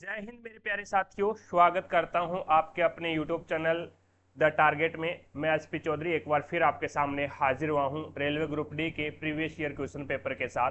जय हिंद मेरे प्यारे साथियों, स्वागत करता हूं आपके अपने YouTube चैनल द टारगेट में। मैं एसपी चौधरी एक बार फिर आपके सामने हाजिर हुआ हूं रेलवे ग्रुप डी के प्रीवियस ईयर क्वेश्चन पेपर के साथ।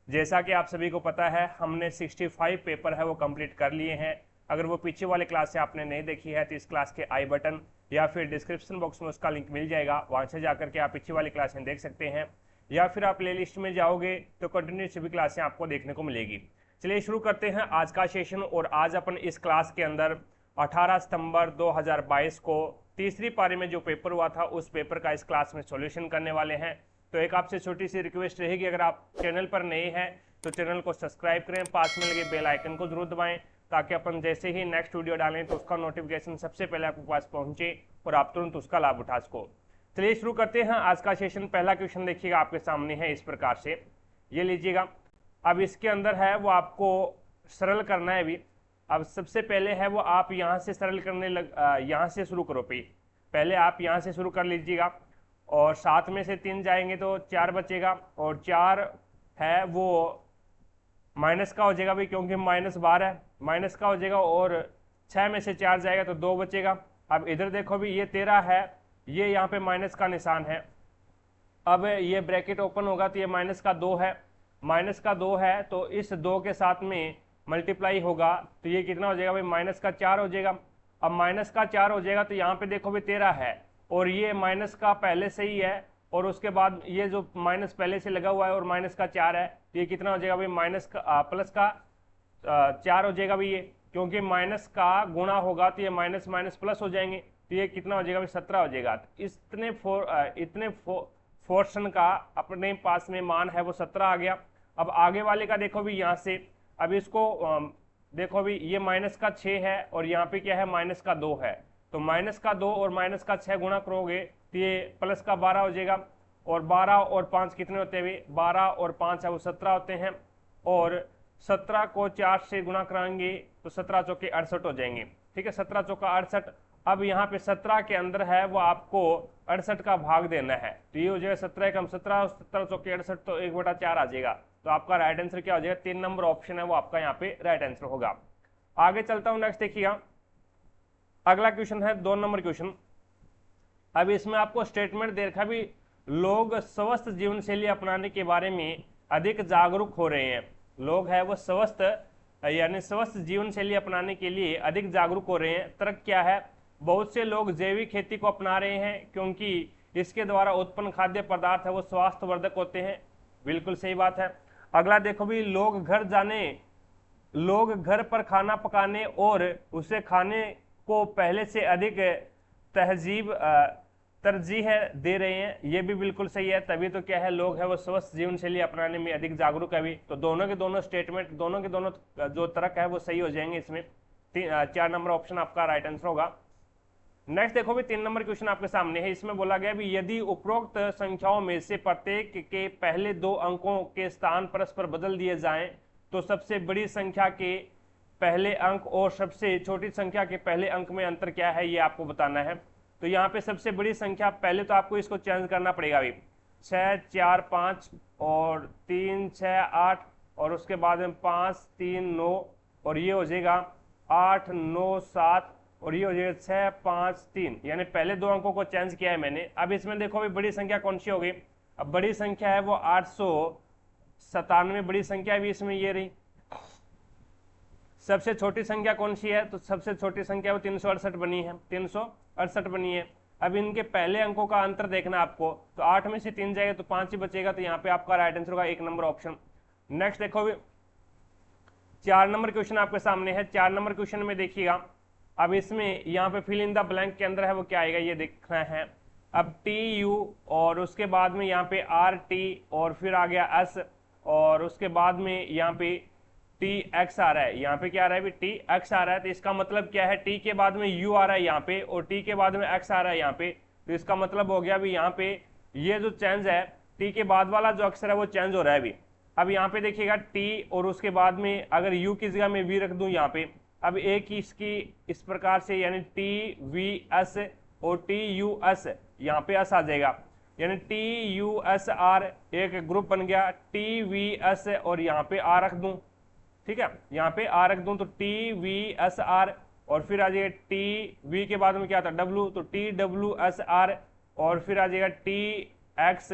जैसा कि आप सभी को पता है, हमने 65 पेपर है वो कंप्लीट कर लिए हैं। अगर वो पीछे वाले क्लास से आपने नहीं देखी है तो इस क्लास के आई बटन या फिर डिस्क्रिप्शन बॉक्स में उसका लिंक मिल जाएगा, वहां से जाकर के आप पीछे वाली क्लासें देख सकते हैं, या फिर आप प्ले लिस्ट में जाओगे तो कंटिन्यू सभी क्लासें आपको देखने को मिलेगी। चलिए शुरू करते हैं आज का सेशन। और आज अपन इस क्लास के अंदर 18 सितंबर 2022 को तीसरी पारी में जो पेपर हुआ था उस पेपर का इस क्लास में सॉल्यूशन करने वाले हैं। तो एक आपसे छोटी सी रिक्वेस्ट रहेगी, अगर आप चैनल पर नए हैं तो चैनल को सब्सक्राइब करें, पास में लगे बेल आइकन को जरूर दबाएं ताकि अपन जैसे ही नेक्स्ट वीडियो डालें तो उसका नोटिफिकेशन सबसे पहले आपके पास पहुंचे और आप तुरंत उसका लाभ उठा सको। चलिए शुरू करते हैं आज का सेशन। पहला क्वेश्चन देखिएगा आपके सामने है इस प्रकार से, ये लीजिएगा। अब इसके अंदर है वो आपको सरल करना है भी। अब सबसे पहले है वो आप यहाँ से सरल करने यहाँ से शुरू करो। पहले आप यहाँ से शुरू कर लीजिएगा और 7 में से 3 जाएंगे तो 4 बचेगा, और 4 है वो माइनस का हो जाएगा भाई, क्योंकि -12 है, माइनस का हो जाएगा। और 6 में से 4 जाएगा तो 2 बचेगा। अब इधर देखो भी, ये 13 है, ये यहाँ पे माइनस का निशान है। अब ये ब्रैकेट ओपन होगा तो ये -2 है, -2 है तो इस 2 के साथ में मल्टीप्लाई होगा तो ये कितना हो जाएगा भाई, -4 हो जाएगा। अब -4 हो जाएगा तो यहाँ पे देखो भाई 13 है और ये माइनस का पहले से ही है, और उसके बाद ये जो माइनस पहले से लगा हुआ है और -4 है तो ये कितना हो जाएगा भाई, प्लस का 4 हो जाएगा भाई ये, क्योंकि माइनस का गुणा होगा तो ये माइनस माइनस प्लस हो जाएंगे तो ये कितना हो जाएगा भाई, 17 हो जाएगा। तो इतने फोर्शन का अपने पास में मान है वो 17 आ गया। अब आगे वाले का देखो भी यहाँ से, अब इसको देखो भी, ये -6 है और यहाँ पे क्या है, -2 है। तो -2 और -6 गुणा करोगे तो ये +12 हो जाएगा। और 12 और 5 कितने होते हैं, 12 और 5 है वो 17 होते हैं। और 17 को 4 से गुणा कराएंगे तो 17 चौके 68 हो जाएंगे। ठीक है, 17 चौका 68। अब यहाँ पे 17 के अंदर है वो आपको 68 का भाग देना है तो ये हो जाएगा 17 कम 17, 17 चौके 68 तो 1/4 आ जाएगा। तो आपका राइट आंसर क्या हो जाएगा, 3 नंबर ऑप्शन है वो आपका यहाँ पे राइट आंसर होगा। आगे चलता हूं, नेक्स्ट देखिएगा। अगला क्वेश्चन है 2 नंबर क्वेश्चन। अब इसमें आपको स्टेटमेंट दे रखा भी, लोग स्वस्थ जीवन शैली अपनाने के बारे में अधिक जागरूक हो रहे हैं। लोग है वो स्वस्थ जीवन शैली अपनाने के लिए अधिक जागरूक हो रहे हैं। तर्क क्या है, बहुत से लोग जैविक खेती को अपना रहे हैं क्योंकि इसके द्वारा उत्पन्न खाद्य पदार्थ है वो स्वास्थ्यवर्धक होते हैं। बिल्कुल सही बात है। अगला देखो भी, लोग घर पर खाना पकाने और उसे खाने को पहले से अधिक तहजीब तरजीह दे रहे हैं। ये भी बिल्कुल सही है। तभी तो क्या है, लोग है वो स्वस्थ जीवन शैली अपनाने में अधिक जागरूक है भी। तो दोनों के दोनों स्टेटमेंट, दोनों के दोनों जो तर्क है वो सही हो जाएंगे इसमें। 4 नंबर ऑप्शन आपका राइट आंसर होगा। नेक्स्ट देखो भी, 3 नंबर क्वेश्चन आपके सामने है। इसमें बोला गया भी, यदि उपरोक्त संख्याओं में से प्रत्येक के पहले 2 अंकों के स्थान परस्पर बदल दिए जाएं तो सबसे बड़ी संख्या के पहले अंक और सबसे छोटी संख्या के पहले अंक में अंतर क्या है, ये आपको बताना है। तो यहाँ पे सबसे बड़ी संख्या, पहले तो आपको इसको चेंज करना पड़ेगा अभी, 6 4 5 और 3 6 8 और उसके बाद में 5 3 9 और ये हो जाएगा 8 9 7 और ये हो जाएगा 6 5 3, यानी पहले 2 अंकों को चेंज किया है मैंने। अब इसमें देखो अभी बड़ी संख्या कौन सी होगी, अब बड़ी संख्या है वो 897 बड़ी संख्या भी इसमें ये रही। सबसे छोटी संख्या कौन सी है, तो सबसे छोटी संख्या वो 368 बनी है, 368 बनी है। अब इनके पहले अंकों का अंतर देखना आपको, तो 8 में से 3 जाएगा तो 5 ही बचेगा, तो यहाँ पे आपका राइट आंसर होगा 1 नंबर ऑप्शन। नेक्स्ट देखो भी, 4 नंबर क्वेश्चन आपके सामने है। 4 नंबर क्वेश्चन में देखिएगा, अब इसमें यहाँ पे फिल इन द ब्लैंक के अंदर है वो क्या आएगा ये देखना है। अब TU और उसके बाद में यहाँ पे RT और फिर आ गया S और उसके बाद में यहाँ पे TX आ रहा है। यहाँ पे क्या आ रहा है, TX आ रहा है। तो इसका मतलब क्या है, T के बाद में U आ रहा है यहाँ पे और T के बाद में X आ रहा है यहाँ पे। तो इसका मतलब हो गया भी यहाँ पे ये जो चेंज है, T के बाद वाला जो अक्षर है वो चेंज हो रहा है अभी। अब यहाँ पे देखिएगा T और उसके बाद में अगर U की जगह में V रख दूं यहाँ पे, अब एक ही इसकी इस प्रकार से, यानी TVS और TUS, यहाँ पे S आ जाएगा, यानी TUSR एक ग्रुप बन गया, TVS और यहाँ पे R रख दूं ठीक है, यहाँ पे आर रख दूं तो टी वी एस आर, और फिर आ जाएगा टी वी के बाद में क्या आता है डब्लू, तो टी डब्लू एस आर, और फिर आ जाएगा टी एक्स,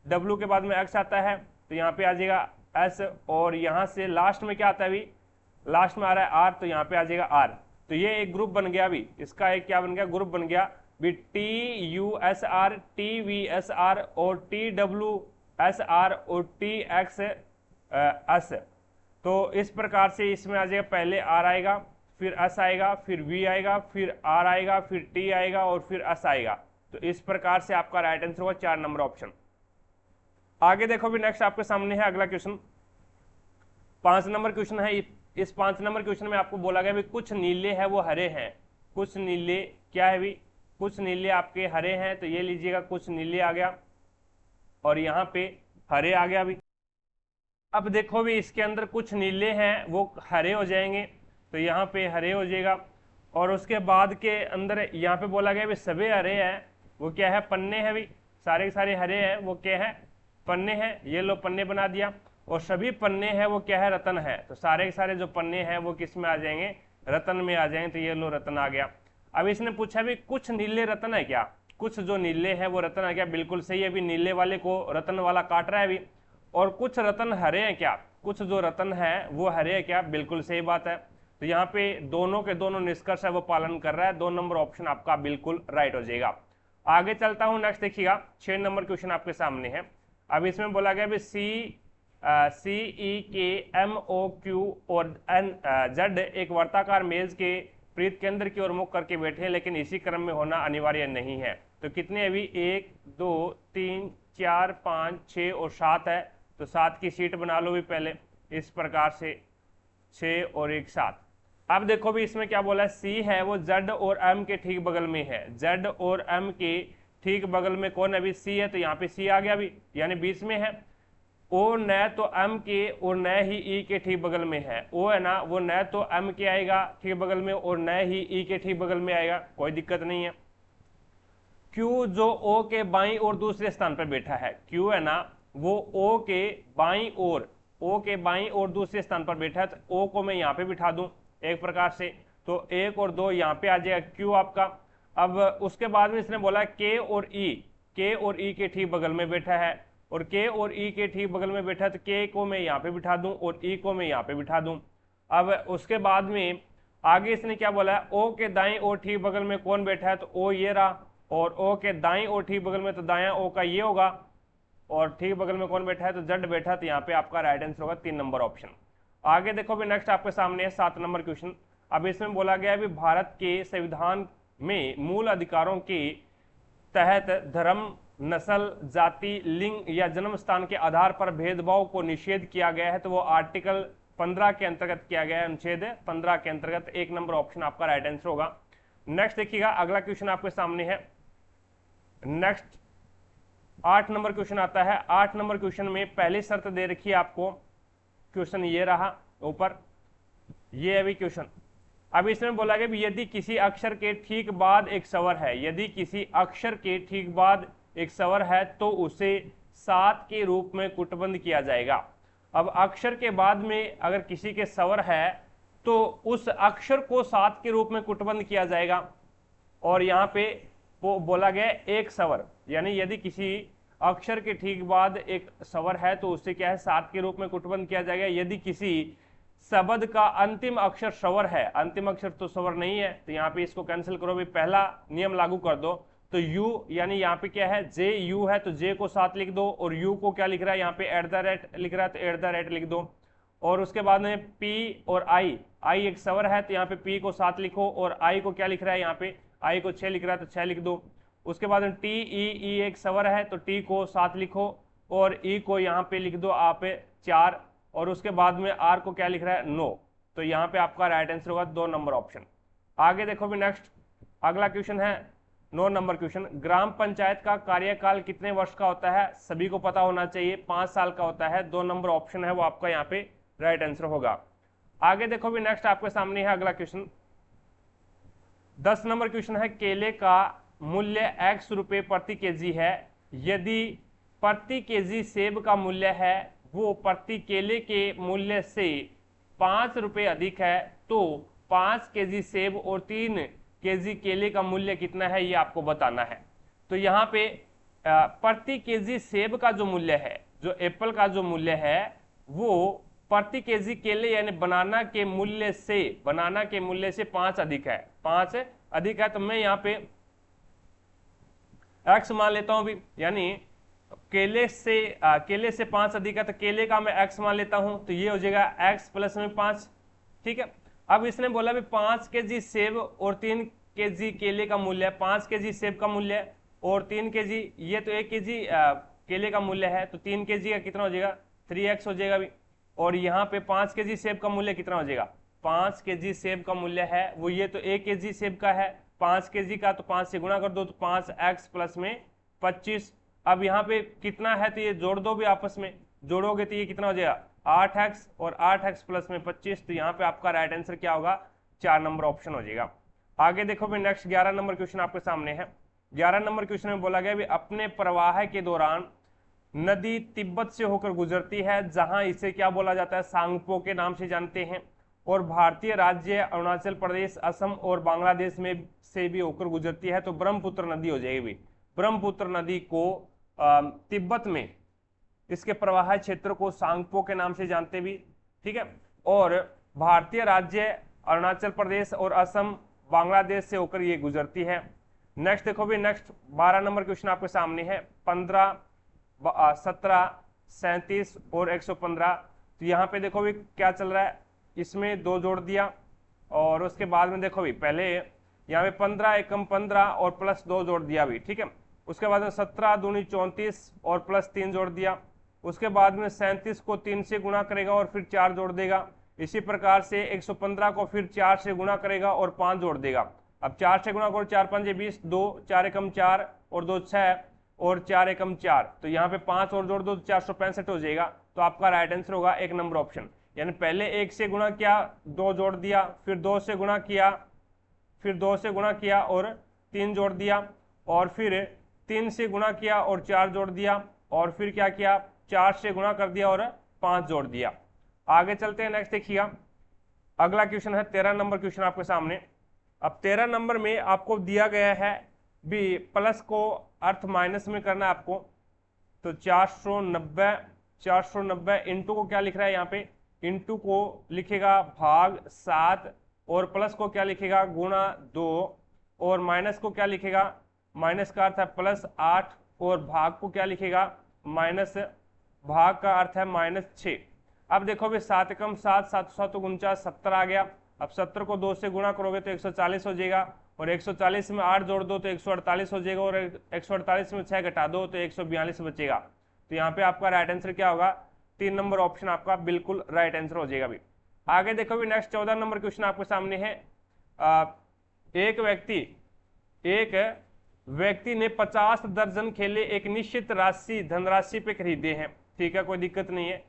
डब्लू के बाद में एक्स आता है तो यहाँ पे आ जाएगा एस, और यहाँ से लास्ट में क्या आता है अभी, लास्ट में आ रहा है आर, तो यहाँ पे आ जाएगा आर। तो ये एक ग्रुप बन गया अभी, इसका एक क्या बन गया, ग्रुप बन गया भी, T U S R, T V S R, और टी डब्ल्यू एस आर, और टी एक्स एस। तो इस प्रकार से इसमें आ जाएगा, पहले आर आएगा, फिर एस आएगा, फिर वी आएगा, फिर आर आएगा, फिर टी आएगा, और फिर एस आएगा। तो इस प्रकार से आपका राइट आंसर होगा 4 नंबर ऑप्शन। आगे देखो भी नेक्स्ट आपके सामने है अगला क्वेश्चन, 5 नंबर क्वेश्चन है। इस 5 नंबर क्वेश्चन में आपको बोला गया भी कुछ नीले हैं वो हरे हैं, कुछ नीले क्या है भी, कुछ नीले आपके हरे हैं, तो ये लीजिएगा कुछ नीले आ गया और यहाँ पे हरे आ गया भी। अब देखो भी इसके अंदर कुछ नीले हैं वो हरे हो जाएंगे, तो यहाँ पे हरे हो जाएगा, और उसके बाद के अंदर यहाँ पे बोला गया भी सभी हरे हैं, वो क्या है, पन्ने हैं भी, सारे के सारे हरे हैं वो क्या है, पन्ने हैं, ये लो पन्ने बना दिया, और सभी पन्ने हैं वो क्या है, रतन है, तो सारे के सारे जो पन्ने हैं वो किस में आ जाएंगे, रतन में आ जाएंगे, तो ये लो रतन आ गया। अब इसने पूछा भी कुछ नीले रतन है क्या, कुछ जो नीले हैं वो रतन है क्या, बिल्कुल सही है, अभी नीले वाले को रतन वाला काट रहा है अभी। और कुछ रतन हरे हैं क्या, कुछ जो रतन है वो हरे है क्या, बिल्कुल सही बात है। तो यहाँ पे दोनों के दोनों निष्कर्ष है वो पालन कर रहा है, 2 नंबर ऑप्शन आपका बिल्कुल राइट हो जाएगा। आगे चलता हूं, नेक्स्ट देखिएगा 6 नंबर क्वेश्चन आपके सामने है। अब इसमें बोला गया सी ई के एम ओ क्यू और एन जेड एक वर्ताकार मेज के प्रीत केंद्र की ओर मुख करके बैठे हैं, लेकिन इसी क्रम में होना अनिवार्य नहीं है। तो कितने अभी 1 2 3 4 5 6 और 7 है, तो 7 की सीट बना लो भी पहले, इस प्रकार से 6 और 1 7। अब देखो भी इसमें क्या बोला है, सी है वो जेड और एम के ठीक बगल में है, जेड और एम के ठीक बगल में कौन है, अभी सी है, तो यहाँ पे सी आ गया अभी, यानी बीच में है। ओ न तो एम के और न ही ई के ठीक बगल में है, ओ है ना वो न तो एम के आएगा ठीक बगल में और न ही ई के ठीक बगल में आएगा, कोई दिक्कत नहीं है। क्यू जो ओ के बाईं और दूसरे स्थान पर बैठा है, क्यू है ना वो ओ के बाईं और, ओ के बाईं और दूसरे स्थान पर बैठा है, तो ओ को मैं यहाँ पे बिठा दूं एक प्रकार से, तो 1 और 2 यहाँ पे आ जाएगा क्यू आपका। अब उसके बाद में इसने बोला के और ई, के और ई के ठीक बगल में बैठा है, और के और ई के ठीक बगल में बैठा है, तो के को मैं यहाँ पे बिठा दूं और ई को मैं यहाँ पे बिठा दूं। अब उसके बाद में आगे इसने क्या बोला है, ओ के दाएं और ठीक बगल में कौन बैठा है, तो ओ ये रहा, और ओ के दाएं और ठीक बगल में तो दाया ओ का ये होगा, और ठीक बगल में कौन बैठा है, तो जेड बैठा, तो यहाँ पे आपका राइट आंसर होगा 3 नंबर ऑप्शन। आगे देखो भी नेक्स्ट आपके सामने है 7 नंबर क्वेश्चन। अब इसमें बोला गया है भारत के संविधान में मूल अधिकारों के तहत धर्म, नस्ल, जाति, लिंग या जन्म स्थान के आधार पर भेदभाव को निषेध किया गया है, तो वो आर्टिकल 15 के अंतर्गत किया गया है, अनुच्छेद 15 के अंतर्गत 1 नंबर ऑप्शन आपका राइट आंसर होगा। नेक्स्ट देखिएगा अगला क्वेश्चन आपके सामने है, नेक्स्ट 8 नंबर क्वेश्चन आता है। 8 नंबर क्वेश्चन में पहली शर्त दे रखी है आपको, क्वेश्चन ये रहा ऊपर, ये अभी क्वेश्चन। अब इसमें बोला गया भी यदि किसी अक्षर के ठीक बाद एक स्वर है, यदि किसी अक्षर के ठीक बाद एक स्वर है तो उसे 7 के रूप में कूटबंध किया जाएगा। अब अक्षर के बाद में अगर किसी के स्वर है तो उस अक्षर को 7 के रूप में कूटबंध किया जाएगा, और यहाँ पे बोला गया एक स्वर, यानी यदि किसी अक्षर के ठीक बाद एक स्वर है तो उससे क्या है 7 के रूप में कूटबंध किया जाएगा। यदि किसी शब्द का अंतिम अक्षर स्वर है, अंतिम अक्षर तो स्वर नहीं है, तो यहाँ पे इसको कैंसिल करो भी, पहला नियम लागू कर दो, तो यू यानी यहाँ पे क्या है जे यू है, तो जे को 7 लिख दो, और यू को क्या लिख रहा है यहाँ पे @ लिख रहा है, तो @ लिख दो, और उसके बाद में पी और आई, आई एक स्वर है तो यहाँ पे पी को 7 लिखो, और आई को क्या लिख रहा है यहाँ पे, आई को 6 लिख रहा है तो 6 लिख दो। उसके बाद में टी ई एक स्वर है तो टी को 7 लिखो, और ई को यहाँ पे लिख दो आप 4, और उसके बाद में आर को क्या लिख रहा है 9, तो यहाँ पे आपका राइट आंसर होगा 2 नंबर ऑप्शन। आगे देखो भी नेक्स्ट अगला क्वेश्चन है 9 नंबर क्वेश्चन। ग्राम पंचायत का कार्यकाल कितने वर्ष का होता है, सभी को पता होना चाहिए, 5 साल का होता है, 2 नंबर ऑप्शन है वो आपका यहाँ पे राइट आंसर होगा। आगे देखो भी नेक्स्ट आपके सामने है अगला क्वेश्चन 10 नंबर क्वेश्चन है, केले का मूल्य x रुपये प्रति केजी है, यदि प्रति केजी सेब का मूल्य है वो प्रति केले के मूल्य से ₹5 अधिक है तो 5 केजी सेब और 3 केजी केले का मूल्य कितना है ये आपको बताना है। तो यहाँ पे प्रति केजी सेब का जो मूल्य है, जो एप्पल का जो मूल्य है वो प्रति केजी केले यानी बनाना के मूल्य से 5 अधिक है, 5 अधिक है। तो मैं यहाँ पे x मान लेता हूं अभी, यानी केले से 5 अधिक है तो केले का मैं x मान लेता हूं, तो ये हो जाएगा x प्लस में 5। ठीक है, अब इसने बोला भी 5 केजी सेब और 3 केजी केले का मूल्य है, 5 केजी सेब का मूल्य और 3 केजी, ये तो 1 केजी केले का मूल्य है, तो 3 केजी का कितना हो जाएगा 3x हो जाएगा भी। और यहाँ पे 5 केजी सेब का मूल्य कितना हो जाएगा, 5 केजी सेब का मूल्य है वो ये तो 1 केजी सेब का है, 5 केजी का तो 5 से गुणा कर दो तो 5x प्लस में 25। अब यहाँ पे कितना है तो ये जोड़ दो भी, आपस में जोड़ोगे तो ये कितना हो जाएगा 8x और 8x प्लस में 25। तो यहाँ पे आपका राइट आंसर क्या होगा, 4 नंबर ऑप्शन हो जाएगा। आगे देखो भी नेक्स्ट 11 नंबर क्वेश्चन आपके सामने है। 11 नंबर क्वेश्चन में बोला गया भी अपने प्रवाह के दौरान नदी तिब्बत से होकर गुजरती है, जहां इसे क्या बोला जाता है, सांगपो के नाम से जानते हैं, और भारतीय राज्य अरुणाचल प्रदेश, असम और बांग्लादेश में से भी होकर गुजरती है, तो ब्रह्मपुत्र नदी हो जाएगी। ब्रह्मपुत्र नदी को तिब्बत में इसके प्रवाह क्षेत्र को सांगपो के नाम से जानते भी। ठीक है, और भारतीय राज्य अरुणाचल प्रदेश और असम बांग्लादेश से होकर ये गुजरती है। नेक्स्ट देखो भी नेक्स्ट 12 नंबर क्वेश्चन आपके सामने है, 15, 17, 37 और 115। तो यहाँ पे देखो भी क्या चल रहा है, इसमें 2 जोड़ दिया और उसके बाद में देखो भी पहले यहाँ पे 15 एकम 15 और प्लस 2 जोड़ दिया भी। ठीक है, उसके बाद में 17 दूनी 34 और प्लस 3 जोड़ दिया। उसके बाद में 37 को 3 से गुणा करेगा और फिर 4 जोड़ देगा। इसी प्रकार से 115 को फिर 4 से गुणा करेगा और 5 जोड़ देगा। अब 4 से गुणा करो, 4 5 20, 2 4 एकम 4 और 2 6 और 4 एकम 4, तो यहाँ पे 5 और जोड़ दो तो 465 हो जाएगा। तो आपका राइट आंसर होगा 1 नंबर ऑप्शन, यानी पहले 1 से गुणा किया, 2 जोड़ दिया, फिर 2 से गुणा किया, फिर 2 से गुणा किया और 3 जोड़ दिया, और फिर 3 से गुणा किया और 4 जोड़ दिया, और फिर क्या किया 4 से गुणा कर दिया और 5 जोड़ दिया। आगे चलते हैं, नेक्स्ट देखिए अगला क्वेश्चन है 13 नंबर क्वेश्चन आपके सामने। अब 13 नंबर में आपको दिया गया है भी प्लस को अर्थ माइनस में करना है आपको, तो 490 इंटू को क्या लिख रहा है यहाँ पे, इंटू को लिखेगा भाग 7 और प्लस को क्या लिखेगा गुणा 2 और माइनस को क्या लिखेगा, माइनस का अर्थ है प्लस 8 और भाग को क्या लिखेगा माइनस, भाग का अर्थ है -6। अब देखो भी 7 एकम 7, 7 7 49, 70 आ गया। अब 70 को 2 से गुणा करोगे तो 140 हो जाएगा, और 140 में 8 जोड़ दो तो 148 हो जाएगा, और 148 में 6 घटा दो तो 142 बचेगा। तो यहाँ पे आपका राइट आंसर क्या होगा, 3 नंबर ऑप्शन आपका बिल्कुल राइट आंसर हो जाएगा भी। आगे देखो भी नेक्स्ट 14 नंबर क्वेश्चन आपके सामने है। एक व्यक्ति ने 50 दर्जन केले एक निश्चित धनराशि पे खरीदे हैं। ठीक है, कोई दिक्कत नहीं है।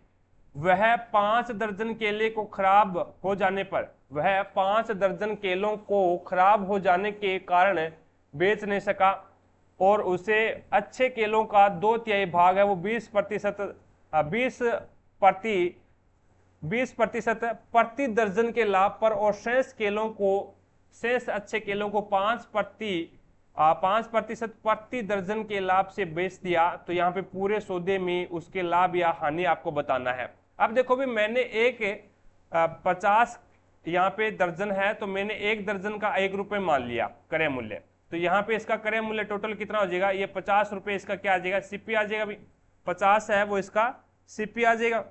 वह 5 दर्जन केले को खराब हो जाने पर, वह 5 दर्जन केलों को खराब हो जाने के कारण बेच नहीं सका, और उसे अच्छे केलों का 2/3 भाग है वो 20% प्रति दर्जन के लाभ पर, और शेष अच्छे केलों को 5% प्रति दर्जन के लाभ से बेच दिया। तो यहाँ पे पूरे सौदे में उसके लाभ या हानि आपको बताना है। अब देखो भी मैंने 50 यहाँ पे दर्जन है, तो मैंने 1 दर्जन का 1 रुपये मान लिया क्रय मूल्य। तो यहाँ पे इसका क्रय मूल्य टोटल कितना हो जाएगा, ये 50 रुपये इसका क्या आ जाएगा, सीपी आ जाएगा भी, 50 है वो इसका सीपी आ जाएगा।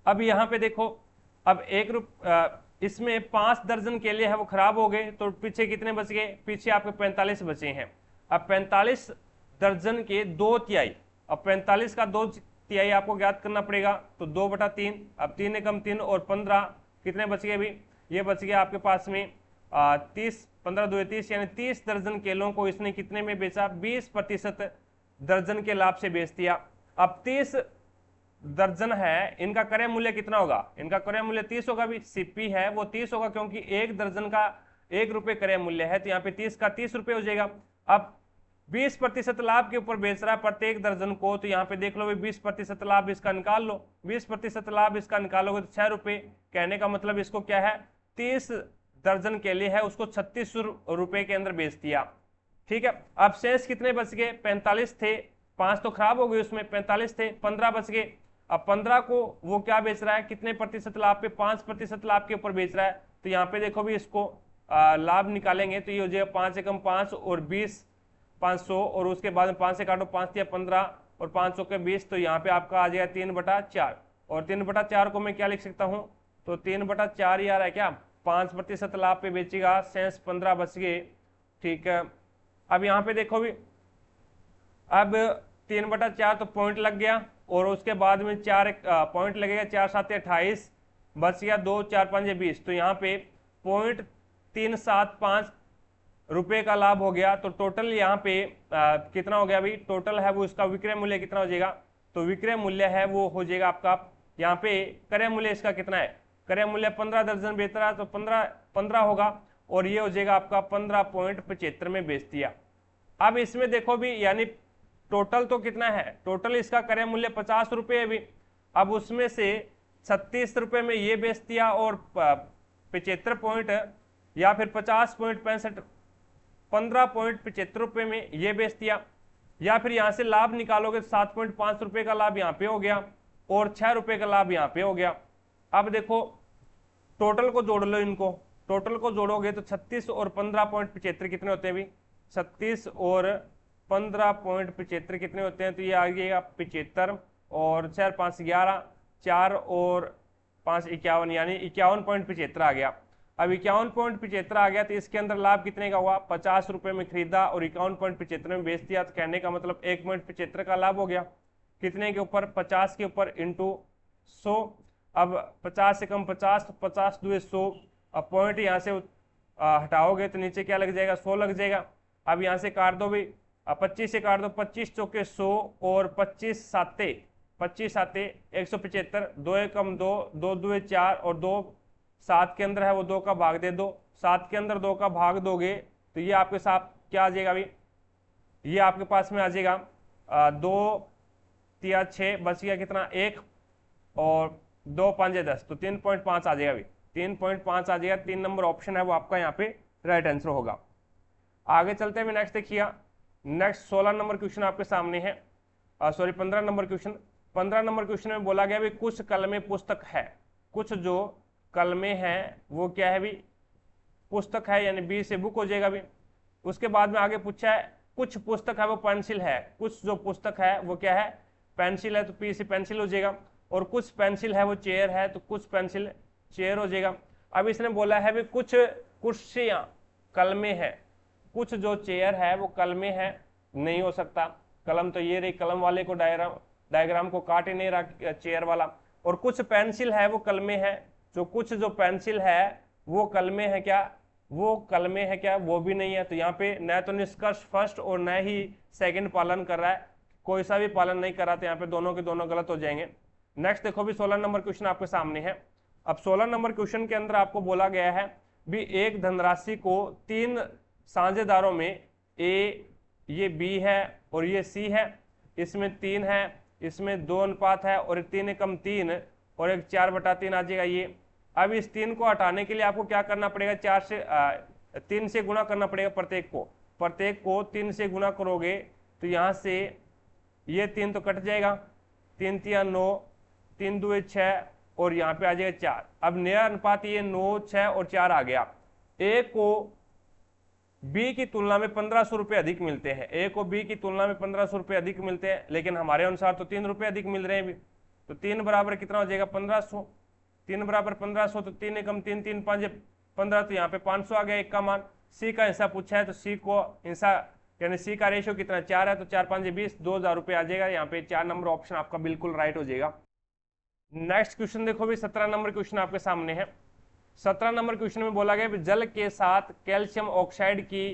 अब यहाँ पे देखो, अब इसमें 5 दर्जन केले हैं वो खराब हो गए, तो पीछे कितने बच गए, पीछे आपके 45 बचे हैं। अब 45 दर्जन के 2/3, अब 45 का 2/3 आपको ज्ञात करना पड़ेगा, तो 2/3। अब 3 एकम 3 और 15 कितने बच गए भी, ये बच गया आपके पास में 30, 15 2 30, यानी 30 दर्जन केलों को इसने कितने में बेचा, 20% दर्जन के लाभ से बेच दिया। अब 30 दर्जन है, इनका क्रय मूल्य कितना होगा, इनका क्रय मूल्य 30 होगा भी, सीपी है वो 30 होगा, क्योंकि 1 दर्जन का 1 रुपये क्रय मूल्य है, तो यहाँ पे 30 का 30 रुपये हो जाएगा। अब 20% लाभ के ऊपर बेच रहा है प्रत्येक दर्जन को, तो यहाँ पे देख लो भाई 20% लाभ इसका निकाल लो, 20% लाभ इसका निकालोगे तो 6 रुपए। कहने का मतलब इसको क्या है, 30 दर्जन के लिए है, उसको 36 रुपए के अंदर बेच दिया। ठीक है, अब शेष कितने बच गए, 45 थे, 5 तो खराब हो गए उसमें, 45 थे, 15 बच गए। अब 15 को वो क्या बेच रहा है, कितने प्रतिशत लाभ पे, 5% लाभ के ऊपर बेच रहा है। तो यहाँ पे देखो भी इसको लाभ निकालेंगे तो ये हो जाएगा 5 एकम 5 और 20 500, और उसके बाद में 5 से काटो, 5 या 15 और 500 के 20, तो यहाँ पे आपका आ जाएगा 3/4। और 3/4 को मैं क्या लिख सकता हूँ, तो 3/4 यार है क्या, 5% लाभ पे बेचेगा, शेष 15 बच गए। ठीक है, अब यहाँ पे देखो भी, अब 3/4 तो पॉइंट लग गया, और उसके बाद में 4 पॉइंट लगेगा, 4 7 28 बच गया, 2 4 5 20, तो यहाँ पे 0.375 रुपए का लाभ हो गया। तो टोटल यहाँ पे कितना हो गया भाई, टोटल है वो इसका विक्रय मूल्य कितना हो जाएगा, तो विक्रय मूल्य है वो हो जाएगा आपका, यहाँ पे क्रय मूल्य इसका कितना है, क्रय मूल्य 15 दर्जन बेच रहा है तो 15 होगा, और ये हो जाएगा आपका 15.75 में बेच दिया। अब इसमें देखो भी, यानी टोटल तो कितना है, टोटल इसका क्रय मूल्य 50 रुपये है भी, अब उसमें से 36 रुपये में ये बेच दिया, और 75 पॉइंट या फिर 50.65 15.75 रुपये में ये बेच दिया, या फिर यहाँ से लाभ निकालोगे तो 7.5 रुपये का लाभ यहाँ पे हो गया, और 6 रुपये का लाभ यहाँ पे हो गया। अब देखो टोटल को जोड़ लो, इनको टोटल को जोड़ोगे तो 36 और 15.75 कितने होते हैं भी, 36 और 15.75 कितने होते हैं, तो ये आ गया 75, और 4 5 11, 4 और 5 51, यानी 51.75 आ गया। अब 51.75 आ गया, तो इसके अंदर लाभ कितने का हुआ, 50 रुपए में खरीदा और 51.75 में बेच दिया, तो कहने का मतलब 1.75 का लाभ हो गया, कितने के ऊपर, 50 के ऊपर इंटू 100। अब 50 से कम 50, तो 50 2 100, अब पॉइंट यहाँ से हटाओगे तो नीचे क्या लग जाएगा, 100 लग जाएगा। अब यहाँ से काट दो भाई, अब 25 से काट दो, 25 चौके 100 और 25 साते 175, 2 एकम 2, 2 2 4 और 2 7 के अंदर है वो 2 का भाग दे दो, 7 के अंदर 2 का भाग दोगे तो ये आपके साथ क्या आ जाएगा भाई, ये आपके पास में आ जाएगा 2 3 6 बच गया कितना 1, और 2 5 10, तो 3.5 आ जाएगा भाई, 3.5 आ जाएगा। 3 नंबर ऑप्शन है वो आपका यहाँ पे राइट आंसर होगा। आगे चलते हैं, नेक्स्ट देखिए, नेक्स्ट 16 नंबर क्वेश्चन आपके सामने है, sorry 15 number question. 15 number question में बोला गया भी कुछ कलमे पुस्तक है, कुछ जो कलमे हैं वो क्या है भी, पुस्तक है, यानी बी से बुक हो जाएगा भी। उसके बाद में आगे पूछा है कुछ पुस्तक है वो पेंसिल है, कुछ जो पुस्तक है वो क्या है, पेंसिल है, तो पी से पेंसिल हो जाएगा, और कुछ पेंसिल है वो चेयर है, तो कुछ पेंसिल चेयर हो जाएगा। अब इसने बोला है भी कुछ कुर्सियां कलमे है, कुछ जो चेयर है वो कलमे है, नहीं हो सकता, कलम तो ये रही, कलम वाले को डायग्राम को काट ही नहीं रहा चेयर वाला। और कुछ पेंसिल है वो कलमे है, जो कुछ जो पेंसिल है वो कलमे है क्या, वो कलमे है क्या, वो भी नहीं है। तो यहाँ पे न तो निष्कर्ष फर्स्ट और न ही सेकंड पालन कर रहा है, कोई सा भी पालन नहीं कर रहा, तो यहाँ पे दोनों के दोनों गलत हो जाएंगे। नेक्स्ट देखो भी 16 नंबर क्वेश्चन आपके सामने है। अब 16 नंबर क्वेश्चन के अंदर आपको बोला गया है भी एक धनराशि को 3 साझेदारों में, ए ये बी है और ये सी है, इसमें 3 है, इसमें 2 अनुपात है, और 3 एकम 3 और एक 4/3 आ जाएगा ये। अब इस 3 को हटाने के लिए आपको क्या करना पड़ेगा, 3 से गुणा करना पड़ेगा प्रत्येक को 3 से गुणा करोगे तो यहाँ से ये 3 तो कट जाएगा, 3 3 9, 3 2 6, और यहाँ पे आ जाएगा 4। अब नया अनुपात ये 9 6 और 4 आ गया। ए को बी की तुलना में 1500 रुपये अधिक मिलते हैं, ए को बी की तुलना में 1500 रुपये अधिक मिलते हैं, लेकिन हमारे अनुसार तो 3 रुपये अधिक मिल रहे हैं भी। तो 3 बराबर कितना हो जाएगा 1500, 3 बराबर 1500, तो 3 एकम 3 3 5 15, तो यहाँ पे 500 आ गया एक का मान। सी का हिस्सा पूछा है, तो सी को हिस्सा यानी सी का रेशियो कितना 4 है, तो 4 5 20, 2000 रुपये आ जाएगा। यहाँ पे 4 नंबर ऑप्शन आपका बिल्कुल राइट हो जाएगा। नेक्स्ट क्वेश्चन देखो भी 17 नंबर क्वेश्चन आपके सामने है। 17 नंबर क्वेश्चन में बोला गया जल के साथ कैल्शियम ऑक्साइड की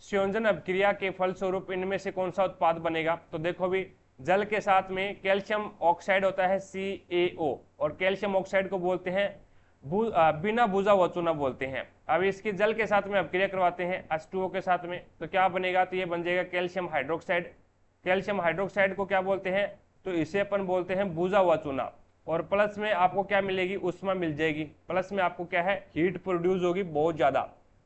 संयोजन अभिक्रिया के फलस्वरूप इनमें से कौन सा उत्पाद बनेगा। तो देखो भी जल के साथ में कैल्शियम ऑक्साइड होता है CaO, और कैल्शियम ऑक्साइड को बोलते हैं बिना बुझा हुआ चूना बोलते हैं। अब इसकी जल के साथ में अपक्रिया करवाते हैं H2O के साथ में, तो क्या बनेगा, तो ये बन जाएगा कैल्शियम हाइड्रोक्साइड। कैल्शियम हाइड्रोक्साइड को क्या बोलते हैं, तो इसे अपन बोलते हैं बुझा हुआ चूना। और प्लस में आपको क्या मिलेगी, ऊष्मा मिल जाएगी, प्लस में आपको क्या है, हीट प्रोड्यूस होगी बहुत ज्यादा।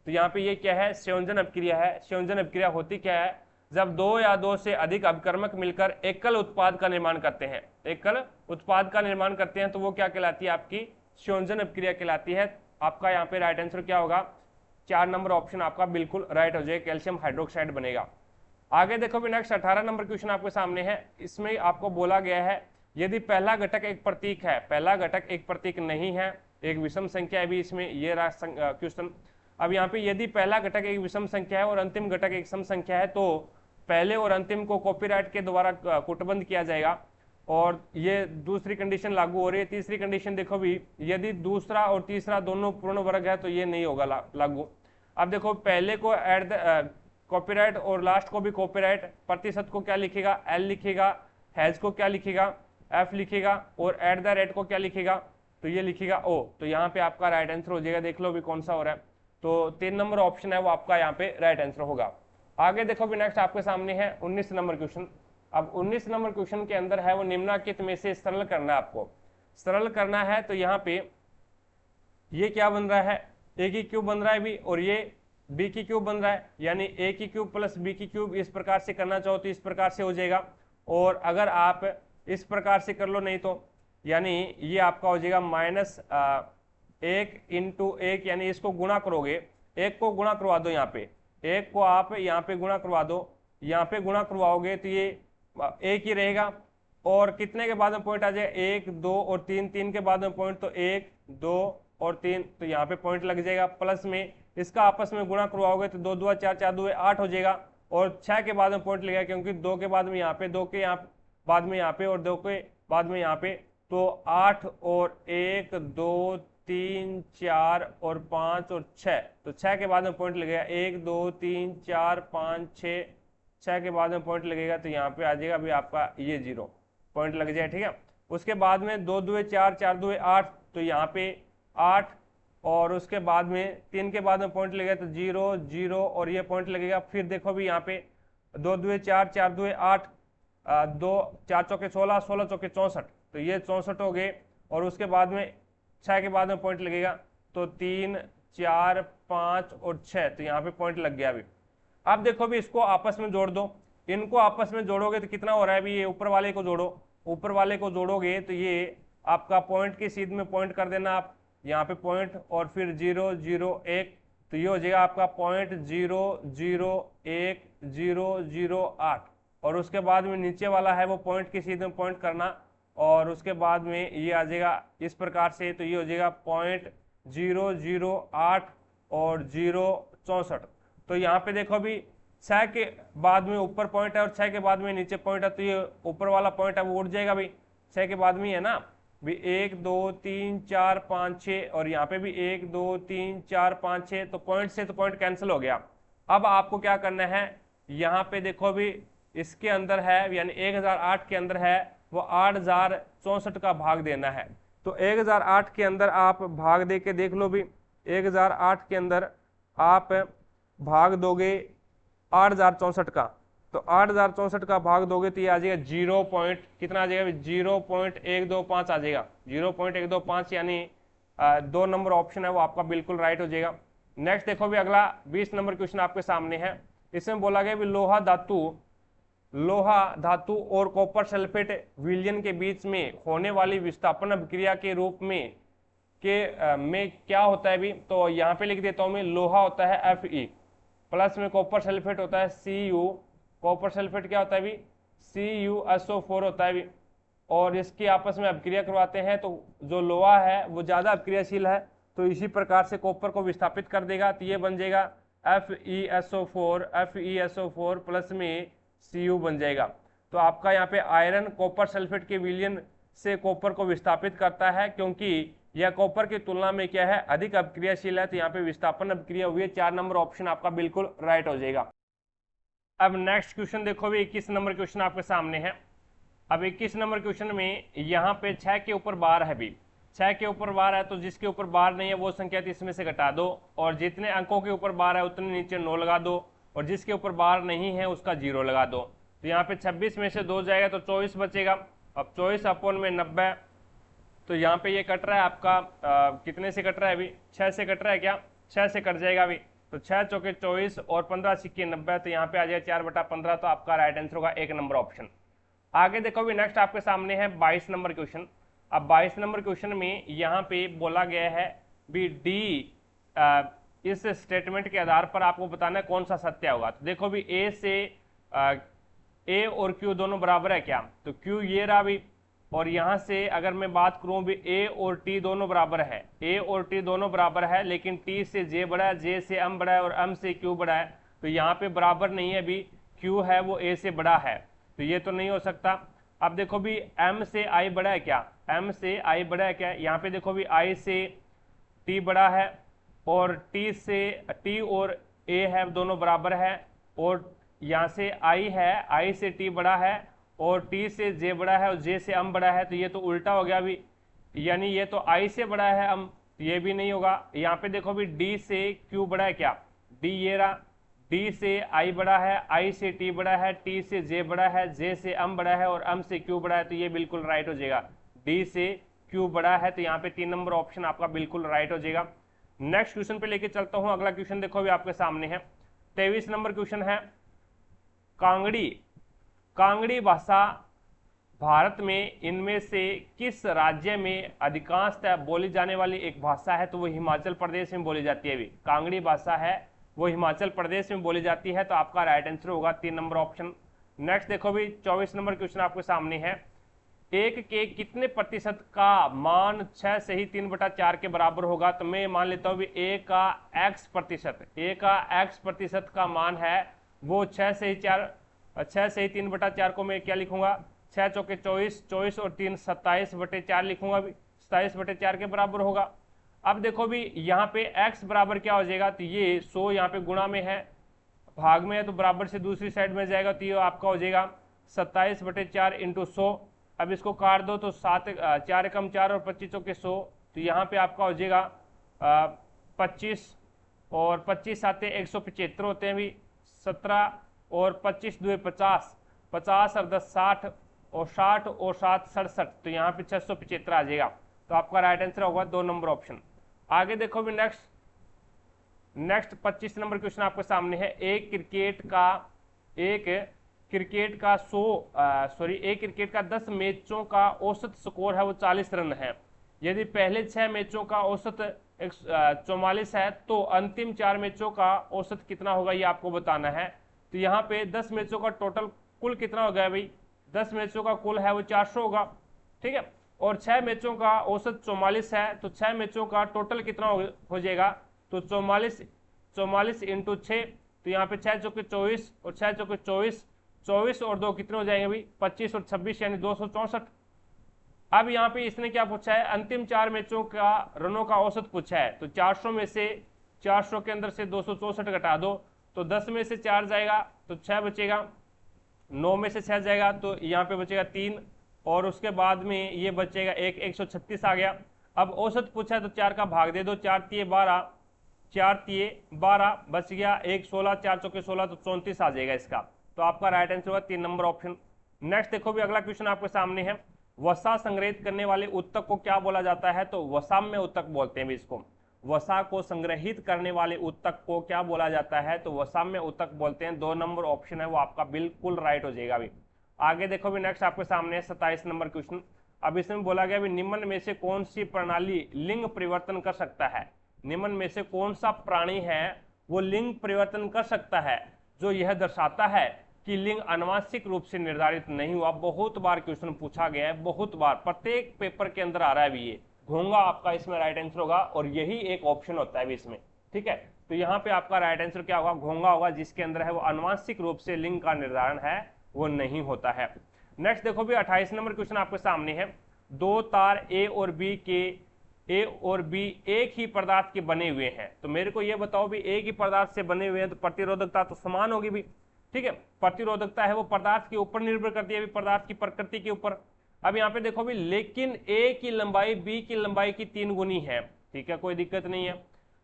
तो यहाँ पे ये क्या है, संयोजन अपक्रिया है। संयोजन अपक्रिया होती क्या है, जब दो या दो से अधिक अपकर्मक मिलकर एकल उत्पाद का निर्माण करते हैं, एकल उत्पाद का निर्माण करते हैं, तो वो क्या कहलाती है, आपकी संयोजन अपक्रिया कहलाती है। आपका यहाँ पे राइट आंसर क्या होगा, 4 नंबर ऑप्शन आपका बिल्कुल राइट हो जाएगा, कैल्शियम हाइड्रोक्साइड बनेगा। आगे देखो भी नेक्स्ट 18 नंबर क्वेश्चन आपके सामने है। इसमें आपको बोला गया है यदि पहला घटक एक प्रतीक है, पहला घटक एक प्रतीक नहीं है, एक विषम संख्या है भी इसमें, ये रहा क्वेश्चन। अब यहाँ पे यदि पहला घटक एक विषम संख्या है और अंतिम घटक एक सम संख्या है, तो पहले और अंतिम को कॉपीराइट के द्वारा कूटबंध किया जाएगा, और ये दूसरी कंडीशन लागू हो रही है। तीसरी कंडीशन देखो भी, यदि दूसरा और तीसरा दोनों पूर्ण वर्ग है तो ये नहीं होगा लागू। अब देखो पहले को एट द कॉपीराइट और लास्ट को भी कॉपीराइट, प्रतिशत को क्या लिखेगा, एल लिखेगा, हैज को क्या लिखेगा, एफ लिखेगा, और एट द रेट को क्या लिखेगा, तो ये लिखेगा ओ। तो यहाँ पे आपका राइट आंसर हो जाएगा, देख लो भी कौन सा हो रहा है। तो 3 नंबर ऑप्शन है वो आपका यहाँ पे राइट आंसर होगा। आगे देखो भी नेक्स्ट आपके सामने है 19 नंबर क्वेश्चन। अब 19 नंबर क्वेश्चन के अंदर है वो निम्नलिखित में से सरल करना है, आपको सरल करना है। तो यहाँ पे ये क्या बन रहा है, ए की क्यूब बन रहा है भी, और ये बी की क्यूब बन रहा है, यानी ए की क्यूब प्लस बी की क्यूब इस प्रकार से करना चाहो तो इस प्रकार से हो जाएगा। और अगर आप इस प्रकार से कर लो नहीं तो यानी ये आपका हो जाएगा -1 इंटू 1, यानी इसको गुणा करोगे, एक को गुणा करवा दो, यहाँ पे एक को आप यहाँ पे गुणा करवा दो, यहाँ पे गुणा करवाओगे तो ये एक ही रहेगा। और कितने के बाद में पॉइंट आ जाएगा, 1 2 और 3, 3 के बाद में पॉइंट, तो 1 2 और 3, तो यहाँ पे पॉइंट लग जाएगा। प्लस में इसका आपस में गुणा करवाओगे तो 2 2 4 4 2 8 हो जाएगा, और 6 के बाद में पॉइंट लगेगा, क्योंकि 2 के बाद में यहाँ पे, 2 के यहाँ बाद में यहाँ पे, और 2 के बाद में यहाँ पे, तो 8 और 1 2 3 4 और 5 और 6, तो 6 के बाद में पॉइंट लगेगा, 1 2 3 4 5 6, 6 के बाद में पॉइंट लगेगा, तो यहाँ पे आ जाएगा अभी आपका ये 0 पॉइंट लग जाए, ठीक है। उसके बाद में 2 2 4 4 2 8, तो यहाँ पे 8, और उसके बाद में 3 के बाद में पॉइंट लगेगा तो 0 0 और ये पॉइंट लगेगा। फिर देखो भी यहाँ पे 2 2 4 4 2 8, 2 4 चौके 16, 16 चौके 64, तो ये 64 हो गए। और उसके बाद में 6 के बाद में पॉइंट लगेगा, तो 3 4 5 और 6, तो यहाँ पे पॉइंट लग गया अभी। अब देखो भी इसको आपस में जोड़ दो, इनको आपस में जोड़ोगे तो कितना हो रहा है अभी, ये ऊपर वाले को जोड़ो, ऊपर वाले को जोड़ोगे तो ये आपका पॉइंट की सीध में पॉइंट कर देना आप, यहाँ पे पॉइंट, और फिर 0 0 1, तो ये हो जाएगा आपका पॉइंट 0 0 1 0 0 8, और उसके बाद में नीचे वाला है वो पॉइंट की सीध में पॉइंट करना, और उसके बाद में ये आ जाएगा इस प्रकार से, तो ये हो जाएगा पॉइंट 0 0 8 और 0 64। तो यहाँ पे देखो अभी 6 के बाद में ऊपर पॉइंट है और 6 के बाद में नीचे पॉइंट है, तो ये ऊपर वाला पॉइंट है वो उड़ जाएगा भाई, 6 के बाद में है ना भी 1 2 3 4 5 6, और यहाँ पे भी 1 2 3 4 5 6, तो पॉइंट से तो पॉइंट कैंसिल हो गया। अब आपको क्या करना है, यहाँ पे देखो अभी इसके अंदर है, यानी 1008 के अंदर है वो 8064 का भाग देना है। तो 1008 के अंदर आप भाग दे के देख लो भी, 1008 के अंदर आप भाग दोगे 8064 का, तो 8064 का भाग दोगे तो ये आ जाएगा 0 पॉइंट कितना आ जाएगा, 0.125 आ जाएगा, 0.125, यानी 2 नंबर ऑप्शन है वो आपका बिल्कुल राइट हो जाएगा। नेक्स्ट देखो भी अगला 20 नंबर क्वेश्चन आपके सामने है। इसमें बोला गया भी लोहा धातु और कॉपर सल्फेट विलयन के बीच में होने वाली विस्थापन अभिक्रिया के रूप में में क्या होता है भी, तो यहाँ पे लिख देता हूं मैं, लोहा होता है Fe, प्लस में कॉपर सल्फेट होता है Cu, कॉपर सल्फेट क्या होता है भी, CuSO4 होता है भी, और इसकी आपस में अभिक्रिया करवाते हैं, तो जो लोहा है वो ज्यादा अभिक्रियाशील है, तो इसी प्रकार से कॉपर को विस्थापित कर देगा, तो ये बन जाएगा FeSO4 प्लस में Cu बन जाएगा। तो आपका यहाँ पे आयरन कॉपर सल्फेट के विलयन से कॉपर को विस्थापित करता है, क्योंकि यह कॉपर की तुलना में क्या है, अधिक अभिक्रियाशील है, तो यहाँ पे विस्थापन अभिक्रिया हुई है। 4 नंबर ऑप्शन आपका बिल्कुल राइट हो जाएगा। अब नेक्स्ट क्वेश्चन देखो भी 21 नंबर क्वेश्चन आपके सामने है। अब 21 नंबर क्वेश्चन में यहाँ पे 6 के ऊपर बार है भी, 6 के ऊपर बार है तो जिसके ऊपर बार नहीं है वो संख्या तो इसमें से घटा दो, और जितने अंकों के ऊपर बार है उतने नीचे 9 लगा दो, और जिसके ऊपर बार नहीं है उसका 0 लगा दो। तो यहाँ पे 26 में से 2 जाएगा तो 24 बचेगा। अब 24 अपॉन में 90, तो यहाँ पे ये कट रहा है आपका कितने से कट रहा है अभी, 6 से कट रहा है क्या, 6 से कट जाएगा अभी। तो 6 चौके 24 और 15 सिक्के 90, तो यहाँ पे आ जाएगा 4/15। तो आपका राइट आंसर होगा 1 नंबर ऑप्शन। आगे देखो अभी नेक्स्ट आपके सामने है 22 नंबर क्वेश्चन। अब 22 नंबर क्वेश्चन में यहाँ पे बोला गया है बी डी, इस स्टेटमेंट के आधार पर आपको बताना है कौन सा सत्य होगा। तो देखो भी ए और क्यू दोनों बराबर है क्या, तो क्यू ये रहा भी, और यहाँ से अगर मैं बात करूँ भी ए और टी दोनों बराबर है, ए और टी दोनों बराबर है, लेकिन टी से जे बड़ा है, जे से एम बड़ा है और एम से क्यू बड़ा है। तो यहाँ पे बराबर नहीं है, भी क्यू है वो ए से बड़ा है, तो ये तो नहीं हो सकता। अब देखो भी m से i बड़ा है क्या, m से i बड़ा है क्या, यहाँ पे देखो भी i से t बड़ा है, और t से t और a है दोनों बराबर है, और यहाँ से i है, i से t बड़ा है, और t से j बड़ा है, और j से m बड़ा है। तो ये तो उल्टा हो गया भी, यानी ये तो i से बड़ा है m, ये भी नहीं होगा। यहाँ पे देखो भी d से q बड़ा है क्या, d ये रहा, d से i बड़ा है, i से t बड़ा है, t से j बड़ा है, j से m बड़ा है, और m से q बड़ा है। तो ये बिल्कुल राइट हो जाएगा, d से q बड़ा है। तो यहाँ पे 3 नंबर ऑप्शन आपका बिल्कुल राइट हो जाएगा। नेक्स्ट क्वेश्चन पे लेके चलता हूँ। अगला क्वेश्चन देखो अभी आपके सामने है 23 नंबर क्वेश्चन है। कांगड़ी भाषा भारत में इनमें से किस राज्य में अधिकांशतः बोली जाने वाली एक भाषा है, तो वो हिमाचल प्रदेश में बोली जाती है। अभी कांगड़ी भाषा है वो हिमाचल प्रदेश में बोली जाती है, तो आपका राइट आंसर होगा 3 नंबर ऑप्शन। नेक्स्ट देखो भी 24 नंबर क्वेश्चन आपके सामने है। 1 के कितने प्रतिशत का मान 6 से ही 3/4 के बराबर होगा, तो मैं मान लेता हूँ भी a का x प्रतिशत का मान है वो 6 से ही 3/4 को मैं क्या लिखूंगा, 6 चौके 24, 24 और 3 27/4 लिखूंगा भी, 27/4 के बराबर होगा। अब देखो भी यहाँ पे x बराबर क्या हो जाएगा, तो ये 100 यहाँ पे गुणा में है, भाग में है, तो बराबर से दूसरी साइड में जाएगा, तो ये आपका हो जाएगा 27/4 इंटू 100। अब इसको काट दो तो 4 एकम 4 और 25 चौके 100, तो यहाँ पे आपका हो जाएगा 25 और 25 आते 175 होते हैं भी, 17 और 25 2 50, 50 और 10 60, और 60 और 7 67, तो यहाँ पे 675 आ जाएगा। तो आपका राइट आंसर होगा 2 नंबर ऑप्शन। आगे देखो भी नेक्स्ट 25 नंबर क्वेश्चन आपके सामने है। एक क्रिकेट का 10 मैचों का औसत स्कोर है वो 40 रन है। यदि पहले 6 मैचों का औसत 44 है तो अंतिम 4 मैचों का औसत कितना होगा, ये आपको बताना है। तो यहाँ पे 10 मैचों का टोटल कुल कितना हो गया भाई, 10 मैचों का कुल है वो 400 होगा, ठीक है, और 6 मैचों का औसत 44 है, तो 6 मैचों का टोटल कितना हो जाएगा, तो 44 इंटू 6, तो यहाँ पे 6 चौके 24 और 6 चौके 24 और 2 कितने हो जाएंगे भाई, 25 और 26 यानी 264। अब यहाँ पे इसने क्या पूछा है, अंतिम 4 मैचों का रनों का औसत पूछा है। तो 400 में से 400 के अंदर से 264 घटा दो, तो 10 में से 4 जाएगा तो 6 बचेगा, 9 में से 6 जाएगा तो यहाँ पे बचेगा 3, और उसके बाद में ये बचेगा 136 आ गया। अब औसत पूछा है तो 4 का भाग दे दो, 4 तिये 12, 4 तिये 12 बच गया, 1 16, 4 चौके 16, तो 34 आ जाएगा इसका। तो आपका राइट आंसर होगा 3 नंबर ऑप्शन। नेक्स्ट देखो भी अगला क्वेश्चन आपके सामने है। वसा संग्रहित करने वाले उत्तक को क्या बोला जाता है, तो वसाम्य उत्तक बोलते हैं इसको। वसा को संग्रहित करने वाले उत्तक को क्या बोला जाता है, तो वसाम्य उत्तक बोलते हैं। 2 नंबर ऑप्शन है वो आपका बिल्कुल राइट हो जाएगा। अभी आगे देखो भी नेक्स्ट आपके सामने है 27 नंबर क्वेश्चन। अब इसमें बोला गया भी निम्न में से कौन सी प्रणाली लिंग परिवर्तन कर सकता है, निम्न में से कौन सा प्राणी है वो लिंग परिवर्तन कर सकता है, जो यह दर्शाता है कि लिंग आनुवांशिक रूप से निर्धारित नहीं हुआ। बहुत बार क्वेश्चन पूछा गया है, बहुत बार, प्रत्येक पेपर के अंदर आ रहा है भी ये। घोंगा आपका इसमें राइट आंसर होगा, और यही एक ऑप्शन होता है भी इसमें, ठीक है। तो यहाँ पे आपका राइट आंसर क्या होगा, घोंगा होगा, जिसके अंदर है वो आनुवांशिक रूप से लिंग का निर्धारण है वो नहीं होता है। नेक्स्ट देखो भी 28 नंबर क्वेश्चन आपके सामने है। 2 तार ए और बी एक ही पदार्थ के बने हुए हैं, तो मेरे को ये बताओ भी एक ही पदार्थ से बने हुए हैं तो प्रतिरोधकता तो समान होगी भी, ठीक है। प्रतिरोधकता है वो पदार्थ के ऊपर निर्भर करती है, पदार्थ की प्रकृति के ऊपर। अब यहाँ पे देखो भी, लेकिन ए की लंबाई बी की लंबाई की 3 गुनी है, ठीक है, कोई दिक्कत नहीं है।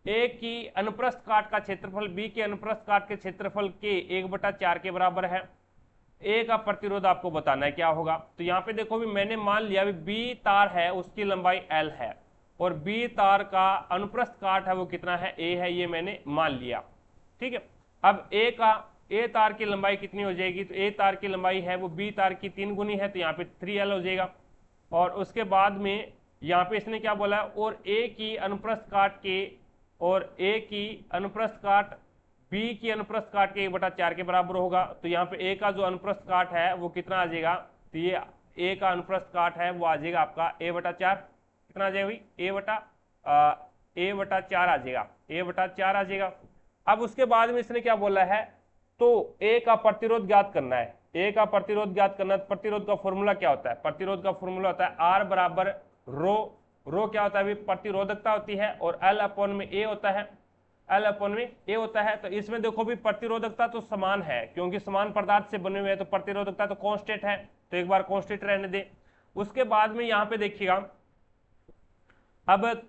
ए की अनुप्रस्थ काट का क्षेत्रफल बी के अनुप्रस्थ काट के क्षेत्रफल के 1/4 के बराबर है। ए का प्रतिरोध आपको बताना है क्या होगा। तो यहाँ पे देखो भी, मैंने मान लिया भी बी तार है उसकी लंबाई एल है और बी तार का अनुप्रस्थ काट है वो कितना है, ए है, ये मैंने मान लिया, ठीक है। अब ए तार की लंबाई कितनी हो जाएगी, तो ए तार की लंबाई है वो बी तार की 3 गुनी है, तो यहाँ पे 3L हो जाएगा। और उसके बाद में यहाँ पे इसने क्या बोला, और ए की अनुप्रस्थ काट के और ए की अनुप्रस्थ काट बी की अनुप्रस्थ काट के 1/4 के बराबर होगा। तो यहाँ पे ए का जो अनुप्रस्थ काट है वो कितना आ जाएगा, तो ये ए का अनुप्रस्थ काट है वो आ जाएगा आपका a/4, कितना आ जाएगा भाई, a/4 आ जाएगा, a/4 आ जाएगा। अब उसके बाद में इसने क्या बोला है, तो ए का प्रतिरोध ज्ञात करना है, ए का प्रतिरोध ज्ञात करना है। प्रतिरोध का फॉर्मूला क्या होता है, प्रतिरोध का फॉर्मूला होता है आर बराबर रो, रो क्या होता है भाई, प्रतिरोधकता होती है, और एल अपॉन में ए होता है, एल अपॉन में ए होता है। तो इसमें देखो भी प्रतिरोधकता तो समान है, क्योंकि समान पदार्थ से बने हुए हैं, तो प्रतिरोधकता तो कांस्टेंट है, तो एक बार कांस्टेंट रहने दे। उसके बाद में यहाँ पे देखिएगा, अब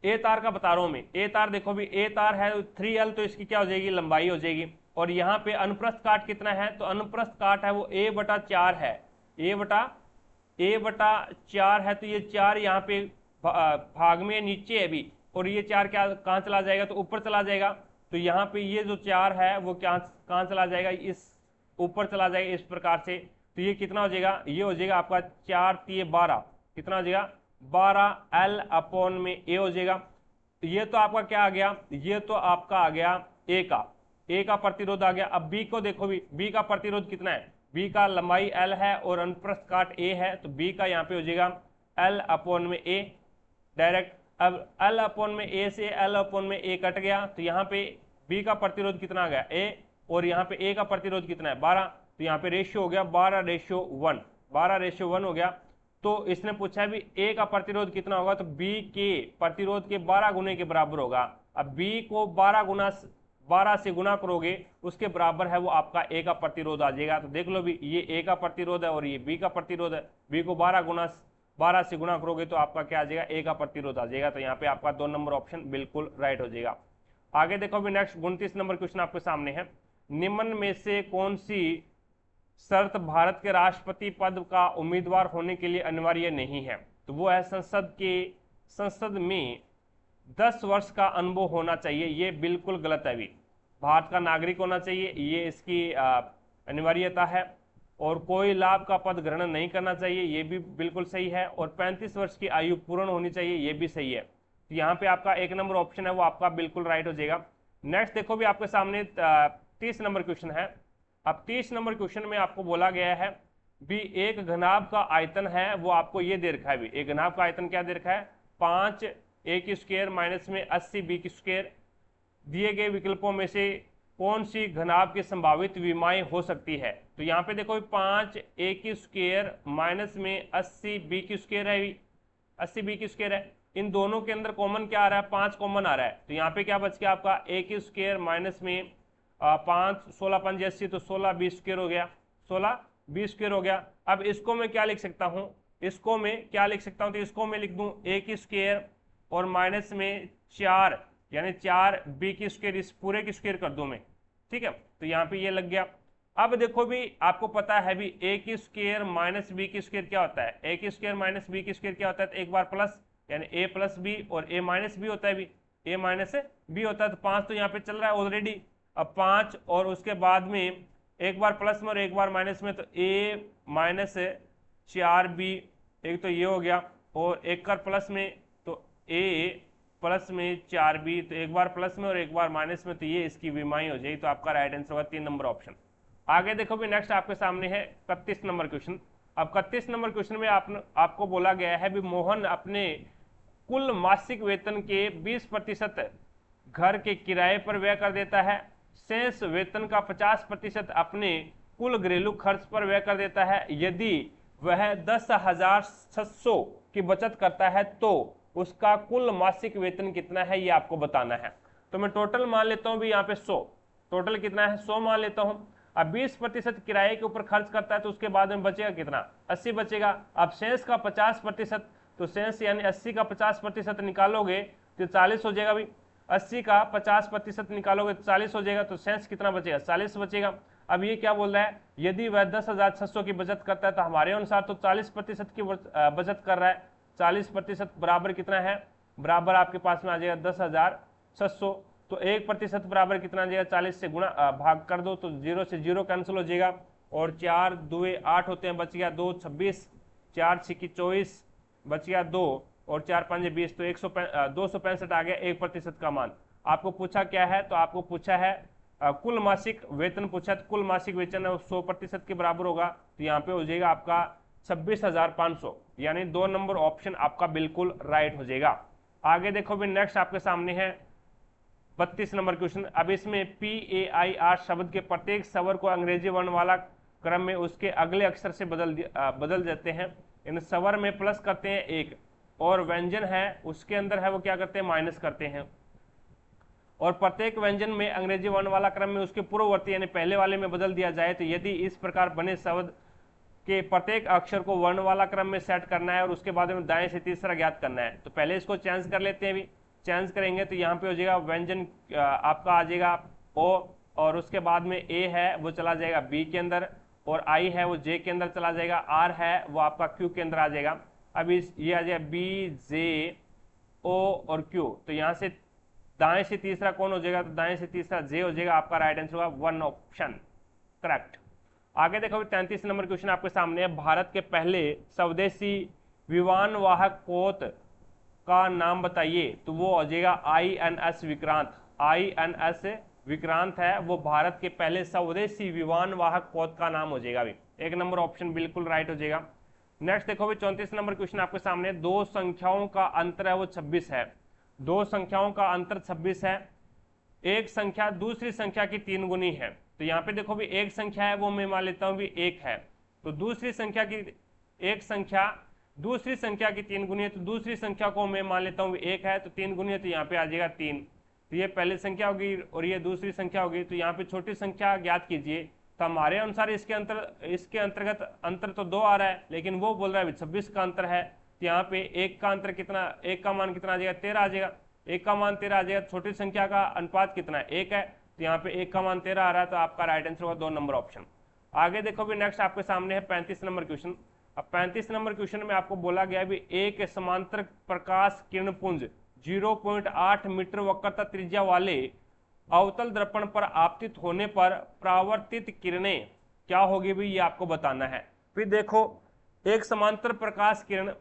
ए तार का बता रहा हूं मैं, ए तार देखो भी, ए तार है 3L, तो इसकी क्या हो जाएगी, लंबाई हो जाएगी। और यहाँ पे अनुप्रस्थ काट कितना है, तो अनुप्रस्थ काट है वो a/4 है, a/4 है, तो ये 4 यहाँ पे भाग में नीचे है भी, और ये 4 क्या कहाँ चला जाएगा, तो ऊपर चला जाएगा। तो यहाँ पे ये जो 4 है वो कहाँ चला जाएगा, इस ऊपर चला जाएगा इस प्रकार से। तो ये कितना हो जाएगा, ये हो जाएगा आपका 4×3=12, कितना हो जाएगा 12L अपॉन में ए हो जाएगा। तो ये तो आपका क्या आ गया, ये तो आपका आ गया ए का प्रतिरोध आ गया। अब बी को देखो भी, बी का प्रतिरोध कितना है, बी का लंबाई एल है और अनुप्रस्थ काट ए है, तो बी का यहाँ पे हो जाएगा एल अपॉन में ए डायरेक्ट। अब एल अपॉन में ए से एल अपॉन में ए कट गया, तो यहाँ पे बी का प्रतिरोध कितना आ गया ए, और यहाँ पे ए का प्रतिरोध कितना है 12, तो यहाँ पे रेशियो हो गया 12:1, 12:1 हो गया। तो इसने पूछा है भी ए का प्रतिरोध कितना होगा, तो बी के प्रतिरोध के 12 गुने के बराबर होगा। अब बी को 12 से गुना करोगे उसके बराबर है वो आपका ए का प्रतिरोध आ जाएगा। तो देख लो भी, ये ए का प्रतिरोध है और ये बी का प्रतिरोध है, बी को 12 से गुना करोगे तो आपका क्या आ जाएगा, ए का प्रतिरोध आ जाएगा। तो यहाँ पे आपका 2 नंबर ऑप्शन बिल्कुल राइट हो जाएगा। आगे देखो भी, नेक्स्ट 29 नंबर क्वेश्चन आपके सामने है, निम्न में से कौन सी शर्त भारत के राष्ट्रपति पद का उम्मीदवार होने के लिए अनिवार्य नहीं है, तो वो है संसद में 10 वर्ष का अनुभव होना चाहिए। ये बिल्कुल गलत है भी, भारत का नागरिक होना चाहिए, ये इसकी अनिवार्यता है। और कोई लाभ का पद ग्रहण नहीं करना चाहिए, ये भी बिल्कुल सही है। और 35 वर्ष की आयु पूर्ण होनी चाहिए, ये भी सही है। तो यहाँ पे आपका 1 नंबर ऑप्शन है वो आपका बिल्कुल राइट हो जाएगा। नेक्स्ट देखो भी, आपके सामने 30 नंबर क्वेश्चन है। अब 30 नंबर क्वेश्चन में आपको बोला गया है भी, एक घनाभ का आयतन है वो आपको ये दे रखा है भी, एक घनाभ का आयतन क्या दे रखा है, 5a² माइनस में 80b²। दिए गए विकल्पों में से कौन सी घनाभ की संभावित विमाएं हो सकती है, तो यहाँ पे देखो 5a² माइनस में 80b² है, 80b² है। इन दोनों के अंदर कॉमन क्या आ रहा है, 5 कॉमन आ रहा है। तो यहाँ पे क्या बच गया आपका a² माइनस में 5, 16 5 80, तो 16b² हो गया, 16b² हो गया। अब इसको मैं क्या लिख सकता हूँ, इसको मैं क्या लिख सकता हूँ, तो इसको मैं लिख दूँ a² और माइनस में 4 यानी 4b², इस पूरे की स्क्वायर कर दूं मैं, ठीक है। तो यहाँ पे ये लग गया। अब देखो भी, आपको पता है भी a² माइनस b² क्या होता है, a² माइनस b² क्या होता है, तो एक बार प्लस यानी a प्लस बी और a माइनस बी होता है भी, a माइनस बी होता है। तो 5 तो यहाँ पे चल रहा है ऑलरेडी, अब 5 और उसके बाद में एक बार प्लस में और एक बार माइनस में, तो a माइनस 4b, एक तो ये हो गया, और एक बार प्लस में तो a प्लस में 4b, तो एक बार प्लस में और एक बार माइनस में, तो ये इसकी विमाई हो जाएगी। तो आपका राइट आंसर होगा 3 नंबर ऑप्शन। आगे देखो भी, नेक्स्ट आपके सामने है 31 नंबर क्वेश्चन। अब 31 नंबर क्वेश्चन में आपको बोला गया है भी, मोहन अपने कुल मासिक वेतन के 20% घर के किराए पर व्यय कर देता है, शेष वेतन का 50% अपने कुल घरेलू खर्च पर व्यय कर देता है। यदि वह 10,600 की बचत करता है तो उसका कुल मासिक वेतन कितना है, ये आपको बताना है। तो मैं टोटल मान लेता हूं भी यहाँ पे 100, टोटल कितना है 100 मान लेता हूं। अब 20% किराए के ऊपर खर्च करता है तो उसके बाद में बचेगा कितना, 80 बचेगा। अब शेष का 50%, तो शेष यानी 80 का 50% निकालोगे तो 40 हो जाएगा भाई। 80 का 50% निकालोगे तो 40 हो जाएगा, तो शेष कितना बचेगा, 40 बचेगा। अब ये क्या बोल रहा है, यदि वह 10,600 की बचत करता है तो हमारे अनुसार तो 40% की बचत कर रहा है। 40% बराबर कितना है, बराबर आपके पास में आ जाएगा 10,600। तो 1% बराबर कितना आ जाएगा, 40 से गुणा भाग कर दो तो 0 से 0 कैंसिल हो जाएगा, और 4 2 8 होते हैं, बच गया 2 26, 4 6 24, बच गया 2, और 4 5 20, तो 265 आ गया 1% का मान। आपको पूछा क्या है, तो आपको पूछा है कुल मासिक वेतन पूछा, तो कुल मासिक वेतन 100% के बराबर होगा, तो यहाँ पे हो जाएगा आपका 26,500, यानी 2 नंबर ऑप्शन आपका बिल्कुल राइट हो जाएगा। आगे देखो भी नेक्स्ट आपके सामने है 32 नंबर क्वेश्चन। अब इसमें PAIR शब्द के प्रत्येक स्वर को अंग्रेजी वर्णमाला क्रम में उसके अगले अक्षर से बदल देते हैं। इन स्वर में प्लस करते हैं 1, और व्यंजन है उसके अंदर है वो क्या करते हैं, माइनस करते हैं। और प्रत्येक व्यंजन में अंग्रेजी वर्णमाला क्रम में उसके पूर्ववर्ती यानी पहले वाले में बदल दिया जाए, तो यदि इस प्रकार बने शब्द के प्रत्येक अक्षर को वर्णमाला क्रम में सेट करना है और उसके बाद में दाएं से तीसरा ज्ञात करना है। तो पहले इसको चेंज कर लेते हैं, भी चेंज करेंगे तो यहाँ पे हो जाएगा व्यंजन आपका आ जाएगा O, और उसके बाद में A है वो चला जाएगा B के अंदर, और I है वो J के अंदर चला जाएगा, R है वो आपका Q के अंदर आ जाएगा। अब ये आ जाएगा B J O और Q, तो यहाँ से दाएं से तीसरा कौन हो जाएगा, तो दाएं से तीसरा J हो जाएगा, आपका राइट आंसर होगा 1 ऑप्शन करेक्ट। आगे देखो 33 नंबर क्वेश्चन आपके सामने है, भारत के पहले स्वदेशी विमान वाहक पोत का नाम बताइए, तो वो हो जाएगा INS विक्रांत। INS विक्रांत है वो भारत के पहले स्वदेशी विमान वाहक पोत का नाम हो जाएगा। 1 नंबर ऑप्शन बिल्कुल राइट हो जाएगा। नेक्स्ट देखो भी 34 नंबर क्वेश्चन आपके सामने, दो संख्याओं का अंतर है वो 26 है। दो संख्याओं का अंतर 26 है, एक संख्या दूसरी संख्या की 3 गुनी है। तो यहाँ पे देखो भी एक संख्या है वो मैं मान लेता हूँ भी 1 है, तो दूसरी संख्या की एक संख्या दूसरी संख्या की 3 गुनी है, तो दूसरी संख्या को मैं मान लेता हूँ 1 है, तो 3 गुनी है, तो यहाँ पे आ जाएगा 3। तो ये पहली संख्या होगी और ये दूसरी संख्या होगी, तो यहाँ पे छोटी संख्या ज्ञात कीजिए। तो हमारे अनुसार इसके अंतर्गत अंतर तो 2 आ रहा है, लेकिन वो बोल रहा है 26 का अंतर है, तो यहाँ पे 1 का अंतर कितना, 1 का मान कितना आ जाएगा, 13 आ जाएगा। 1 का मान 13 आ जाएगा, छोटी संख्या का अनुपात कितना है, 1 है, तो यहाँ पे 1 का मान 13 आ रहा है, तो आपका राइट आंसर होगा 2 नंबर ऑप्शन। आगे देखो भी नेक्स्ट आपके सामने है 35 नंबर क्वेश्चन। अब 35 नंबर क्वेश्चन में आपको बोला गया भी एक समांतर प्रकाश किरण पुंज 0.8 मीटर वक्रता त्रिज्या वाले अवतल दर्पण पर आपतित होने पर परावर्तित किरणें क्या होगी भी, ये आपको बताना है। फिर देखो एक समांतर प्रकाश किरण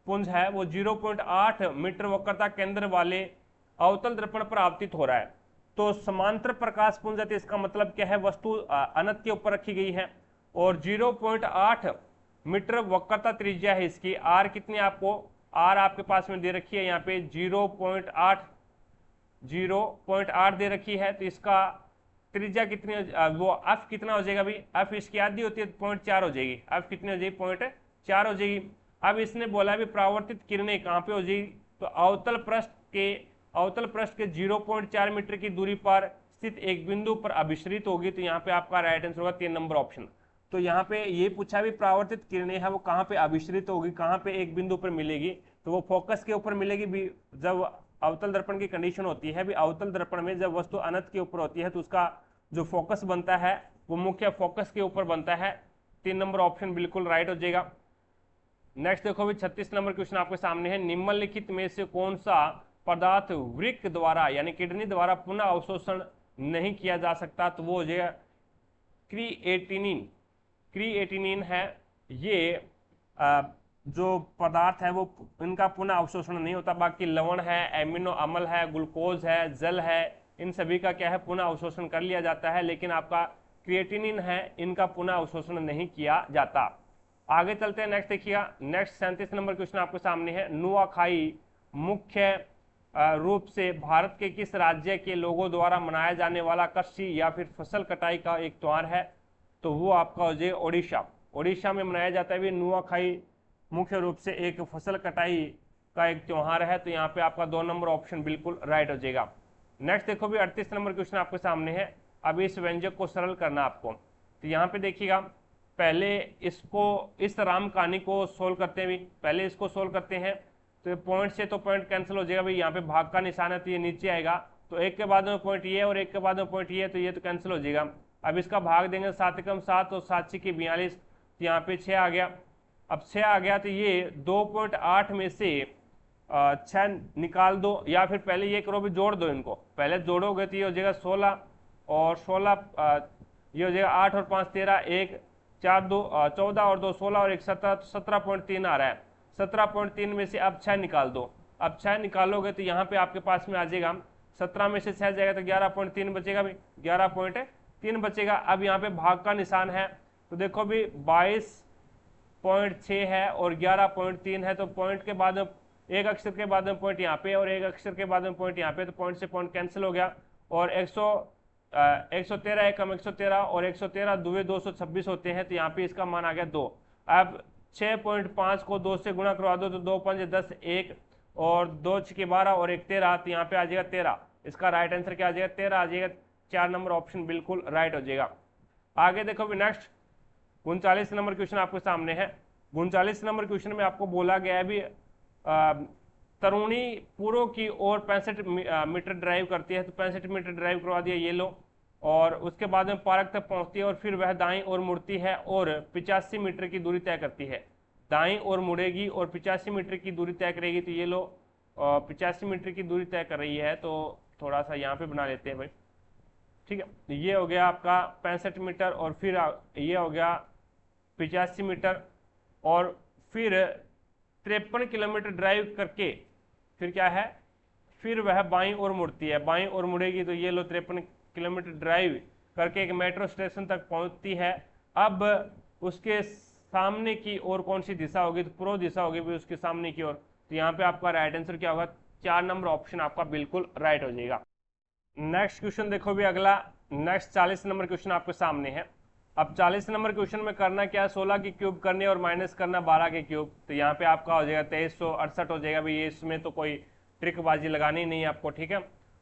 पुंज है वो 0.8 मीटर वक्रता केंद्र वाले अवतल दर्पण पर आपतित हो रहा है। तो समांतर प्रकाश पुंज है तो इसका मतलब क्या है, वस्तु अनंत के ऊपर रखी गई है, और 0.8 मीटर वक्रता त्रिज्या है इसकी। आर कितनी आपको, आर आपके पास में दे रखी है यहाँ पे 0.8 दे रखी है, तो इसका त्रिज्या कितनी वो एफ कितना हो जाएगा भी, एफ इसकी आधी होती है 0.4 हो जाएगी, एफ कितनी हो जाएगी 0.4 हो जाएगी। अब इसने बोला भी परावर्तित किरणें कहाँ पे हो जाएगी, तो अवतल पृष्ठ के 0.4 मीटर की दूरी पर स्थित एक बिंदु पर अभिश्रित होगी, तो यहाँ पे आपका राइट आंसर होगा 3 नंबर ऑप्शन। तो यहाँ पे ये पूछा भी परावर्तित किरणें है वो कहाँ पे अभिश्रित होगी, कहाँ पे एक बिंदु पर मिलेगी, तो वो फोकस के ऊपर मिलेगी भी। जब अवतल दर्पण की कंडीशन होती है भी, अवतल दर्पण में जब वस्तु अनंत के ऊपर होती है तो उसका जो फोकस बनता है वो मुख्य फोकस के ऊपर बनता है। 3 नंबर ऑप्शन बिल्कुल राइट हो जाएगा। नेक्स्ट देखो भी 36 नंबर क्वेश्चन आपके सामने है, निम्नलिखित में से कौन सा पदार्थ वृक्क द्वारा यानी किडनी द्वारा पुनः अवशोषण नहीं किया जा सकता, तो वो हो जाएगा क्रिएटिनिन। क्रिएटिनिन है ये जो पदार्थ है वो इनका पुनः अवशोषण नहीं होता, बाकी लवण है, एमिनो अम्ल है, ग्लूकोज है, जल है, इन सभी का क्या है पुनः अवशोषण कर लिया जाता है, लेकिन आपका क्रिएटिनिन है इनका पुनः अवशोषण नहीं किया जाता। आगे चलते हैं, नेक्स्ट देखिएगा। नेक्स्ट 37 नंबर क्वेश्चन आपके सामने है, नुआखाई मुख्य रूप से भारत के किस राज्य के लोगों द्वारा मनाया जाने वाला कृषि या फिर फसल कटाई का एक त्योहार है, तो वो आपका हो जाए ओडिशा। ओडिशा में मनाया जाता है भी नुआखाई मुख्य रूप से एक फसल कटाई का एक त्योहार है, तो यहाँ पे आपका 2 नंबर ऑप्शन बिल्कुल राइट हो जाएगा। नेक्स्ट देखो भी 38 नंबर क्वेश्चन आपके सामने है, अब इस व्यंजक को सरल करना आपको। तो यहाँ पे देखिएगा, पहले इसको, इस राम कहानी को सोल्व करते हैं भी, पहले इसको सोल्व करते हैं। तो पॉइंट से तो पॉइंट कैंसिल हो जाएगा भाई, यहाँ पे भाग का निशान है तो ये नीचे आएगा, तो एक के बाद में पॉइंट ये और एक के बाद में पॉइंट ये, तो ये तो कैंसिल हो जाएगा। अब इसका भाग देंगे 7 एकम 7 और 7 की 42, तो यहाँ पे 6 आ गया। अब 6 आ गया तो ये 2.8 में से 6 निकाल दो, या फिर पहले ये करो भी जोड़ दो, इनको पहले जोड़ोगे तो ये हो जाएगा 16 और 16, ये हो जाएगा 8 और 5 13, 1 4 2 14 और 2 16 और 1 17, 17.3 आ रहा है। 17.3 में से अब 6 निकाल दो। अब 6 निकालोगे तो यहाँ पे आपके पास में आ जाएगा, 17 में से 6 जाएगा तो 11.3 बचेगा भी, 11.3 बचेगा। अब यहाँ पे भाग का निशान है, तो देखो भी 22.6 है और 11.3 है, तो पॉइंट के बाद में एक अक्षर के बाद में पॉइंट यहाँ पे और एक अक्षर के बाद में पॉइंट यहाँ पे, तो पॉइंट से पॉइंट कैंसिल हो गया। और 113 एकम 113 और 113 दुए 226 होते हैं, तो यहाँ पे इसका मान आ गया 2। अब 6.5 को 2 से गुणा करवा दो तो 2 5 10, 1 और 2 6 12 और 1 13, तो यहाँ पे आ जाएगा 13। इसका राइट आंसर क्या आ जाएगा, 13 आ जाएगा। 4 नंबर ऑप्शन बिल्कुल राइट हो जाएगा। आगे देखो भी नेक्स्ट 39 नंबर क्वेश्चन आपके सामने है। 39 नंबर क्वेश्चन में आपको बोला गया है भी तरुणी पूर्व की ओर 65 मीटर ड्राइव करती है, तो 65 मीटर ड्राइव करवा दिया, ये लो। और उसके बाद में पार्क तक पहुंचती है और फिर वह दाईं ओर मुड़ती है और 85 मीटर की दूरी तय करती है। दाईं ओर मुड़ेगी और 85 मीटर की दूरी तय करेगी, तो ये लो 85 मीटर की दूरी तय कर रही है, तो थोड़ा सा यहाँ पे बना लेते हैं भाई, ठीक है। ये हो गया आपका 65 मीटर और फिर ये हो गया 85 मीटर और फिर 53 किलोमीटर ड्राइव करके फिर क्या है, फिर वह बाईं ओर मुड़ती है। बाईं ओर मुड़ेगी तो ये लो 53 किलोमीटर ड्राइव करके एक मेट्रो स्टेशन तक पहुंचती है। अब उसके सामने की ओर कौन सी दिशा होगी, तो पूर्व दिशा होगी भी उसके सामने की ओर। तो यहाँ पे आपका राइट आंसर क्या होगा, 4 नंबर ऑप्शन आपका बिल्कुल राइट हो जाएगा। नेक्स्ट क्वेश्चन देखो भी अगला, नेक्स्ट 40 नंबर क्वेश्चन आपके सामने है। अब 40 नंबर क्वेश्चन में करना क्या है, 16 की क्यूब करनी और माइनस करना 12 के क्यूब, तो यहाँ पे आपका हो जाएगा 2368 हो जाएगा भाई। इसमें तो कोई ट्रिकबाजी लगानी नहीं है आपको, ठीक है।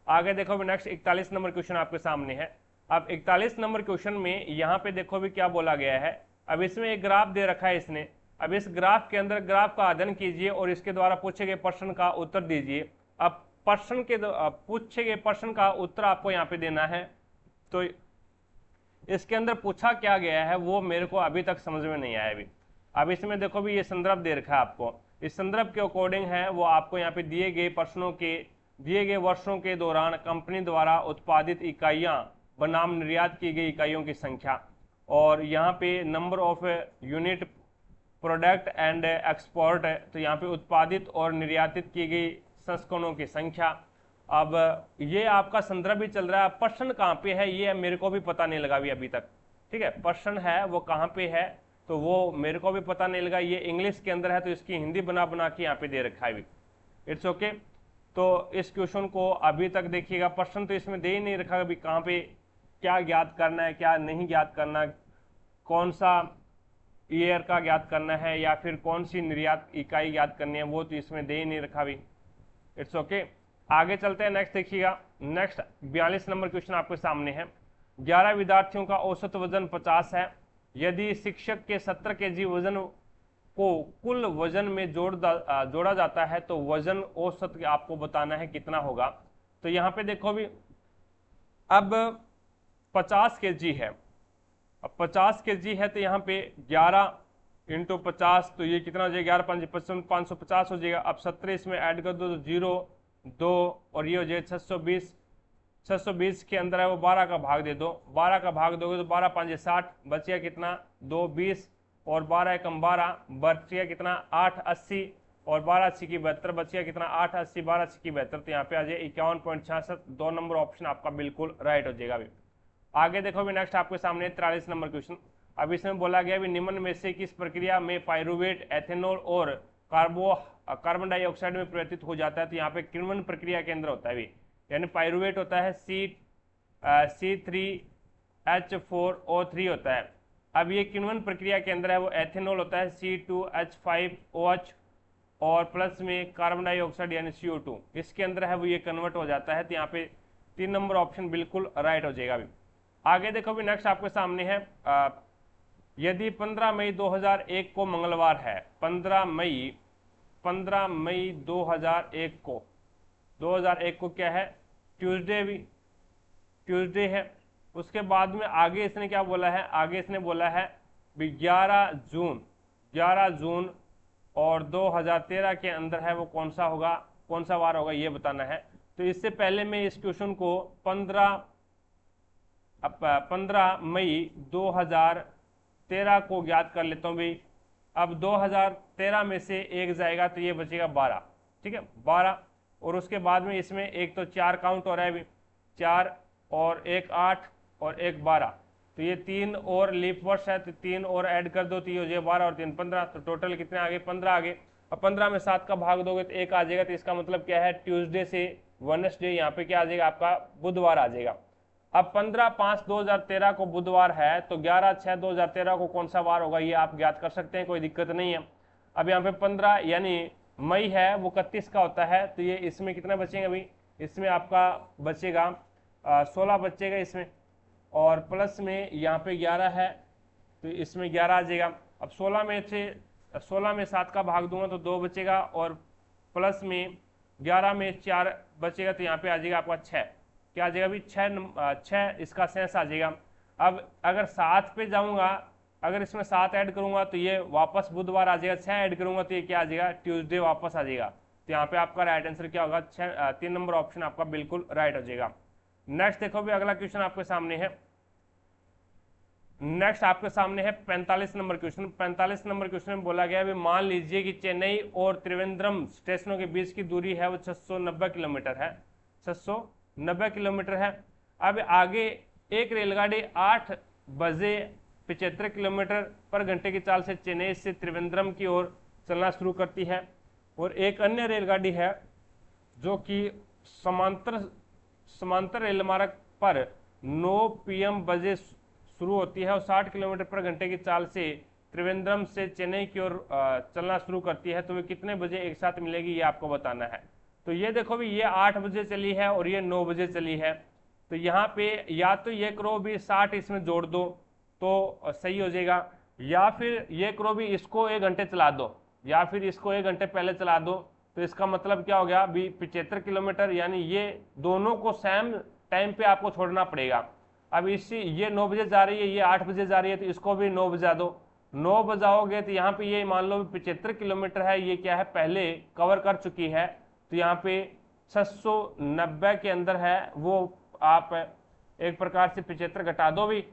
आगे देखो भी नेक्स्ट 41 नंबर क्वेश्चन आपके सामने है। अब 41 नंबर क्वेश्चन में यहाँ पे देखो भी क्या बोला गया है। अब इसमें एक ग्राफ दे रखा है इसने, अब इस ग्राफ के अंदर ग्राफ का अध्ययन कीजिए और इसके द्वारा पूछे गए प्रश्न का उत्तर दीजिए। अब प्रश्न के पूछे गए प्रश्न का उत्तर आपको यहाँ पे देना है। तो इसके अंदर पूछा क्या गया है वो मेरे को अभी तक समझ में नहीं आया अभी। अब इसमें देखो भी ये संदर्भ दे रखा है आपको, इस संदर्भ के अकॉर्डिंग है वो आपको यहाँ पे दिए गए प्रश्नों के दिए गए वर्षों के दौरान कंपनी द्वारा उत्पादित इकाइयां बनाम निर्यात की गई इकाइयों की संख्या, और यहाँ पे number of unit product and export, तो यहाँ पे उत्पादित और निर्यातित की गई संस्करणों की संख्या। अब ये आपका संदर्भ भी चल रहा है, प्रश्न कहाँ पे है ये मेरे को भी पता नहीं लगा अभी तक, ठीक है। प्रश्न है वो कहाँ पे है तो वो मेरे को भी पता नहीं लगा। ये इंग्लिश के अंदर है तो इसकी हिंदी बना बना के यहाँ पे दे रखा है, इट्स ओके। तो इस क्वेश्चन को अभी तक देखिएगा, प्रश्न तो इसमें दे ही नहीं रखा अभी, कहाँ पे क्या ज्ञात करना है क्या नहीं ज्ञात करना, कौन सा ईयर का ज्ञात करना है या फिर कौन सी निर्यात इकाई ज्ञात करनी है, वो तो इसमें दे ही नहीं रखा अभी, इट्स ओके। आगे चलते हैं, नेक्स्ट देखिएगा। नेक्स्ट 42 नंबर क्वेश्चन आपके सामने है। 11 विद्यार्थियों का औसत वजन 50 है। यदि शिक्षक के 70 केजी वजन को कुल वजन में जोड़ा जाता है तो वजन औसत आपको बताना है कितना होगा। तो यहाँ पे देखो भी अब 50 केजी है, अब 50 केजी है तो यहाँ पे 11 इंटू 50 तो ये कितना हो जाएगा, 11 5 55 550 हो जाएगा। अब 17 इसमें ऐड कर दो तो 0 2 और ये हो जाएगा 620। 620 के अंदर है वो 12 का भाग दे दो, 12 का भाग दोगे तो 12 5 60, बचिया कितना 2 20 और 12 एकम 12, बचिया कितना 8 80 और 12 अच्छी की 72, बचिया कितना 8 80 12 अच्छी की 72, तो यहाँ पे आ जाए 51.66। 2 नंबर ऑप्शन आपका बिल्कुल राइट हो जाएगा। अभी आगे देखो भी नेक्स्ट आपके सामने 43 नंबर क्वेश्चन। अब इसमें बोला गया भी निम्न में से किस प्रक्रिया में पाइरुवेट एथेनॉल और कार्बन डाइऑक्साइड में परिवर्तित हो जाता है, तो यहाँ पे किण्वन प्रक्रिया के अंदर होता है भी, यानी पाइरुवेट होता है C3H4O3 होता है। अब ये किण्वन प्रक्रिया के अंदर है वो एथेनॉल होता है C2H5OH और प्लस में कार्बन डाइऑक्साइड यानी CO2 इसके अंदर है वो ये कन्वर्ट हो जाता है। तो यहाँ पे 3 नंबर ऑप्शन बिल्कुल राइट हो जाएगा। अभी आगे देखो भी नेक्स्ट आपके सामने है, यदि 15 मई 2001 को मंगलवार है, 15 मई 2001 को क्या है, ट्यूसडे भी, ट्यूसडे है। उसके बाद में आगे इसने क्या बोला है, आगे इसने बोला है 11 जून और 2013 के अंदर है वो कौन सा होगा, कौन सा वार होगा ये बताना है। तो इससे पहले मैं इस क्वेश्चन को 15 मई 2013 को ज्ञात कर लेता हूँ भाई। अब 2013 में से एक जाएगा तो ये बचेगा 12, ठीक है 12। और उसके बाद में इसमें एक तो 4 काउंट हो रहा है अभी, 4 और एक 8 और एक 12, तो ये 3 और लीप वर्ष है तो 3 और ऐड कर दो तो ये हो जाएगा 12 और 3 15, तो टोटल कितने आ गए 15 आ गए। अब 15 में 7 का भाग दोगे तो 1 आ जाएगा, तो इसका मतलब क्या है ट्यूसडे से वेडनेसडे यहाँ पे क्या आ जाएगा आपका बुधवार आ जाएगा। अब 15/5/2013 को बुधवार है तो 11/6/2013 को कौन सा वार होगा ये आप ज्ञात कर सकते हैं, कोई दिक्कत नहीं है। अब यहाँ पे 15 यानी मई है वो 31 का होता है, तो ये इसमें कितना बचेगा अभी, इसमें आपका बचेगा 16 बचेगा इसमें, और प्लस में यहाँ पे 11 है तो इसमें 11 आ जाएगा। अब 16 में 7 का भाग दूंगा तो 2 बचेगा, और प्लस में 11 में 4 बचेगा तो यहाँ पे आ जाएगा आपका 6, क्या आ जाएगा अभी 6 इसका सेंस आ जाएगा। अब अगर 7 पे जाऊंगा, अगर इसमें 7 ऐड करूंगा तो ये वापस बुधवार आ जाएगा, 6 ऐड करूंगा तो ये क्या आ जाएगा ट्यूसडे वापस आ जाएगा। तो यहाँ पे आपका राइट आंसर क्या होगा 3 नंबर ऑप्शन आपका बिल्कुल राइट हो जाएगा। नेक्स्ट देखो भी अगला क्वेश्चन आपके सामने है, नेक्स्ट आपके सामने है 45 नंबर क्वेश्चन। 45 नंबर क्वेश्चन में बोला गया है मान लीजिए कि चेन्नई और त्रिवेंद्रम स्टेशनों के बीच की दूरी है वो 690 किलोमीटर है, 690 किलोमीटर है। अब आगे एक रेलगाड़ी 8 बजे 75 किलोमीटर पर घंटे की चाल से चेन्नई से त्रिवेंद्रम की ओर चलना शुरू करती है, और एक अन्य रेलगाड़ी है जो कि समांतर रेल मार्ग पर 9 PM बजे शुरू होती है और 60 किलोमीटर पर घंटे की चाल से त्रिवेंद्रम से चेन्नई की ओर चलना शुरू करती है, तो वे कितने बजे एक साथ मिलेगी ये आपको बताना है। तो ये देखो भी ये 8 बजे चली है और ये 9 बजे चली है, तो यहाँ पे या तो ये करो भी 60 इसमें जोड़ दो तो सही हो जाएगा, या फिर ये करो भी इसको 1 घंटे चला दो, या फिर इसको 1 घंटे पहले चला दो, तो इसका मतलब क्या हो गया भी 75 किलोमीटर, यानी ये दोनों को सेम टाइम पे आपको छोड़ना पड़ेगा। अब इसी ये 9 बजे जा रही है, ये 8 बजे जा रही है, तो इसको भी 9 बजा दो, 9 बजाओगे तो यहाँ पे ये मान लो 75 किलोमीटर है, ये क्या है पहले कवर कर चुकी है, तो यहाँ पे 690 के अंदर है वो आप एक प्रकार से 75 घटा दो भी।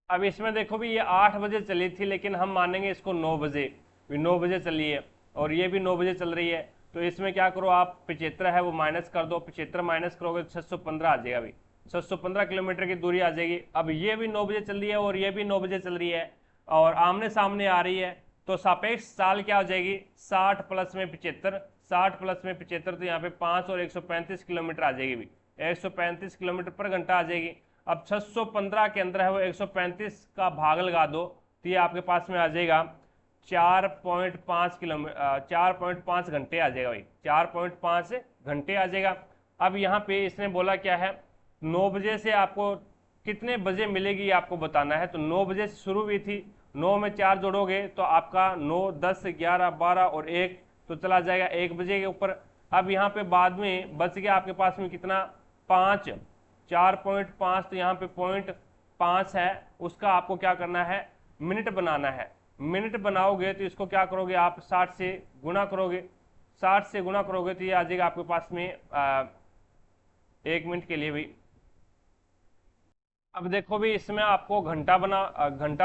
अब इसमें देखो भी ये 8 बजे चली थी, लेकिन हम मानेंगे इसको 9 बजे, 9 बजे चली है और ये भी 9 बजे चल रही है, तो इसमें क्या करो आप 75 है वो माइनस कर दो, 75 माइनस करोगे तो 615 आ जाएगा भाई, 615 किलोमीटर की दूरी आ जाएगी। अब ये भी 9 बजे चल रही है और ये भी 9 बजे चल रही है और आमने सामने आ रही है, तो सापेक्ष चाल क्या हो जाएगी 60 प्लस में 75, 60 प्लस में 75, तो यहाँ पे 5 और 135 किलोमीटर आ जाएगी भी, 135 किलोमीटर पर घंटा आ जाएगी। अब 615 के अंदर है वो 135 का भाग लगा दो तो ये आपके पास में आ जाएगा 4.5 किलोमीटर, 4.5 घंटे आ जाएगा भाई, 4.5 घंटे आ जाएगा। अब यहाँ पे इसने बोला क्या है 9 बजे से आपको कितने बजे मिलेगी आपको बताना है, तो 9 बजे से शुरू हुई थी, 9 में 4 जोड़ोगे तो आपका 9, 10, 11, 12 और 1 तो चला जाएगा 1 बजे के ऊपर। अब यहाँ पे बाद में बच गया आपके पास में कितना 5, 4.5, तो यहाँ पे 0.5 है, उसका आपको क्या करना है मिनट बनाना है। मिनट बनाओगे तो इसको क्या करोगे आप 60 से गुणा करोगे, 60 से गुणा करोगे तो ये आ जाएगा आपके पास में 1 मिनट के लिए भी। अब देखो भी इसमें आपको घंटा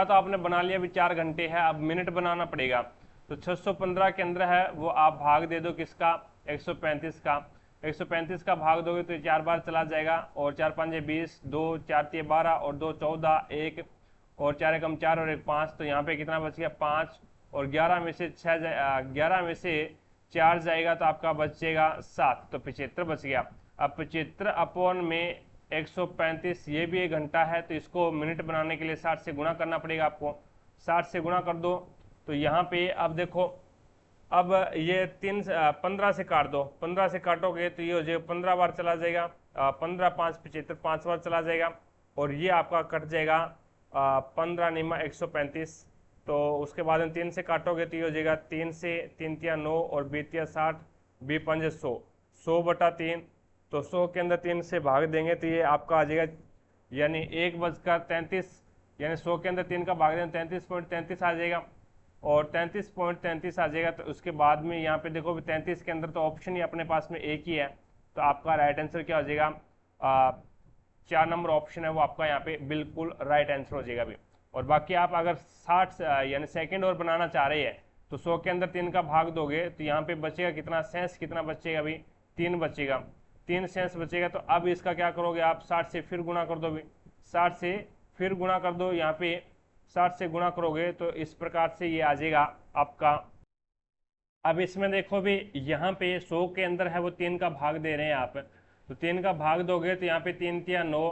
तो आपने बना लिया भी 4 घंटे है, अब मिनट बनाना पड़ेगा, तो 615 के अंदर है वो आप भाग दे दो किसका 135 का, 135 का भाग दोगे तो 4 बार चला जाएगा, और 4 5 20, 2 4 12 और 2 14, 1 और 4 एकम 4 और 1 5, तो यहाँ पे कितना बच गया 5, और 11 में से 11 में से 4 जाएगा तो आपका बचेगा 7, तो 75 बच गया। अब 75 अपॉन में 135 ये भी 1 घंटा है, तो इसको मिनट बनाने के लिए 60 से गुणा करना पड़ेगा आपको, 60 से गुणा कर दो तो यहाँ पे अब देखो अब ये 15 से काट दो, 15 से काटोगे तो ये हो जाएगा 15 बार चला जाएगा, 15 5 75 5 बार चला जाएगा, और ये आपका कट जाएगा 15 निमा 135। तो उसके बाद में 3 से काटोगे तो ये हो जाएगा 3 से 3 तिया 9 और 20 तिया 60, 20 100, 100/3। तो 100 के अंदर 3 से भाग देंगे तो ये आपका आ जाएगा यानी 1:33, यानी 100 के अंदर 3 का भाग देंगे 33.33 आ जाएगा, और 33.33 आ जाएगा। तो उसके बाद में यहाँ पे देखो 33 के अंदर तो ऑप्शन ही अपने पास में एक ही है, तो आपका राइट आंसर क्या हो जाएगा, 4 नंबर ऑप्शन है वो आपका यहाँ पे बिल्कुल राइट आंसर हो जाएगा अभी। और बाकी आप अगर 60 यानी सेकंड और बनाना चाह रहे हैं तो 100 के अंदर 3 का भाग दोगे तो यहाँ पे बचेगा कितना, सेंस कितना बचेगा अभी, 3 बचेगा, 3 सेंस बचेगा। तो अब इसका क्या करोगे आप, 60 से फिर गुणा कर दो अभी, 60 से फिर गुणा कर दो, यहाँ पे 60 से गुणा करोगे तो इस प्रकार से ये आ जाएगा आपका। अब इसमें देखो भी यहाँ पे 100 के अंदर है वो 3 का भाग दे रहे हैं आप, तो 3 का भाग दोगे तो यहाँ पे 3 तिया 9,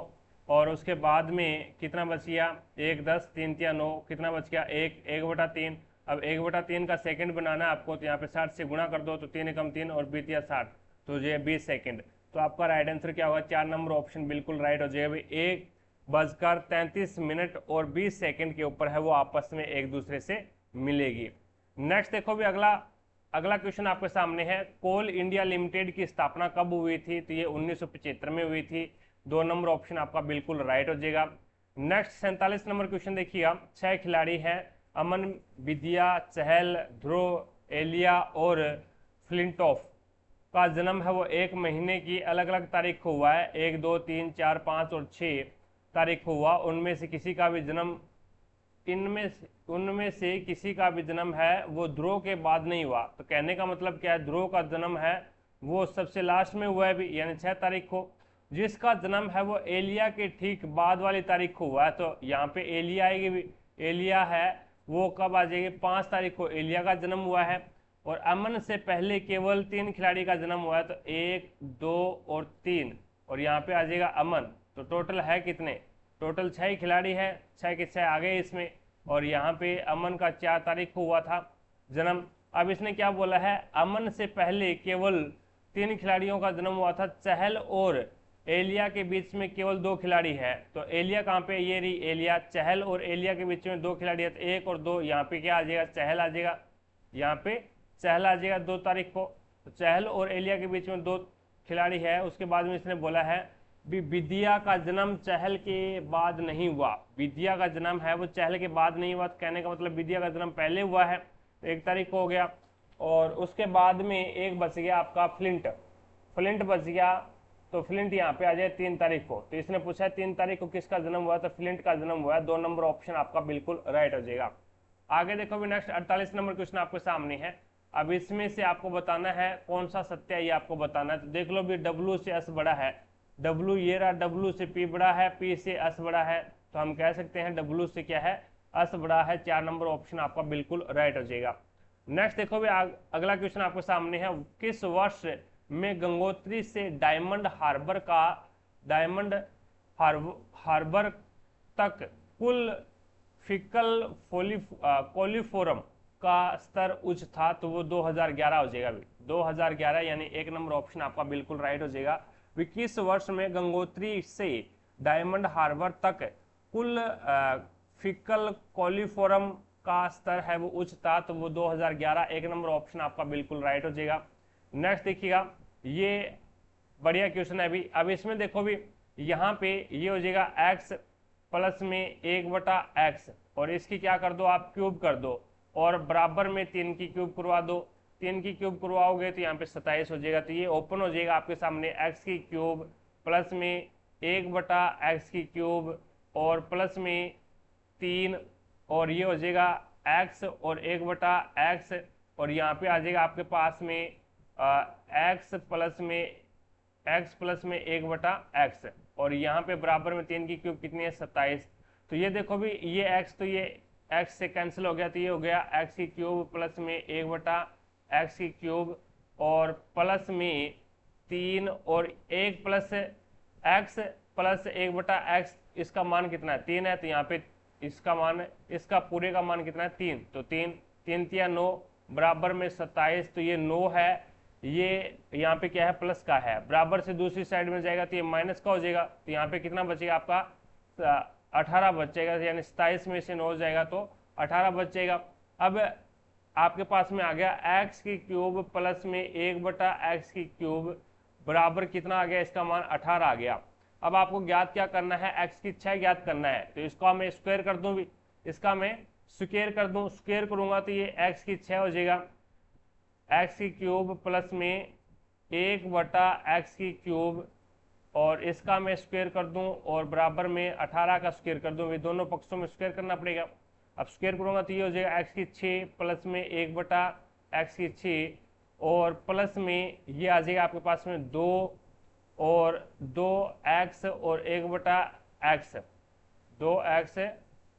और उसके बाद में कितना बच गया, 1 10, 3 तिया 9, कितना बच गया 1/3। अब 1/3 का सेकंड बनाना है आपको, तो यहाँ पे 60 से गुणा कर दो तो 3 एकम 3 और 20 या 60, तो ये 20 सेकंड। तो आपका राइट आंसर क्या होगा, 4 नंबर ऑप्शन बिल्कुल राइट हो जाएगा भाई। 1:33 और 20 सेकंड के ऊपर है वो आपस में एक दूसरे से मिलेगी। नेक्स्ट देखो भी अगला क्वेश्चन आपके सामने है, कोल इंडिया लिमिटेड की स्थापना कब हुई थी, तो ये 1975 में हुई थी। 2 नंबर ऑप्शन आपका बिल्कुल राइट हो जाएगा। नेक्स्ट 47 नंबर क्वेश्चन देखिएगा, 6 खिलाड़ी हैं, अमन, विद्या, चहल, ध्रुव, एलिया और फ्लिंटॉफ का जन्म है वो एक महीने की अलग अलग तारीख को हुआ है, 1 2 3 4 5 और 6 तारीख को हुआ। उनमें से किसी का भी जन्म उनमें से किसी का भी जन्म है वो ध्रुव के बाद नहीं हुआ। तो कहने का मतलब क्या है, ध्रुव का जन्म है वो सबसे लास्ट में हुआ है भी, यानी 6 तारीख को। जिसका जन्म है वो एलिया के ठीक बाद वाली तारीख को हुआ है, तो यहाँ पे एलिया आएगी भी, एलिया है वो कब आ जाएगी, 5 तारीख को एलिया का जन्म हुआ है। और अमन से पहले केवल 3 खिलाड़ी का जन्म हुआ है, तो 1 2 और 3, और यहाँ पे आ जाएगा अमन। तो टोटल है कितने, टोटल 6 खिलाड़ी है, 6 के 6 आ गए इसमें। और यहाँ पे अमन का 4 तारीख को हुआ था जन्म। अब इसने क्या बोला है, अमन से पहले केवल 3 खिलाड़ियों का जन्म हुआ था, चहल और एलिया के बीच में केवल 2 खिलाड़ी है। तो एलिया कहाँ पे, ये रही एलिया, चहल और एलिया के बीच में 2 खिलाड़ी है, तो 1 और 2, यहाँ पे क्या आ जाएगा, चहल आ जाएगा, यहाँ पे चहल आ जाएगा 2 तारीख को। तो चहल और एलिया के बीच में 2 खिलाड़ी है। उसके बाद में इसने बोला है विद्या का जन्म चहल के बाद नहीं हुआ, विद्या का जन्म है वो चहल के बाद नहीं हुआ। कहने का मतलब विद्या का जन्म पहले हुआ है, तो 1 तारीख को हो गया। और उसके बाद में एक बच गया आपका फ्लिंट, फ्लिंट बच गया, तो फ्लिंट यहाँ पे आ जाए 3 तारीख को। तो इसने पूछा 3 तारीख को किसका जन्म हुआ, तो फ्लिंट का जन्म हुआ है। 2 नंबर ऑप्शन आपका बिल्कुल राइट हो जाएगा। आगे देखो भी नेक्स्ट 48 नंबर क्वेश्चन आपके सामने है। अब इसमें से आपको बताना है कौन सा सत्य है, ये आपको बताना है। तो देख लो भी W से S बड़ा है, W ये रहा, W से P बड़ा है, P से S बड़ा है, तो हम कह सकते हैं W से क्या है, S बड़ा है। 4 नंबर ऑप्शन आपका बिल्कुल राइट हो जाएगा। नेक्स्ट देखो भी अगला क्वेश्चन आपके सामने है, किस वर्ष में गंगोत्री से डायमंड हार्बर तक कुल फिकल कोलिफोरम का स्तर उच्च था, तो वो 2011 हो जाएगा। 2011 यानी 1 नंबर ऑप्शन आपका बिल्कुल राइट हो जाएगा। किस वर्ष में गंगोत्री से डायमंड हार्बर तक कुल फिकल कोलिफोरम का स्तर है वो उच्च था, तो वो 2011, 1 नंबर ऑप्शन आपका बिल्कुल राइट हो जाएगा। नेक्स्ट देखिएगा, ये बढ़िया क्वेश्चन है अभी। अब इसमें देखो भी यहाँ पे ये हो जाएगा x प्लस में 1/x, और इसकी क्या कर दो आप, क्यूब कर दो, और बराबर में 3 की क्यूब करवा दो। 3 की क्यूब करवाओगे तो यहाँ पे 27 हो जाएगा। तो ये ओपन हो जाएगा आपके सामने, x की क्यूब प्लस में 1/x की क्यूब और प्लस में 3, और ये हो जाएगा x और 1/x, और यहाँ पे आ जाएगा आपके पास में x प्लस में 1/x, और यहाँ पे बराबर में 3 की क्यूब कितनी है, 27। तो ये देखो भी ये x, तो ये x से कैंसिल हो गया, तो ये हो गया x की क्यूब प्लस में 1/x की क्यूब और प्लस में 3 और 1 प्लस x प्लस 1/x, इसका मान कितना है, 3 है। तो यहाँ पे इसका मान, इसका पूरे का मान कितना है, 3। तो 3 तिया 9 बराबर में 27, तो ये 9 है, ये यहाँ पे क्या है, प्लस का है, बराबर से दूसरी साइड में जाएगा तो ये माइनस का हो जाएगा। तो यहाँ पे कितना बचेगा आपका 18 बचेगा, यानी 27 में से 9 जाएगा तो 18 बचेगा। अब आपके पास में आ गया एक्स की क्यूब प्लस में 1/x की क्यूब बराबर कितना आ गया, इसका मान 18 आ गया। अब आपको ज्ञात क्या करना है, एक्स की 6 ज्ञात करना है, तो इसका मैं स्क्वायर कर दूं भी, इसका मैं स्क्वायर कर दूं, स्क्वायर करूंगा तो ये एक्स की 6 हो जाएगा, एक्स की क्यूब प्लस में 1/x की क्यूब, और इसका मैं स्क्वायर कर दूं और बराबर में 18 का स्क्वायर कर दूं, दोनों पक्षों में स्क्वायर करना पड़ेगा। अब स्क्वायर करूंगा तो ये हो जाएगा एक्स की 6 प्लस में 1/x की 6 और प्लस में ये आ जाएगा आपके पास में 2 और 2x और 1/x, 2x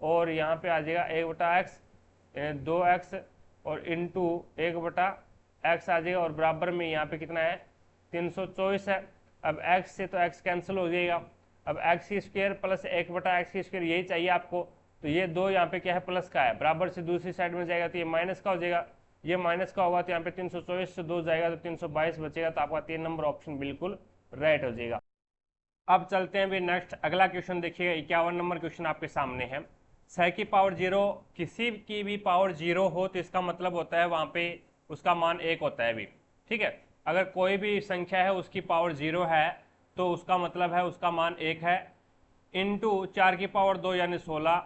और यहाँ पे आ जाएगा 1/x, 2x और इंटू 1/x आ जाएगा और बराबर में यहाँ पे कितना है 324 है। अब x से तो x कैंसिल हो जाएगा, अब x की स्क्वायर प्लस 1/x की स्क्वायर यही चाहिए आपको, तो ये 2 यहाँ पे क्या है प्लस का है, बराबर से दूसरी साइड में जाएगा तो ये माइनस का हो जाएगा, ये माइनस का होगा तो यहाँ पे 324 से 2 जाएगा तो 322 बचेगा, तो आपका 3 नंबर ऑप्शन बिल्कुल राइट हो जाएगा। अब चलते हैं भी नेक्स्ट, अगला क्वेश्चन देखिएगा, 51 नंबर क्वेश्चन आपके सामने है। 6 की पावर 0 किसी की भी पावर 0 हो तो इसका मतलब होता है वहां पे उसका मान 1 होता है भी, ठीक है। अगर कोई भी संख्या है उसकी पावर 0 है तो उसका मतलब है उसका मान 1 है, इंटू 4 की पावर 2 यानी 16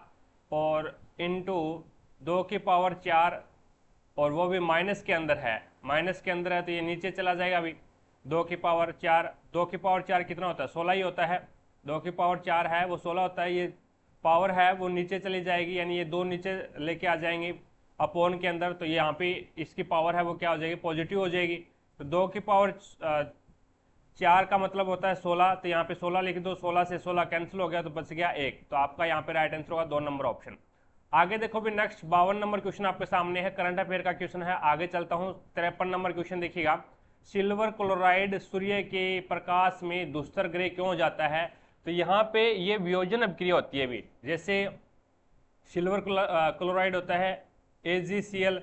और इंटू 2 की पावर 4 और वो भी माइनस के अंदर है, माइनस के अंदर है तो ये नीचे चला जाएगा अभी, 2 की पावर 4, 2 की पावर 4 कितना होता है 16 ही होता है, 2 की पावर 4 है वो 16 होता है, ये पावर है वो नीचे चली जाएगी, यानी ये 2 नीचे लेके आ जाएंगे अपोन के अंदर, तो यहाँ पे इसकी पावर है वो क्या हो जाएगी पॉजिटिव हो जाएगी। तो 2 की पावर 4 का मतलब होता है 16, तो यहाँ पे 16 लिख दो, 16 से 16 कैंसिल हो गया तो बच गया 1, तो आपका यहाँ पे राइट आंसर होगा 2 नंबर ऑप्शन। आगे देखो भी नेक्स्ट 52 नंबर क्वेश्चन आपके सामने है, करंट अफेयर का क्वेश्चन है। आगे चलता हूँ 53 नंबर क्वेश्चन देखिएगा, सिल्वर क्लोराइड सूर्य के प्रकाश में धूसर ग्रे क्यों हो जाता है, तो यहाँ पे ये वियोजन अभिक्रिया होती है भी, जैसे सिल्वर क्लोराइड होता है AgCl,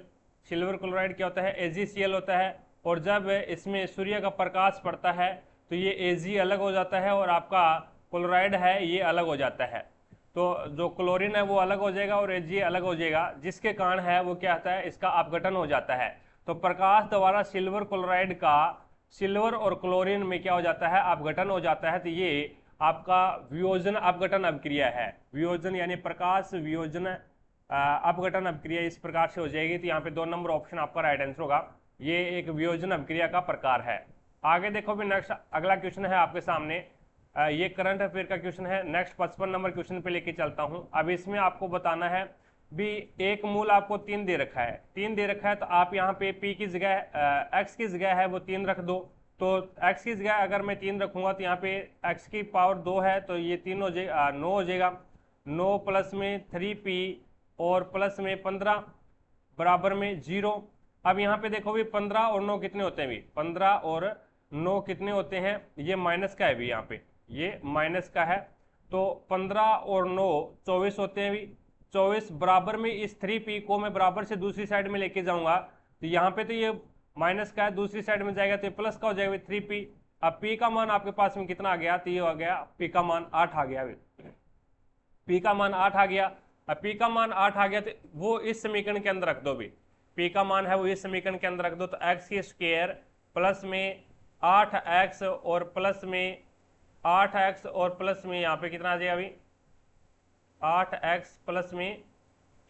सिल्वर क्लोराइड क्या होता है AgCl होता है, और जब इसमें सूर्य का प्रकाश पड़ता है तो ये Ag अलग हो जाता है और आपका क्लोराइड है ये अलग हो जाता है, तो जो क्लोरीन है वो अलग हो जाएगा और Ag अलग हो जाएगा, जिसके कारण है वो क्या होता है इसका अपघटन हो जाता है। तो प्रकाश द्वारा सिल्वर क्लोराइड का सिल्वर और क्लोरीन में क्या हो जाता है अपघटन हो जाता है, तो ये आपका वियोजन अपघटन अभिक्रिया है, वियोजन यानी प्रकाश वियोजन अपघटन अभिक्रिया इस प्रकार से हो जाएगी, तो यहाँ पे 2 नंबर ऑप्शन आपका राइट आंसर होगा, ये एक वियोजन अभिक्रिया का प्रकार है। आगे देखो भी नेक्स्ट अगला क्वेश्चन है आपके सामने, ये करंट अफेयर का क्वेश्चन है। नेक्स्ट 55 नंबर क्वेश्चन पे लेके चलता हूं। अब इसमें आपको बताना है भी एक मूल आपको 3 दे रखा है, 3 दे रखा है तो आप यहाँ पे p की जगह x की जगह है वो 3 रख दो, तो x की जगह अगर मैं 3 रखूंगा तो यहाँ पे x की पावर 2 है तो ये 3 हो जाएगा 9 हो जाएगा, 9 प्लस में 3p और प्लस में 15 बराबर में 0। अब यहाँ पे देखो भी 15 और 9 कितने होते हैं भी, 15 और 9 कितने होते हैं, ये माइनस का है भी, यहाँ पे ये माइनस का है, तो 15 और 9 24 होते हैं भी, 24 बराबर में इस 3p को मैं बराबर से दूसरी साइड में लेके जाऊंगा, तो यहाँ पे तो ये माइनस का है दूसरी साइड में जाएगा तो ये प्लस का हो जाएगा 3p। अब p का मान आपके पास में कितना आ गया, तो ये हो गया p का मान 8 आ गया, p का मान 8 आ गया। अब p का मान 8 आ गया तो वो इस समीकरण के अंदर रख दो भी, p का मान है वो इस समीकरण के अंदर रख दो, तो x की स्क्वायर प्लस में 8x और प्लस में 8x और प्लस में यहाँ पे कितना आ जाएगा अभी 8x प्लस में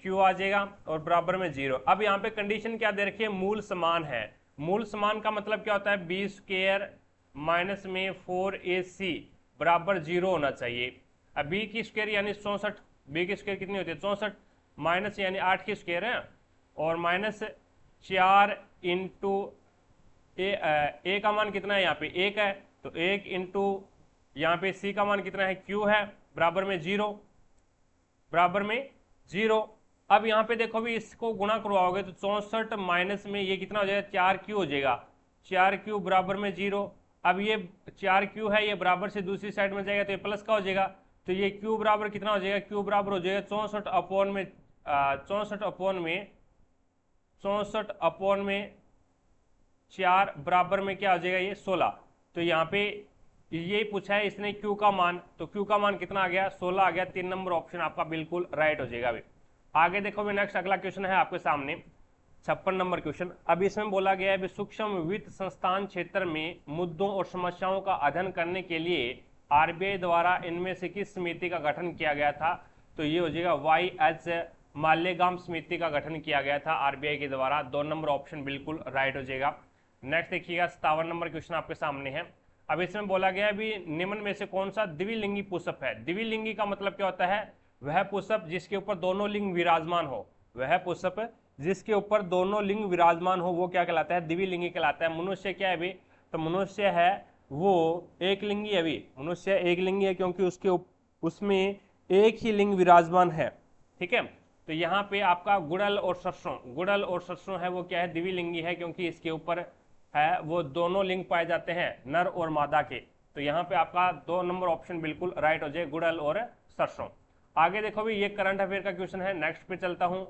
q आ जाएगा और बराबर में 0। अब यहाँ पे कंडीशन क्या दे रखी है, मूल समान है, मूल समान का मतलब क्या होता है b स्क्वायर माइनस में 4ac बराबर 0 होना चाहिए। अब b की स्क्वायर यानी 64, b की स्क्वायर कितनी होती है 64, माइनस यानी 8 की स्क्वायर है और माइनस 4 इंटू ए का मान कितना है यहाँ पे 1 है, तो 1 इंटू यहाँ पे c का मान कितना है q है बराबर में 0, बराबर में 0। अब यहाँ पे देखो भी इसको गुणा करवाओगे तो 64 माइनस में ये कितना हो जाएगा 4q हो जाएगा, 4q बराबर में 0। अब ये 4q है ये बराबर से दूसरी साइड में जाएगा तो ये प्लस का हो जाएगा, तो ये q बराबर कितना हो जाएगा, q बराबर हो जाएगा 64 अपॉन में 4 बराबर में क्या हो जाएगा ये 16। तो यहाँ पे यही पूछा है इसने क्यू का मान, तो क्यू का मान कितना आ गया, 16 आ गया। 3 नंबर ऑप्शन आपका बिल्कुल राइट हो जाएगा। अभी आगे देखो भी नेक्स्ट अगला क्वेश्चन है आपके सामने 56 नंबर क्वेश्चन। अब इसमें बोला गया है सूक्ष्म वित्त संस्थान क्षेत्र में मुद्दों और समस्याओं का अध्ययन करने के लिए आरबीआई द्वारा इनमें से किस समिति का गठन किया गया था, तो ये हो जाएगा YH माल्येगाम समिति का गठन किया गया था आरबीआई के द्वारा। 2 नंबर ऑप्शन बिल्कुल राइट हो जाएगा। नेक्स्ट देखिएगा 57 नंबर क्वेश्चन आपके सामने है। अब इसमें बोला गया भी निम्न में से कौन सा द्विलिंगी पुष्प है। द्विलिंगी का मतलब क्या होता है, वह पुष्प जिसके ऊपर दोनों लिंग विराजमान हो, वह पुष्प जिसके ऊपर दोनों लिंग विराजमान हो वो क्या कहलाता है, द्विलिंगी कहलाता है। मनुष्य क्या है अभी, तो मनुष्य है वो एक लिंगी है। अभी मनुष्य एक लिंगी है क्योंकि उसमें एक ही लिंग विराजमान है, ठीक है। तो यहाँ पे आपका गुड़ल और सरसों, गुड़ल और सरसों है वो क्या है, द्विलिंगी है क्योंकि इसके ऊपर है वो दोनों लिंग पाए जाते हैं नर और मादा के। तो यहाँ पे आपका 2 नंबर ऑप्शन बिल्कुल राइट हो जाए, गुड़ल और सरसों। आगे देखो भी ये करंट अफेयर का क्वेश्चन है। नेक्स्ट पे चलता हूँ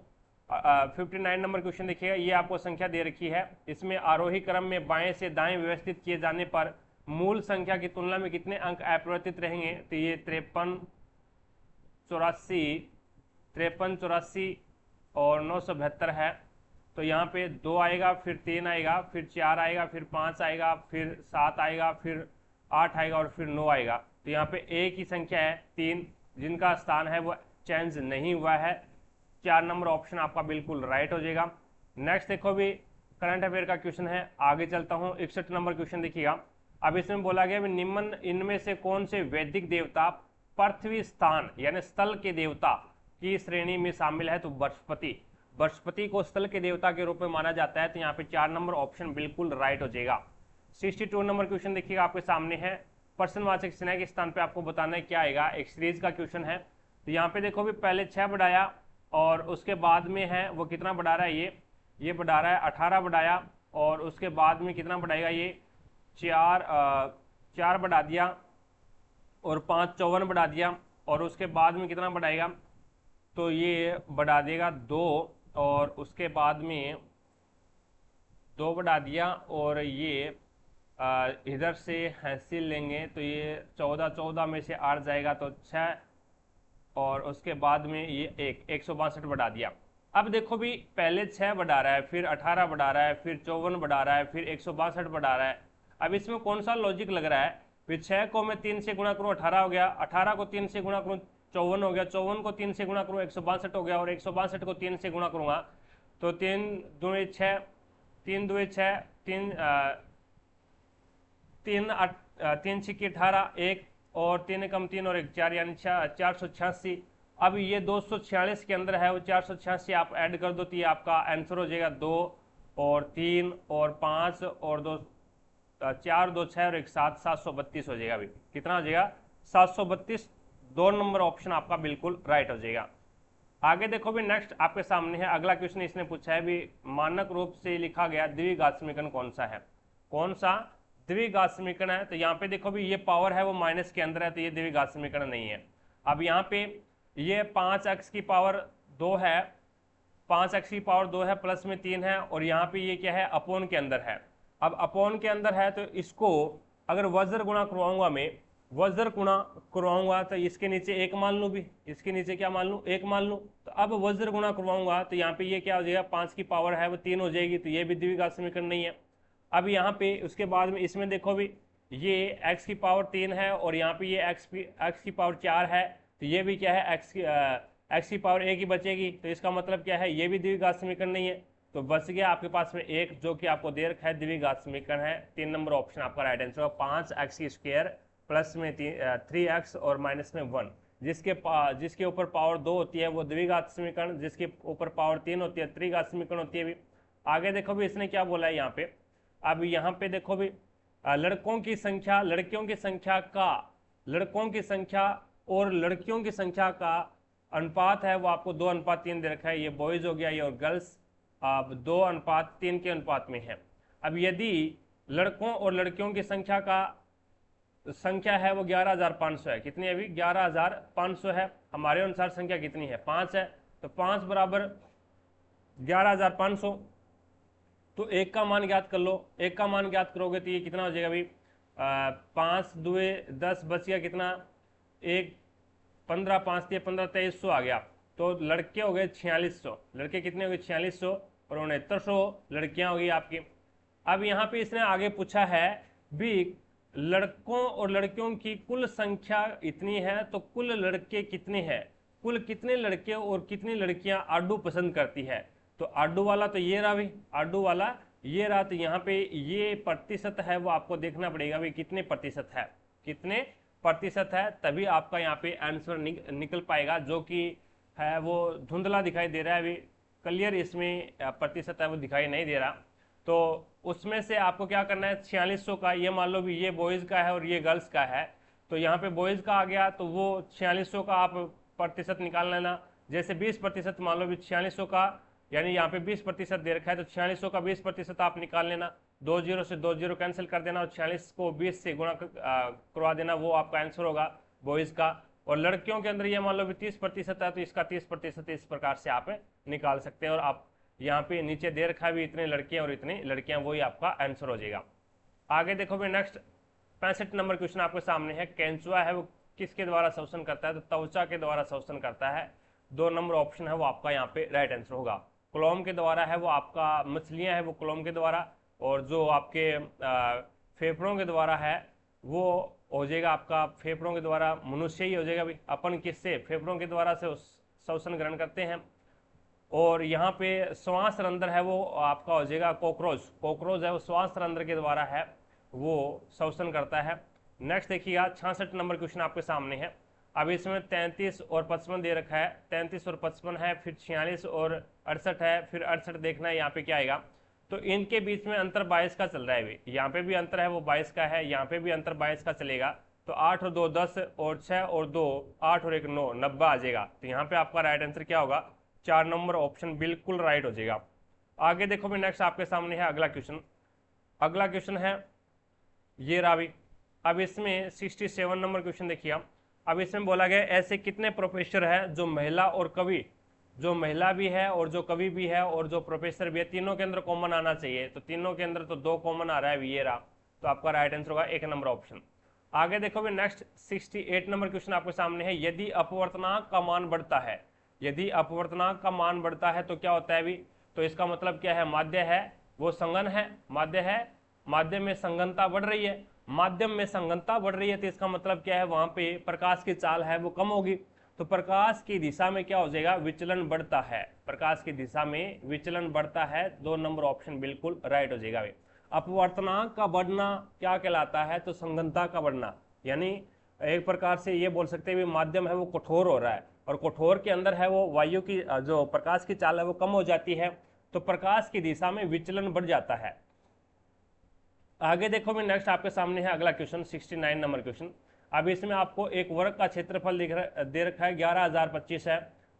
59 नंबर क्वेश्चन देखिएगा। ये आपको संख्या दे रखी है, इसमें आरोही क्रम में बाएं से दाएं व्यवस्थित किए जाने पर मूल संख्या की तुलना में कितने अंक अपरिवर्तित रहेंगे, तो ये 53, 84 और 972 है। तो यहाँ पे 2 आएगा, फिर 3 आएगा, फिर 4 आएगा, फिर 5 आएगा, फिर 7 आएगा, फिर 8 आएगा और फिर 9 आएगा। तो यहाँ पे एक ही संख्या है 3 जिनका स्थान है वो चेंज नहीं हुआ है। 4 नंबर ऑप्शन आपका बिल्कुल राइट हो जाएगा। नेक्स्ट देखो भी करंट अफेयर का क्वेश्चन है, आगे चलता हूँ 61 नंबर क्वेश्चन देखिएगा। अब इसमें बोला गया निम्न इनमें से कौन से वैदिक देवता पृथ्वी स्थान यानी स्थल के देवता की श्रेणी में शामिल है, तो बृहस्पति। बृहस्पति को स्थल के देवता के रूप में माना जाता है। तो यहाँ पे 4 नंबर ऑप्शन बिल्कुल राइट हो जाएगा। 62 नंबर क्वेश्चन देखिएगा आपके सामने है, प्रश्नवाचक चिन्ह के स्थान पे आपको बताना है क्या आएगा। एक सीरीज का क्वेश्चन है। तो यहाँ पे देखो भी पहले 6 बढ़ाया और उसके बाद में है वो कितना बढ़ा रहा है, ये बढ़ा रहा है 18 बढ़ाया और उसके बाद में कितना बढ़ाएगा, ये 4 बढ़ा दिया और 5 54 बढ़ा दिया और उसके बाद में कितना बढ़ाएगा, तो ये बढ़ा देगा 2 और उसके बाद में 2 बढ़ा दिया और ये इधर से हासिल लेंगे तो ये 14 में से 8 जाएगा तो 6 और उसके बाद में ये 162 बढ़ा दिया। अब देखो भी पहले 6 बढ़ा रहा है, फिर 18 बढ़ा रहा है, फिर 54 बढ़ा रहा है, फिर 162 बढ़ा रहा है। अब इसमें कौन सा लॉजिक लग रहा है, फिर 6 को मैं 3 से गुणा करूँ 18 हो गया, 18 को 3 से गुणा करूँ 54 हो गया, 54 को 3 से गुणा करूँ 162 हो गया और 162 को 3 से गुणा करूँगा तो 3 दूनी 6, 3 दूनी 6, 3 छिक्की 18, 1 और 3 कम 3 और 1 4 यानी 486। अब ये 246 के अंदर है वो 486 आप ऐड कर दो तो ये आपका आंसर हो जाएगा 2 और 3 और 5 और 2 4 2 6 और 1 7 732 हो जाएगा। अभी कितना हो जाएगा 732। 2 नंबर ऑप्शन आपका बिल्कुल राइट हो जाएगा। आगे देखो भी नेक्स्ट आपके सामने है अगला क्वेश्चन। इसने पूछा है भी मानक रूप से लिखा गया द्विघात समीकरण कौन सा है, कौन सा द्विघात समीकरण है। तो यहाँ पे देखो भी ये पावर है वो माइनस के अंदर है तो ये द्विघात समीकरण नहीं है। अब यहाँ पे ये 5x की पावर 2 है, 5x की पावर 2 है, प्लस में 3 है और यहाँ पे ये क्या है अपोन के अंदर है। अब अपोन के अंदर है तो इसको अगर वज्र गुणा करवाऊंगा मैं, वज्र गुणा करवाऊंगा तो इसके नीचे 1 मान लूँ भी, इसके नीचे क्या मान लूँ 1 मान लूँ। तो अब वज्र गुणा करवाऊंगा तो यहाँ पे ये क्या हो जाएगा 5 की पावर है वो 3 हो जाएगी तो ये भी द्विघात समीकरण नहीं है। अब यहाँ पे उसके बाद में इसमें देखो भी ये x की पावर 3 है और यहाँ पे ये x की पावर 4 है तो ये भी क्या है x की पावर 1 ही बचेगी। तो इसका मतलब क्या है ये भी द्विघात समीकरण नहीं है। तो बच गया आपके पास में एक जो कि आपको दे रखा है द्विघात समीकरण है। 3 नंबर ऑप्शन आपका राइट आंसर होगा। 5x की स्क्वायर प्लस में 3x और माइनस में 1 जिसके ऊपर पावर 2 होती है वो द्विघात समीकरण, जिसके ऊपर पावर 3 होती है त्रिघात समीकरण होती है। भी आगे देखो भी इसने क्या बोला है यहाँ पे। अब यहाँ पे देखो भी लड़कों की संख्या लड़कियों की संख्या का लड़कों की संख्या और लड़कियों की संख्या का अनुपात है वो आपको 2:3 दे रखा है। ये बॉयज हो गया ये और गर्ल्स 2:3 के अनुपात में है। अब यदि लड़कों और लड़कियों की संख्या का संख्या है वो 11,500 है, कितनी है अभी 11,500 है। हमारे अनुसार संख्या कितनी है 5 है तो 5 बराबर 11,500 तो 1 का मान ज्ञात कर लो। 1 का मान ज्ञात करोगे तो ये कितना हो जाएगा भाई 5 दुए 10 बच गया कितना, एक 15 5 दिए 15 2300 आ गया। तो लड़के हो गए 4600, लड़के कितने हो गए 4600 और 6900 लड़कियां होगी आपकी। अब यहाँ पे इसने आगे पूछा है भी लड़कों और लड़कियों की कुल संख्या इतनी है तो कुल लड़के कितने हैं, कुल कितने लड़के और कितनी लड़कियां आडू पसंद करती है। तो आडू वाला तो ये रहा भाई, आडू वाला ये रहा, तो यहाँ पे ये प्रतिशत है वो आपको देखना पड़ेगा भाई कितने प्रतिशत है, कितने प्रतिशत है, तभी आपका यहाँ पे आंसर निकल पाएगा। जो कि है वो धुंधला दिखाई दे रहा है, अभी क्लियर इसमें प्रतिशत है वो दिखाई नहीं दे रहा। तो उसमें से आपको क्या करना है, 4600 का ये मान लो भी ये बॉयज़ का है और ये गर्ल्स का है, तो यहाँ पे बॉयज़ का आ गया तो वो 4600 का आप प्रतिशत निकाल लेना। जैसे 20% मान लो भी 4600 का, यानी यहाँ पे 20% दे रखा है तो 4600 का 20% आप निकाल लेना, 2 जीरो से 2 जीरो कैंसिल कर देना और 46 को 20 से गुणा करवा देना, वो आपका आंसर होगा बॉयज़ का। और लड़कियों के अंदर ये मान लो भी 30% है तो इसका 30% इस प्रकार से आप निकाल सकते हैं। और आप यहाँ पे नीचे दे रखा है भी इतने लड़के और इतनी लड़कियां, वही आपका आंसर हो जाएगा। आगे देखो भाई नेक्स्ट 65 नंबर क्वेश्चन आपके सामने है, केंचुआ है वो किसके द्वारा शोषण करता है, तो त्वचा के द्वारा शोषण करता है। 2 नंबर ऑप्शन है वो आपका यहाँ पे राइट आंसर होगा। क्लोम के द्वारा है वो आपका, मछलियां है वो क्लोम के द्वारा, और जो आपके फेफड़ों के द्वारा है वो हो जाएगा आपका, फेफड़ों के द्वारा मनुष्य ही हो जाएगा भाई। अपन किससे, फेफड़ों के द्वारा से शोषण ग्रहण करते हैं। और यहाँ पे श्वास रंध्र है वो आपका हो जाएगा कॉकरोच, कॉकरोच है वो श्वास रंध्र के द्वारा है वो शोषण करता है। नेक्स्ट देखिएगा 66 नंबर क्वेश्चन आपके सामने है। अब इसमें 33 और 55 दे रखा है, 33 और 55 है, फिर 46 और 68 है, फिर 68 देखना है यहाँ पे क्या आएगा। तो इनके बीच में अंतर 22 का चल रहा है भाई, यहाँ पे भी अंतर है वो 22 का है, यहाँ पे भी अंतर 22 का चलेगा। तो 8 और 2 10 और 6 और 2 8 और 1 9 90 आ जाएगा। तो यहाँ पे आपका राइट आंसर क्या होगा, 4 नंबर ऑप्शन बिल्कुल राइट हो जाएगा। आगे देखो भी नेक्स्ट आपके सामने है अगला क्वेश्चन। अगला क्वेश्चन है ये रहा भी। अब इसमें 67 नंबर क्वेश्चन देखिए। अब इसमें बोला गया ऐसे कितने प्रोफेसर है जो महिला और कवि, जो महिला भी है और जो कवि भी है और जो प्रोफेसर भी है, तीनों के अंदर कॉमन आना चाहिए। तो तीनों के अंदर तो 2 कॉमन आ रहा है ये रहा, तो आपका राइट आंसर होगा 1 नंबर ऑप्शन। आगे देखो भी नेक्स्ट 68 नंबर क्वेश्चन आपके सामने है। यदि अपवर्तनांक का मान बढ़ता है, यदि अपवर्तनांक का मान बढ़ता है तो क्या होता है अभी, तो इसका मतलब क्या है, माध्य है वो संघन है, माध्य है, माध्यम में संघनता बढ़ रही है, माध्यम में संघनता बढ़ रही है तो इसका मतलब क्या है, वहां पे प्रकाश की चाल है वो कम होगी। तो प्रकाश की दिशा में क्या हो जाएगा, विचलन बढ़ता है, प्रकाश की दिशा में विचलन बढ़ता है। 2 नंबर ऑप्शन बिल्कुल राइट हो जाएगा। अपवर्तनांक का बढ़ना क्या कहलाता है, तो संघनता का बढ़ना, यानी एक प्रकार से ये बोल सकते हैं माध्यम है वो कठोर हो रहा है और कठोर के अंदर है वो वायु की जो प्रकाश की चाल है वो कम हो जाती है, तो प्रकाश की दिशा में विचलन बढ़ जाता है। आगे देखो मैं नेक्स्ट आपके सामने है अगला क्वेश्चन 69 नंबर क्वेश्चन। अब इसमें आपको एक वर्ग का क्षेत्रफल दे रखा है 11025 है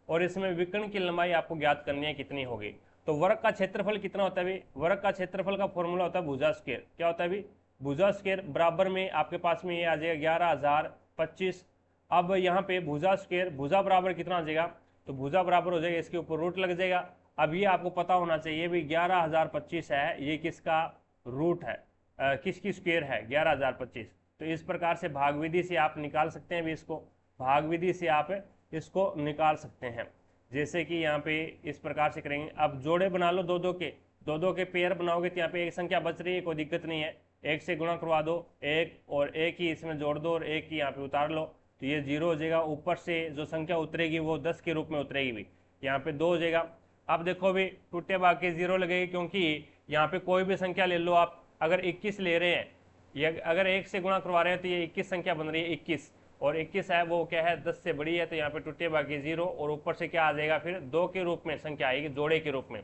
और इसमें विकर्ण की लंबाई आपको ज्ञात करनी है कितनी होगी। तो वर्ग का क्षेत्रफल कितना होता है भाई, वर्ग का क्षेत्रफल का फॉर्मूला होता है भुजा स्क्वायर। क्या होता है भाई, भुजा स्क्वायर बराबर में आपके पास में ये आ जाएगा 11025। अब यहाँ पे भुजा स्क्वायर, भुजा बराबर कितना आ जाएगा, तो भुजा बराबर हो जाएगा इसके ऊपर रूट लग जाएगा। अब ये आपको पता होना चाहिए भी 11025 है ये किसका रूट है, किसकी स्क्वायर है 11025। तो इस प्रकार से भाग विधि से आप निकाल सकते हैं भी इसको, भाग विधि से आप इसको निकाल सकते हैं। जैसे कि यहाँ पे इस प्रकार से करेंगे, अब जोड़े बना लो दो दो के पेयर बनाओगे तो यहाँ पे एक संख्या बच रही है, कोई दिक्कत नहीं है, 1 से गुणा करवा दो, 1 और 1 ही इसमें जोड़ दो और 1 ही यहाँ पे उतार लो, तो ये 0 हो जाएगा। ऊपर से जो संख्या उतरेगी वो 10 के रूप में उतरेगी भी, यहाँ पे 2 हो जाएगा। अब देखो भी टूटे भाग के 0 लगेगी, क्योंकि यहाँ पे कोई भी संख्या ले लो आप, अगर 21 ले रहे हैं, ये अगर 1 से गुणा करवा रहे हैं तो ये 21 संख्या बन रही है 21, और 21 है वो क्या है 10 से बड़ी है, तो यहाँ पे टूटे भाग 0 और ऊपर से क्या आ जाएगा फिर 2 के रूप में संख्या आएगी, जोड़े के रूप में।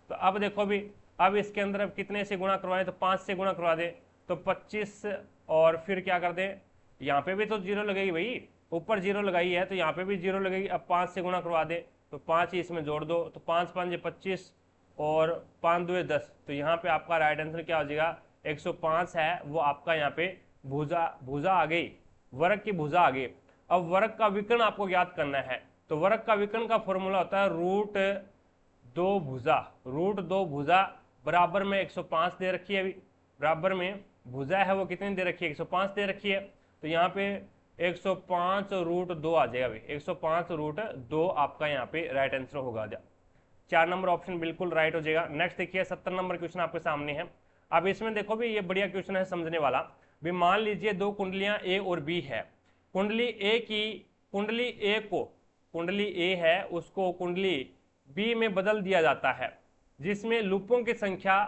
तो अब देखो भी अब इसके अंदर अब कितने से गुणा करवाए, तो 5 से गुणा करवा दे तो 25 और फिर क्या कर दे, यहाँ पे भी तो 0 लगेगी भाई, ऊपर 0 लगाई है तो यहाँ पे भी 0 लगेगी। अब 5 से गुणा करवा दे तो 5 ही इसमें जोड़ दो, तो 5 5 25 और 5 2 10, तो यहाँ पे आपका राइट आंसर क्या हो जाएगा 105 है वो आपका यहाँ पे भुजा आ गई, वर्ग की भुजा आ गई। अब वर्ग का विकर्ण आपको ज्ञात करना है, तो वर्ग का विकर्ण का फॉर्मूला होता है √2 भुजा, √2 भुजा बराबर में 105 दे रखी है अभी, बराबर में भुजा है वो कितनी दे रखी है, 105 दे रखी है, तो यहाँ पे 105√2 आ जाएगा भाई, 105√2 आपका यहाँ पे राइट आंसर होगा। 4 नंबर ऑप्शन बिल्कुल राइट हो जाएगा। नेक्स्ट देखिए 70 नंबर क्वेश्चन आपके सामने है। अब इसमें देखो भी ये बढ़िया क्वेश्चन है समझने वाला भी। मान लीजिए दो कुंडलियां ए और बी है। कुंडली ए को, कुंडली ए है उसको कुंडली बी में बदल दिया जाता है, जिसमें लूपों की संख्या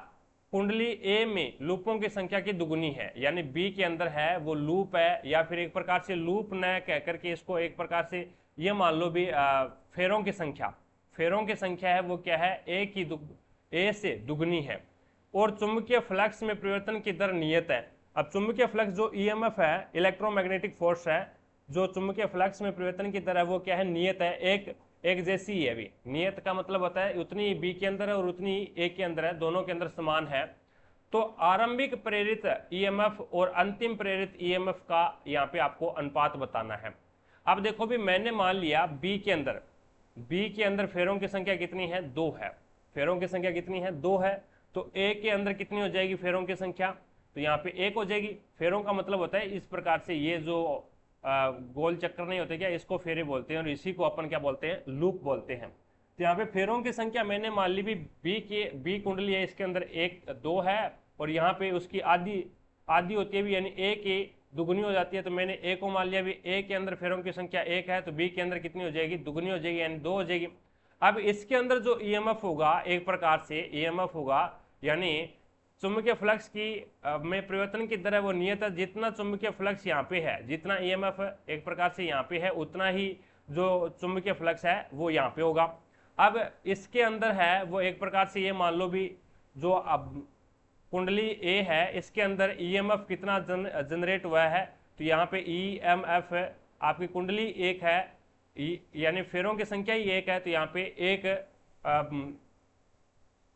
कुंडली ए में लूपों की संख्या की दुगुनी है, यानी बी के अंदर है वो लूप है, या फिर एक प्रकार से लूप न कह करके इसको एक प्रकार से ये मान लो भी फेरों की संख्या, फेरों की संख्या है वो क्या है, ए से दुगनी है। और चुंबकीय फ्लक्स में परिवर्तन की दर नियत है। अब चुंबकीय फ्लक्स जो ईएमएफ है, इलेक्ट्रोमैग्नेटिक फोर्स है, जो चुंबकीय फ्लक्स में परिवर्तन की दर है वो क्या है, नियत है, एक जैसी ही है। अभी नियत का मतलब होता है उतनी बी के अंदर है और उतनी ए के अंदर है, दोनों के अंदर समान है। तो आरंभिक प्रेरित ईएमएफ और अंतिम प्रेरित ईएमएफ का यहाँ पे आपको अनुपात बताना है। अब देखो भी मैंने मान लिया बी के अंदर फेरों की संख्या कितनी है, 2 है। फेरों की संख्या कितनी है, 2 है। तो ए के अंदर कितनी हो जाएगी फेरों की संख्या, तो यहाँ पे 1 हो जाएगी। फेरों का मतलब होता है इस प्रकार से, ये जो गोल चक्कर नहीं होते क्या, इसको फेरे बोलते हैं, और इसी को अपन क्या बोलते हैं, लूप बोलते हैं। तो यहाँ पे फेरों की संख्या मैंने मान ली भी बी कुंडली है, इसके अंदर 2 है, और यहाँ पे उसकी आधी होती है भी, यानी ए की दुगुनी हो जाती है। तो मैंने ए को मान लिया भी, ए के अंदर फेरों की संख्या 1 है, तो बी के अंदर कितनी हो जाएगी, दुगुनी हो जाएगी, यानी 2 हो जाएगी। अब इसके अंदर जो ईएमएफ होगा, एक प्रकार से ईएमएफ होगा, यानी चुंबकीय फ्लक्स की में परिवर्तन की दर है वो नियत है। जितना चुंबकीय फ्लक्स यहाँ पे है, जितना ईएमएफ एक प्रकार से यहाँ पे है, उतना ही जो चुंबकीय फ्लक्स है वो यहाँ पे होगा। अब इसके अंदर है वो एक प्रकार से ये मान लो भी, जो अब कुंडली ए है इसके अंदर ईएमएफ कितना जनरेट हुआ है, तो यहाँ पे ईएमएफ आपकी कुंडली 1 है, यानी फेरों की संख्या ही 1 है, तो यहाँ पे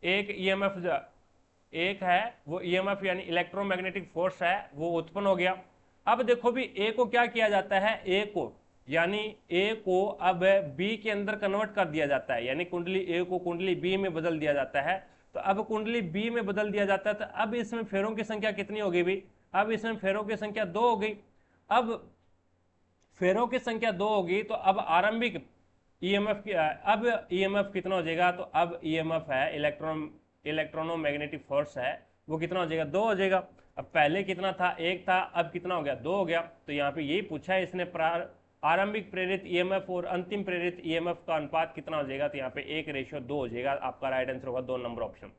एक ईएमएफ 1 है, वो ईएमएफ यानी इलेक्ट्रोमैग्नेटिक फोर्स है वो उत्पन्न हो गया। अब देखो भी ए को क्या किया जाता है, ए को अब बी के अंदर कन्वर्ट कर दिया जाता है, यानी कुंडली ए को कुंडली बी में बदल दिया जाता है। तो अब कुंडली बी में बदल दिया जाता है, तो अब इसमें फेरों की संख्या कितनी होगी भी, अब इसमें फेरों की संख्या 2 हो गई। अब फेरों की संख्या 2 होगी, तो अब आरंभिक ईएमएफ अब ईएमएफ कितना हो जाएगा, तो अब ईएमएफ है इलेक्ट्रोमैग्नेटिक फोर्स है वो कितना हो जाएगा, 2 हो जाएगा। अब पहले कितना था, 1 था, अब कितना हो गया, 2 हो गया। तो यहाँ पे यही पूछा है इसने, आरंभिक प्रेरित ईएमएफ और अंतिम प्रेरित ईएमएफ का अनुपात कितना हो जाएगा, तो यहाँ पे 1:2 हो जाएगा। आपका राइट आंसर होगा 2 नंबर ऑप्शन।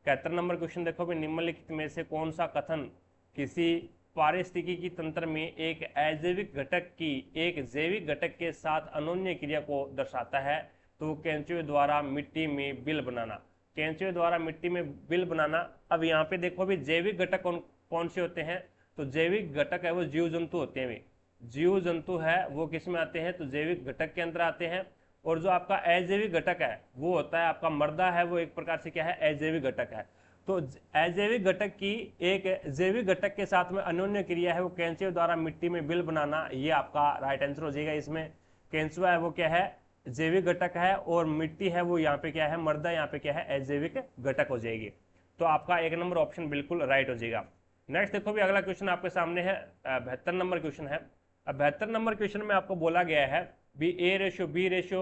71 नंबर क्वेश्चन देखो भी, निम्नलिखित में से कौन सा कथन किसी पारिस्थितिकी तंत्र में एक अजैविक घटक की एक जैविक घटक के साथ अनोन्य क्रिया को दर्शाता है, तो केंचुए द्वारा मिट्टी में बिल बनाना, केंचुए द्वारा मिट्टी में बिल बनाना। अब यहाँ पे देखो भी जैविक घटक कौन से होते हैं, तो जैविक घटक है वो जीव जंतु होते हैं। जीव जंतु है वो किस में आते हैं, तो जैविक घटक के अंदर आते हैं। और जो आपका अजैविक घटक है वो होता है आपका मृदा है, वो एक प्रकार से क्या है, अजैविक घटक है। तो अजैविक घटक की एक जैविक घटक के साथ में अनोन्य क्रिया है वो केंचुए द्वारा मिट्टी में बिल बनाना, ये आपका राइट आंसर हो जाएगा। इसमें केंचुआ है वो क्या है, जैविक घटक है, और मिट्टी है वो यहाँ पे क्या है, मृदा यहाँ पे क्या है, अजैविक घटक हो जाएगी। तो आपका 1 नंबर ऑप्शन बिल्कुल राइट हो जाएगा। नेक्स्ट देखो भी अगला क्वेश्चन आपके सामने है, 72 नंबर क्वेश्चन है। अब 72 नंबर क्वेश्चन में आपको बोला गया है बी A/B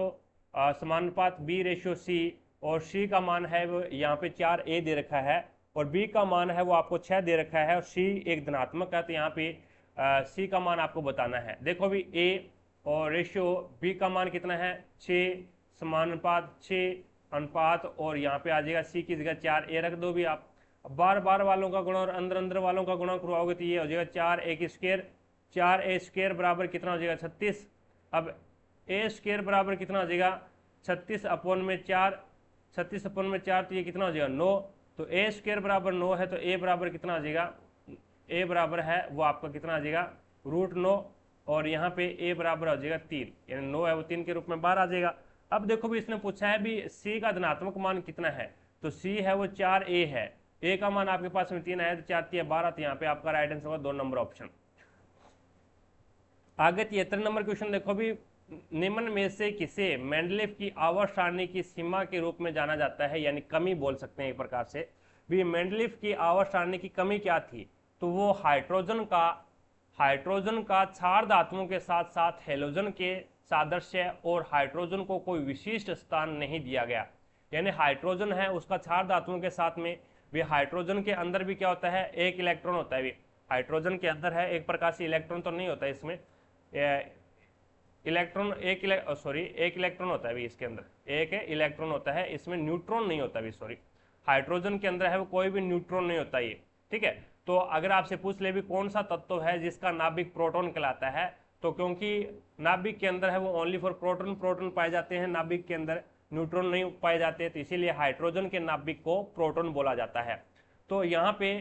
समानुपात B/C, और C का मान है वो यहाँ पे 4A दे रखा है, और B का मान है वो आपको 6 दे रखा है, और C एक धनात्मक है, तो यहाँ पे C का मान आपको बताना है। देखो भी A और रेशियो B का मान कितना है, 6, समानुपात 6 अनुपात, और यहाँ पे आ जाएगा C की जगह 4A रख दो भी आप। बार बार वालों का गुणा और अंदर अंदर वालों का गुणा करवाओगे तो ये हो जाएगा 4A² बराबर कितना हो जाएगा, 36। अब A² बराबर कितना हो जाएगा, 36/4, 36/4, तो ये कितना हो जाएगा, 9। तो A² बराबर 9 है, तो A बराबर कितना हो जाएगा, A बराबर है वो आपका कितना आ जाएगा, √9, और यहाँ पे A बराबर हो जाएगा 3, यानी 9 है वो 3 के रूप में बाहर आ जाएगा। अब देखो भी इसने पूछा है भी C का धनात्मक मान कितना है, तो C है वो 4A है, A का मान आपके पास में 3 आया, तो 4×3 12, तो यहाँ पे आपका राइट आंसर होगा 2 नंबर ऑप्शन। आगे 73 नंबर क्वेश्चन देखो भी, निम्न में से किसे मेंडलीफ की आवर्त सारणी की सीमा के रूप में जाना जाता है, यानी कमी बोल सकते हैं एक प्रकार से भी। मेंडलीफ की आवर्त सारणी की कमी क्या थी, तो वो हाइड्रोजन का क्षार धातुओं के साथ साथ हेलोजन के सादृश्य और हाइड्रोजन को कोई विशिष्ट स्थान नहीं दिया गया। यानी हाइड्रोजन है उसका क्षार धातुओं के साथ में भी, हाइड्रोजन के अंदर भी क्या होता है, एक इलेक्ट्रॉन होता है भी, हाइड्रोजन के अंदर है एक प्रकार से इलेक्ट्रॉन तो नहीं होता इसमें, इलेक्ट्रॉन एक इलेक्ट्रॉन होता है भी इसके अंदर, एक इलेक्ट्रॉन होता है इसमें, न्यूट्रॉन नहीं होता भी, सॉरी हाइड्रोजन के अंदर है वो कोई भी न्यूट्रॉन नहीं होता ये, ठीक है। तो अगर आपसे पूछ ले भी कौन सा तत्व है जिसका नाभिक प्रोटॉन कहलाता है, तो क्योंकि नाभिक के अंदर है वो ओनली फॉर प्रोटॉन पाए जाते हैं, नाभिक के अंदर न्यूट्रॉन नहीं पाए जाते, तो इसीलिए हाइड्रोजन के नाभिक को प्रोटॉन बोला जाता है। तो यहाँ पे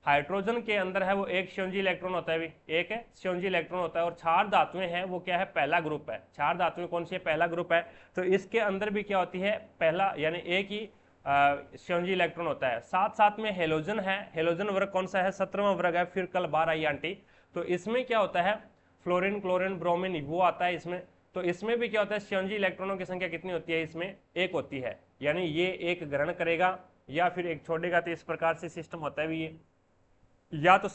हाइड्रोजन के अंदर है वो एक संयोजी इलेक्ट्रॉन होता है भी, एक है संयोजी इलेक्ट्रॉन होता है, और क्षार धातुएं हैं वो क्या है, पहला ग्रुप है। क्षार धातुएं कौन सी है, पहला ग्रुप है। तो इसके अंदर भी क्या होती है, पहला यानी एक ही संयोजी इलेक्ट्रॉन होता है। साथ साथ में हेलोजन है, हेलोजन वर्ग कौन सा है, 17वां वर्ग है, फिर कल बार आई आंटी। तो इसमें क्या होता है, फ्लोरीन क्लोरीन ब्रोमीन वो आता है इसमें। तो इसमें भी क्या होता है, संयोजी इलेक्ट्रॉनों की संख्या कितनी होती है, इसमें एक होती है, यानी ये एक ग्रहण करेगा या फिर एक छोड़ेगा। तो इस प्रकार से सिस्टम होता है भी ये, या तो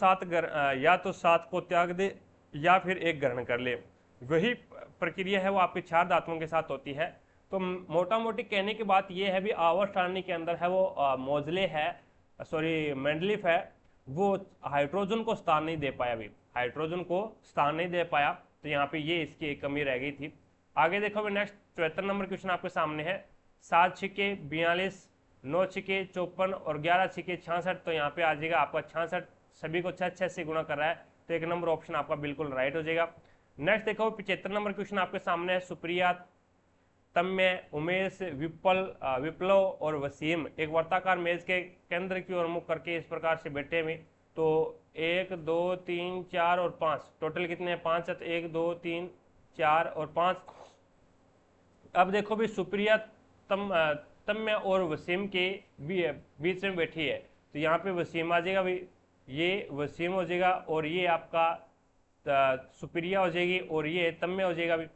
सात को त्याग दे या फिर एक ग्रहण कर ले, वही प्रक्रिया है वो आपके क्षार धातुओं के साथ होती है। तो मोटा मोटी कहने की बात ये है भी, आवर्त सारणी के अंदर है वो मोजले है, सॉरी मेंडलीफ है, वो हाइड्रोजन को स्थान नहीं दे पाया, भी हाइड्रोजन को स्थान नहीं दे पाया। तो यहाँ पे ये इसकी एक कमी रह गई थी। आगे देखो नेक्स्ट 74 नंबर क्वेश्चन आपके सामने है, 7 छिके 42, 9 छिके 54 और 11 छिके 66। तो यहाँ पे आ जाएगा आपका 66, सभी को 6 से गुणा कर रहा है, तो एक नंबर ऑप्शन आपका बिल्कुल राइट हो जाएगा। नेक्स्ट देखो 75 नंबर क्वेश्चन आपके सामने है, सुप्रिया, तन्मय, उमेश, विप्लव और वसीम एक वर्ताकार मेज के केंद्र की ओर मुख करके इस प्रकार से बैठे हुए। तो 1 2 3 4 और 5, टोटल कितने हैं, 5 है। तो 1 2 3 4 और 5। अब देखो भी सुप्रिया तन्मय और वसीम के बीच में बैठी है, तो यहाँ पे वसीम आ जाएगा भाई, ये वसीम हो जाएगा, और ये आपका सुप्रिया हो जाएगी, और ये तन्मय हो जाएगा भी।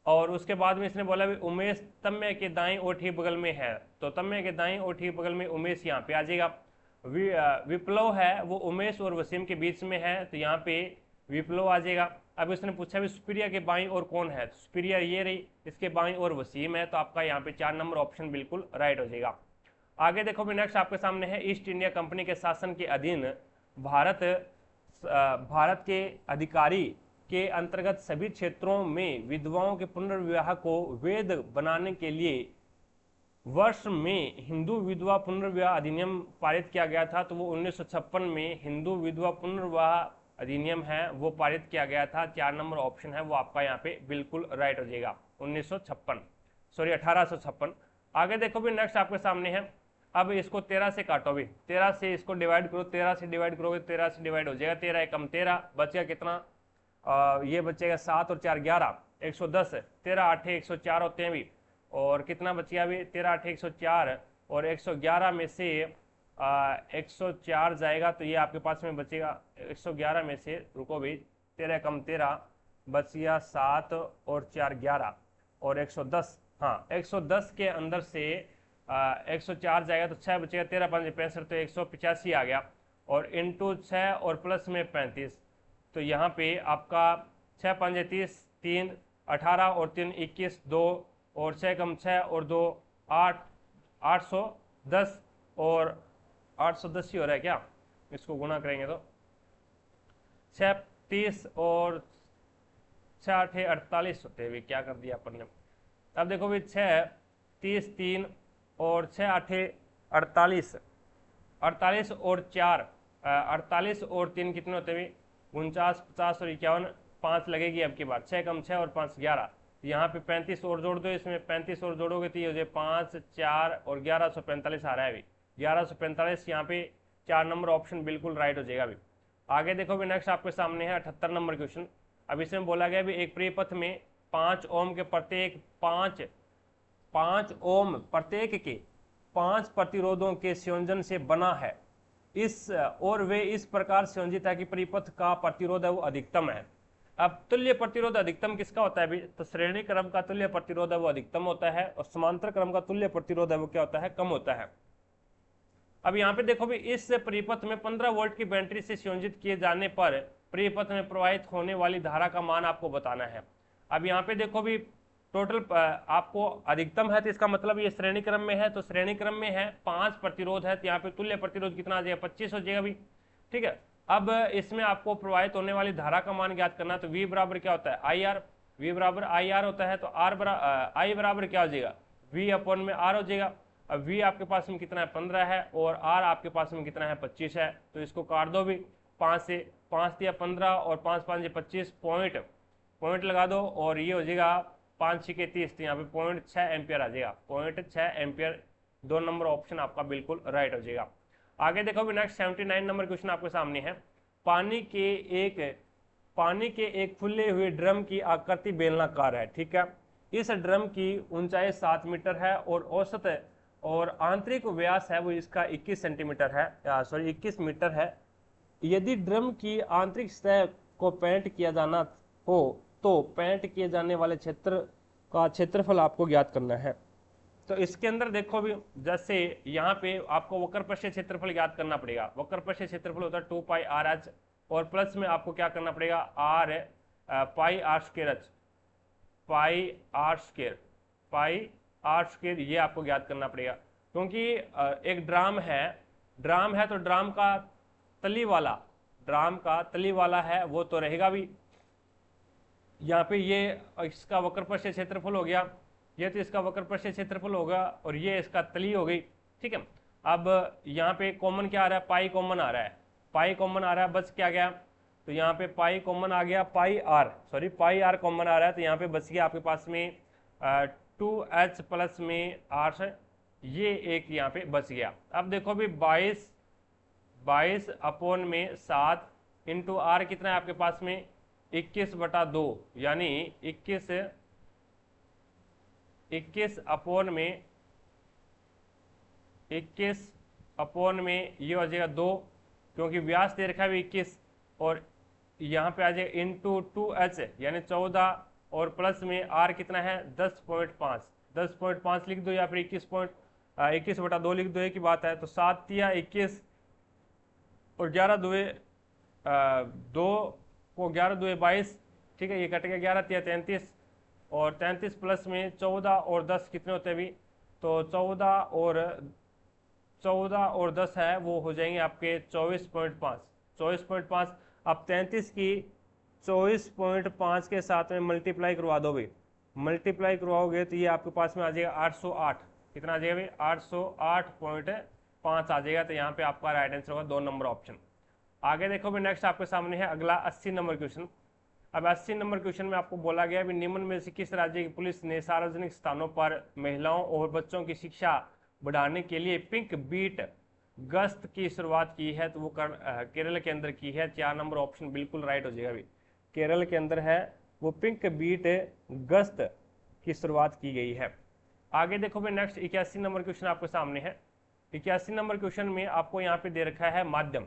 और उसके बाद में इसने बोला भी उमेश तन्मय के दाएं और ठीक बगल में है, तो तन्मय के दाएं और ठीक बगल में उमेश यहाँ पे आ जाएगा। विप्लव है वो उमेश और वसीम के बीच में है, तो यहाँ पे विप्लव आ जाएगा। अब इसने पूछा भी सुप्रिया के बाईं और कौन है, तो सुप्रिया ये रही, इसके बाईं और वसीम है, तो आपका यहाँ पे 4 नंबर ऑप्शन बिल्कुल राइट हो जाएगा। आगे देखो भी नेक्स्ट आपके सामने है, ईस्ट इंडिया कंपनी के शासन के अधीन भारत के अधिकारी के अंतर्गत सभी क्षेत्रों में विधवाओं के पुनर्विवाह को वैध बनाने के लिए वर्ष में हिंदू विधवा पुनर्विवाह अधिनियम पारित किया गया था। तो वो 1956 में हिंदू विधवा पुनर्विवाह अधिनियम है वो पारित किया गया था। 4 नंबर ऑप्शन है वो आपका यहाँ पे बिल्कुल राइट हो जाएगा, 1856। आगे देखो भी नेक्स्ट आपके सामने है, अब इसको 13 से काटो भी, 13 से इसको डिवाइड करो, 13 से डिवाइड करोगे 13 से डिवाइड हो जाएगा, 13 एकम 13, बचेगा कितना, ये बचेगा 7 और 4 11, 110, 13 8 104 होते हैं भी, और कितना बचेगा भी 13 8 104, और 111 में से 104 जाएगा, तो ये आपके पास में बचेगा 111 में से, रुको भी, 13 कम 13 बचिया 7 और 4 11 और 110, हाँ 110 के अंदर से 104 जाएगा तो 6 बचेगा, 13 5 65, तो 185 आ गया, और इंटू 6 और प्लस में 35, तो यहाँ पे आपका 6 5 30, 3 18 और 3 21, 2 और 6 कम 6 और 2 8, 810 और 810 ही हो रहा है क्या, इसको गुणा करेंगे तो 6 30 और 6 8 48 होते हैं, क्या कर दिया अपन ने। अब देखो भाई 6 30 3 और 6 8 48, 48 और 4 48 और 3 कितने होते हैं, 49 50 और 51, 5 लगेगी अब की बार, 6 कम 6 और 5 11, यहाँ पे 35 और जोड़ दो, इसमें 35 और जोड़ोगे तो ये हो जाए 5 4 और 1145 आ रहा है अभी, 1145, यहाँ पे 4 नंबर ऑप्शन बिल्कुल राइट हो जाएगा अभी। आगे देखो भी नेक्स्ट आपके सामने है 78 नंबर क्वेश्चन। अब इसमें बोला गया भी एक परिपथ में 5 ओम के प्रत्येक 5 ओम प्रत्येक के 5 प्रतिरोधों के संयोजन से बना है, इस और वे इस प्रकार संयोजित है कि परिपथ का प्रतिरोध है वो अधिकतम है। अब तुल्य प्रतिरोध अधिकतम किसका होता है भी, तो श्रेणी क्रम का तुल्य प्रतिरोध है वो अधिकतम होता है, और समांतर क्रम का तुल्य प्रतिरोध है वो क्या होता है, कम होता है। अब यहाँ पे देखो भी इस परिपथ में 15 वोल्ट की बैटरी से संयोजित किए जाने पर परिपथ में प्रवाहित होने वाली धारा का मान आपको बताना है। अब यहाँ पे देखो भी टोटल आपको अधिकतम है, तो इसका मतलब ये श्रेणी क्रम में है, तो श्रेणी क्रम में है 5 प्रतिरोध है, तो यहाँ पे तुल्य प्रतिरोध कितना आ जाएगा, 25 हो जाएगा भी। ठीक है, अब इसमें आपको प्रवाहित होने वाली धारा का मान ज्ञात करना, तो V बराबर क्या होता है, आई आर। V बराबर आई आर होता है, तो आई बराबर क्या हो जाएगा, V अपॉन में R हो जाएगा। अब V आपके पास में कितना है, 15 है, और R आपके पास में कितना है, 25 है, तो इसको काट दो भी 5 से, 5 दिया 15 और 5 5 25 पॉइंट लगा दो, और ये हो जाएगा 5 6 30, तो यहाँ पे 0.6 एम्पियर आ जाएगा, 0.6 एम्पियर। 2 नंबर ऑप्शन आपका बिल्कुल राइट हो जाएगा। आगे देखो भी नेक्स्ट 79 नंबर क्वेश्चन आपके सामने है। पानी के एक फुले हुए ड्रम की आकृति बेलनाकार है। ठीक है, इस ड्रम की ऊंचाई 7 मीटर है और औसत और आंतरिक व्यास है वो इसका 21 सेंटीमीटर है, 21 मीटर है। यदि ड्रम की आंतरिक सतह को पेंट किया जाना हो तो पेंट किए जाने वाले क्षेत्र का क्षेत्रफल आपको ज्ञात करना है। तो इसके अंदर देखो भी, जैसे यहाँ पे आपको वक्र पृष्ठीय क्षेत्रफल ज्ञात करना पड़ेगा। वक्र पृष्ठीय क्षेत्रफल होता है 2 पाई आर एच, और प्लस में आपको क्या करना पड़ेगा, पाई आर स्क्वायर, ये आपको ज्ञात करना पड़ेगा। क्योंकि एक ड्राम है तो ड्राम का तली वाला है वो तो रहेगा भी। यहाँ पे ये इसका वक्र पृष्ठीय क्षेत्रफल हो गया, ये तो इसका वक्र पृष्ठीय क्षेत्रफल होगा, और ये इसका तली हो गई। ठीक है, अब यहाँ पे कॉमन क्या आ रहा है, पाई कॉमन आ रहा है, बच क्या गया, तो यहाँ पे पाई कॉमन आ गया, पाई आर कॉमन आ रहा है, तो यहाँ पे बच गया आपके पास में 2h प्लस में r, ये एक यहाँ पे बच गया। अब देखो भी 22 अपॉन में 7 इंटू आर कितना है आपके पास में 21/2, यानी 21 अपॉन में ये हो जाएगा 2, क्योंकि व्यास दे रखा है 21, और यहाँ पे आ जाएगा इंटू 2h यानी 14, और प्लस में r कितना है 10.5 लिख दो, या फिर 21/2 लिख दो, एक ही बात है। तो 7 तिया 21 और 11 दुए 2 को 11 दुए 22, ठीक है, ये कट गया, 11 तिया 33, और 33 प्लस में 14 और 10 कितने होते हैं अभी, तो 14 और 10 है वो हो जाएंगे आपके 24.5। अब 33 की 24.5 के साथ में मल्टीप्लाई करवा दो भाई, मल्टीप्लाई करवाओगे तो ये आपके पास में आ जाएगा 808, कितना आ जाएगा भाई 808.5 आ जाएगा। तो यहाँ पे आपका राइट आंसर होगा 2 नंबर ऑप्शन। आगे देखो भाई नेक्स्ट आपके सामने है अगला 80 नंबर क्वेश्चन। अब 80 नंबर क्वेश्चन में आपको बोला गया है निम्न में से किस राज्य की पुलिस ने सार्वजनिक स्थानों पर महिलाओं और बच्चों की शिक्षा बढ़ाने के लिए पिंक बीट गश्त की शुरुआत की है, तो वो केरल के अंदर की है। 4 नंबर ऑप्शन बिल्कुल राइट हो जाएगा अभी, केरल के अंदर है वो पिंक बीट गश्त की शुरुआत की गई है। आगे देखो भाई नेक्स्ट 81 नंबर क्वेश्चन आपके सामने है। 81 नंबर क्वेश्चन में आपको यहाँ पे दे रखा है माध्यम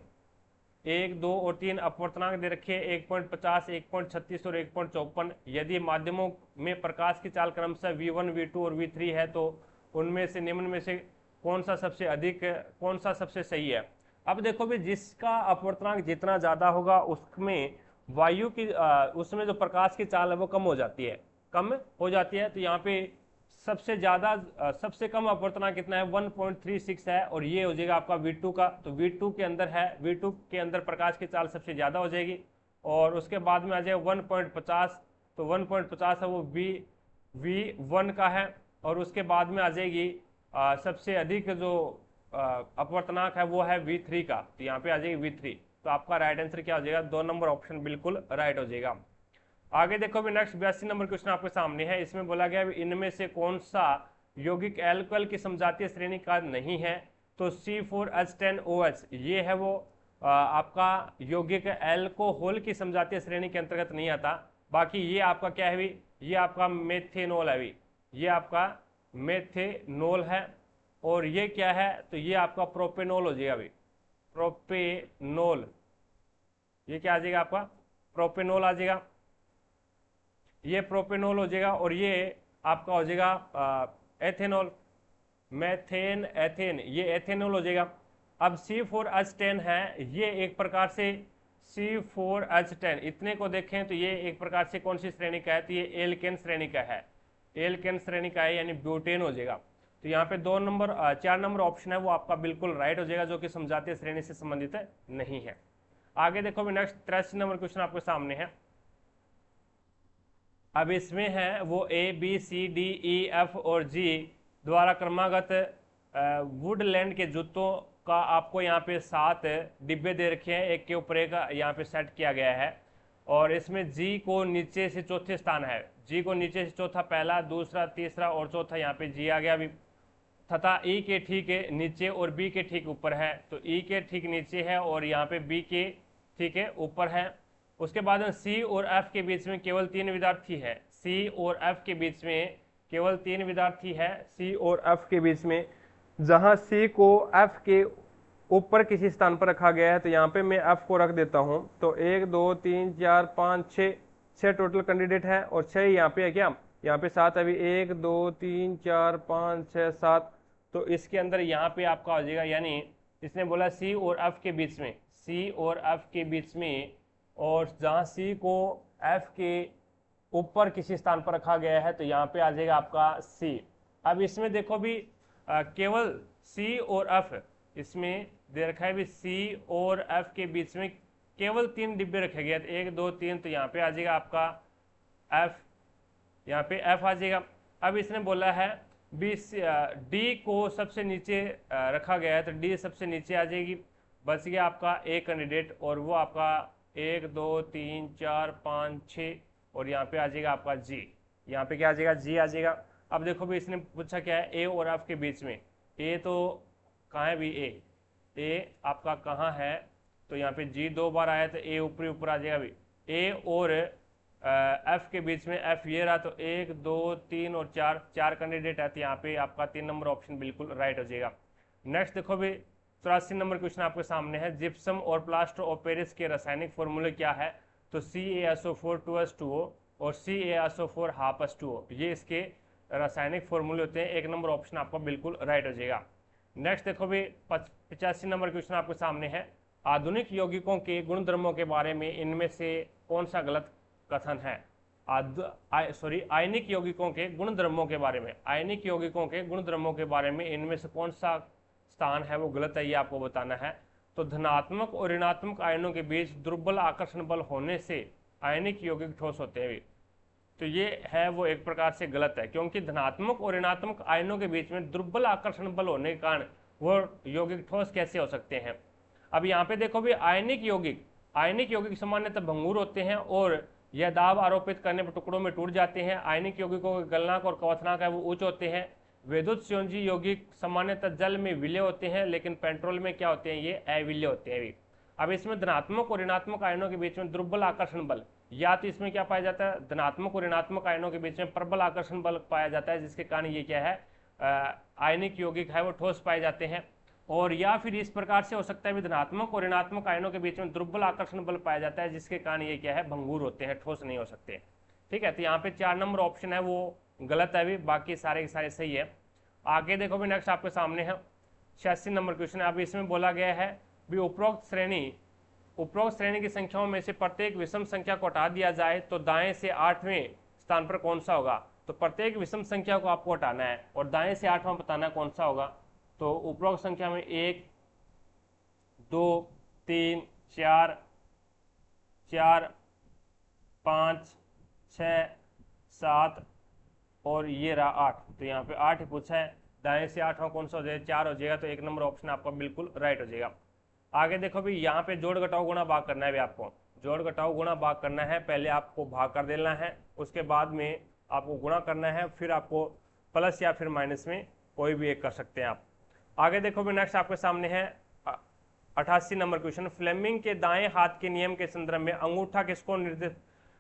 1, 2 और 3 अपवर्तनांक दे रखे हैं 1.50, 1.36 और 1.54। यदि माध्यमों में प्रकाश की चाल क्रमशः V1, V2 और V3 है तो उनमें से निम्न में से कौन सा सबसे सही है। अब देखो भी जिसका अपवर्तनांक जितना ज़्यादा होगा उसमें वायु की उसमें जो प्रकाश की चाल है वो कम हो जाती है। तो यहाँ पे सबसे कम अपवर्तनांक कितना है 1.36 है, और ये हो जाएगा आपका V2 का। तो V2 के अंदर प्रकाश की चाल सबसे ज़्यादा हो जाएगी, और उसके बाद में आ जाएगा 1.50, तो 1.50 है वो V1 का है, और उसके बाद में आ जाएगी सबसे अधिक जो अपवर्तनांक है वो है V3 का, तो यहाँ पे आ जाएगी V3। तो आपका राइट आंसर क्या हो जाएगा 2 नंबर ऑप्शन बिल्कुल राइट हो जाएगा। आगे देखो भी नेक्स्ट 82 नंबर क्वेश्चन आपके सामने है। इसमें बोला गया इनमें से कौन सा यौगिक एल्कोहल की समजातीय श्रेणी का नहीं है, तो C4H10OH ये है वो आपका यौगिक एल्कोहल की समजातीय श्रेणी के अंतर्गत नहीं आता। बाकी ये आपका क्या है भी, ये आपका मेथेनॉल है भी, ये आपका मेथेनॉल है, और ये क्या है तो ये आपका प्रोपेनॉल हो जाएगा भी, प्रोपेनॉल, ये क्या आ जाएगा आपका प्रोपेनॉल आ जाएगा, ये प्रोपेनॉल हो जाएगा, और ये आपका हो जाएगा एथेनॉल, एथेन ये एथेनॉल हो जाएगा। अब C4H10 है, ये एक प्रकार से C4H10 इतने को देखें तो ये एक प्रकार से कौन सी श्रेणी का है, तो ये एल्केन श्रेणी का है, एल्केन श्रेणी का है, यानी ब्यूटेन हो जाएगा। तो यहाँ पे 4 नंबर ऑप्शन है वो आपका बिल्कुल राइट हो जाएगा, जो कि समझातीय श्रेणी से संबंधित नहीं है। आगे देखो नेक्स्ट 83 नंबर क्वेश्चन आपके सामने है। अब इसमें है वो ABCDEF और G द्वारा क्रमागत वुडलैंड के जूतों का आपको यहाँ पे 7 डिब्बे दे रखे हैं, एक के ऊपर एक यहाँ पे सेट किया गया है। और इसमें G को नीचे से चौथे स्थान है, G को नीचे से चौथा, पहला, दूसरा, तीसरा और चौथा यहाँ पे G आ गया अभी, तथा E के ठीक नीचे और B के ठीक ऊपर है। तो E के ठीक नीचे है और यहाँ पे B के ठीक है ऊपर है। उसके बाद C और F के बीच में केवल 3 विद्यार्थी है, C और F के बीच में केवल 3 विद्यार्थी है, C और F के बीच में, जहां C को F के ऊपर किसी स्थान पर रखा गया है। तो यहाँ पे मैं F को रख देता हूं। तो 1 2 3 4 5 6 टोटल कैंडिडेट है और 6 यहाँ पे है क्या, यहाँ पे 7 अभी 1 2 3 4 5 6 7। तो इसके अंदर यहाँ पे आपका हो जाएगा, यानी इसने बोला C और F के बीच में, C और F के बीच में, और जहाँ C को F के ऊपर किसी स्थान पर रखा गया है तो यहाँ पे आ जाएगा आपका C। अब इसमें देखो भी केवल C और F इसमें दे रखा है भी, C और F के बीच में केवल 3 डिब्बे रखे गए, 1 2 3, तो यहाँ पे आ जाएगा आपका F, यहाँ पे F आ जाएगा। अब इसने बोला है D को सबसे नीचे रखा गया है, तो D सबसे नीचे आ जाएगी, बच गया आपका एक कैंडिडेट, और वो आपका 1 2 3 4 5 6, और यहाँ पे आ जाएगा आपका G, यहाँ पे क्या आ जाएगा, G आ जाएगा। अब देखो भी इसने पूछा क्या है, A और F के बीच में, A तो कहाँ है भी, A आपका कहाँ है, तो यहाँ पे G 2 बार आया तो A ऊपर ऊपर आ जाएगा भी। A और F के बीच में F ये रहा, तो 1 2 3 और 4 कैंडिडेट है, तो यहाँ पे आपका 3 नंबर ऑप्शन बिल्कुल राइट हो जाएगा। नेक्स्ट देखो भी 83 नंबर क्वेश्चन आपके सामने है, जिप्सम और प्लास्टर ऑफ पेरिस के रासायनिक फॉर्मूले क्या है, तो CaSO4 2H2O और CaSO4 half-H2O, ये इसके रासायनिक फॉर्मूले होते हैं। 1 नंबर ऑप्शन आपका बिल्कुल राइट हो जाएगा। नेक्स्ट देखो भी 85 नंबर क्वेश्चन आपके सामने है, आधुनिक यौगिकों के गुणधर्मों के बारे में इनमें से कौन सा गलत कथन है। आयनिक यौगिकों के गुणधर्मों के बारे में, आयनिक यौगिकों के गुणधर्मों के बारे में इनमें से कौन सा स्थान है वो गलत है, ये आपको बताना है। तो धनात्मक और ऋणात्मक आयनों के बीच दुर्बल आकर्षण बल होने से आयनिक यौगिक ठोस होते हैं, तो ये है वो एक प्रकार से गलत है, क्योंकि धनात्मक और ऋणात्मक आयनों के बीच में दुर्बल आकर्षण बल होने के कारण वो यौगिक ठोस कैसे हो सकते हैं। अब यहाँ पे देखो भी आयनिक यौगिक सामान्यतः भंगुर होते हैं और यह दाब आरोपित करने पर टुकड़ों में टूट जाते हैं। आयनिक यौगिकों के गलनांक और कवचनांक है वो उच्च होते हैं। विद्युत संयोजी यौगिक सामान्यतः जल में विलय होते हैं, लेकिन पेट्रोल में क्या होते हैं, ये अविलय होते हैं। अब इसमें धनात्मक और ऋणात्मक आयनों के बीच में दुर्बल आकर्षण बल, या तो इसमें क्या पाया जाता है, धनात्मक और ऋणात्मक आयनों के बीच में प्रबल आकर्षण बल पाया जाता है, जिसके कारण ये क्या है, आयनिक यौगिक है वो ठोस पाए जाते हैं। और या फिर इस प्रकार से हो सकता है धनात्मक और ऋणात्मक आयनों के बीच में दुर्बल आकर्षण बल पाया जाता है, जिसके कारण ये क्या है, भंगुर होते हैं, ठोस नहीं हो सकते। ठीक है, तो यहाँ पे 4 नंबर ऑप्शन है वो गलत है भी, बाकी सारे के सारे सही है। आगे देखो भी नेक्स्ट आपके सामने है 86 नंबर क्वेश्चन है। अब इसमें बोला गया है भी उपरोक्त श्रेणी की संख्याओं में से प्रत्येक विषम संख्या को हटा दिया जाए तो दाएं से 8वें स्थान पर कौन सा होगा। तो प्रत्येक विषम संख्या को आपको हटाना है और दाएं से 8वां बताना है कौन सा होगा। तो उपरोक्त संख्या में 1 2 3 4 5 6 7 और ये रहा 8, तो यहाँ पे 8 ही पूछा है, दाएं से 8वां कौन सा हो जाएगा, 4 हो जाएगा, तो 1 नंबर ऑप्शन आपका बिल्कुल राइट हो जाएगा। आगे देखो भी यहाँ पे जोड़ घटाओ गुणा भाग करना है भी, आपको जोड़ घटाओ गुणा भाग करना है। पहले आपको भाग कर देना है, उसके बाद में आपको गुणा करना है, फिर आपको प्लस या फिर माइनस में कोई भी एक कर सकते हैं आप। आगे देखो भी नेक्स्ट आपके सामने है 88 नंबर क्वेश्चन, फ्लेमिंग के दाएं हाथ के नियम के संदर्भ में अंगूठा किसको निर्देश,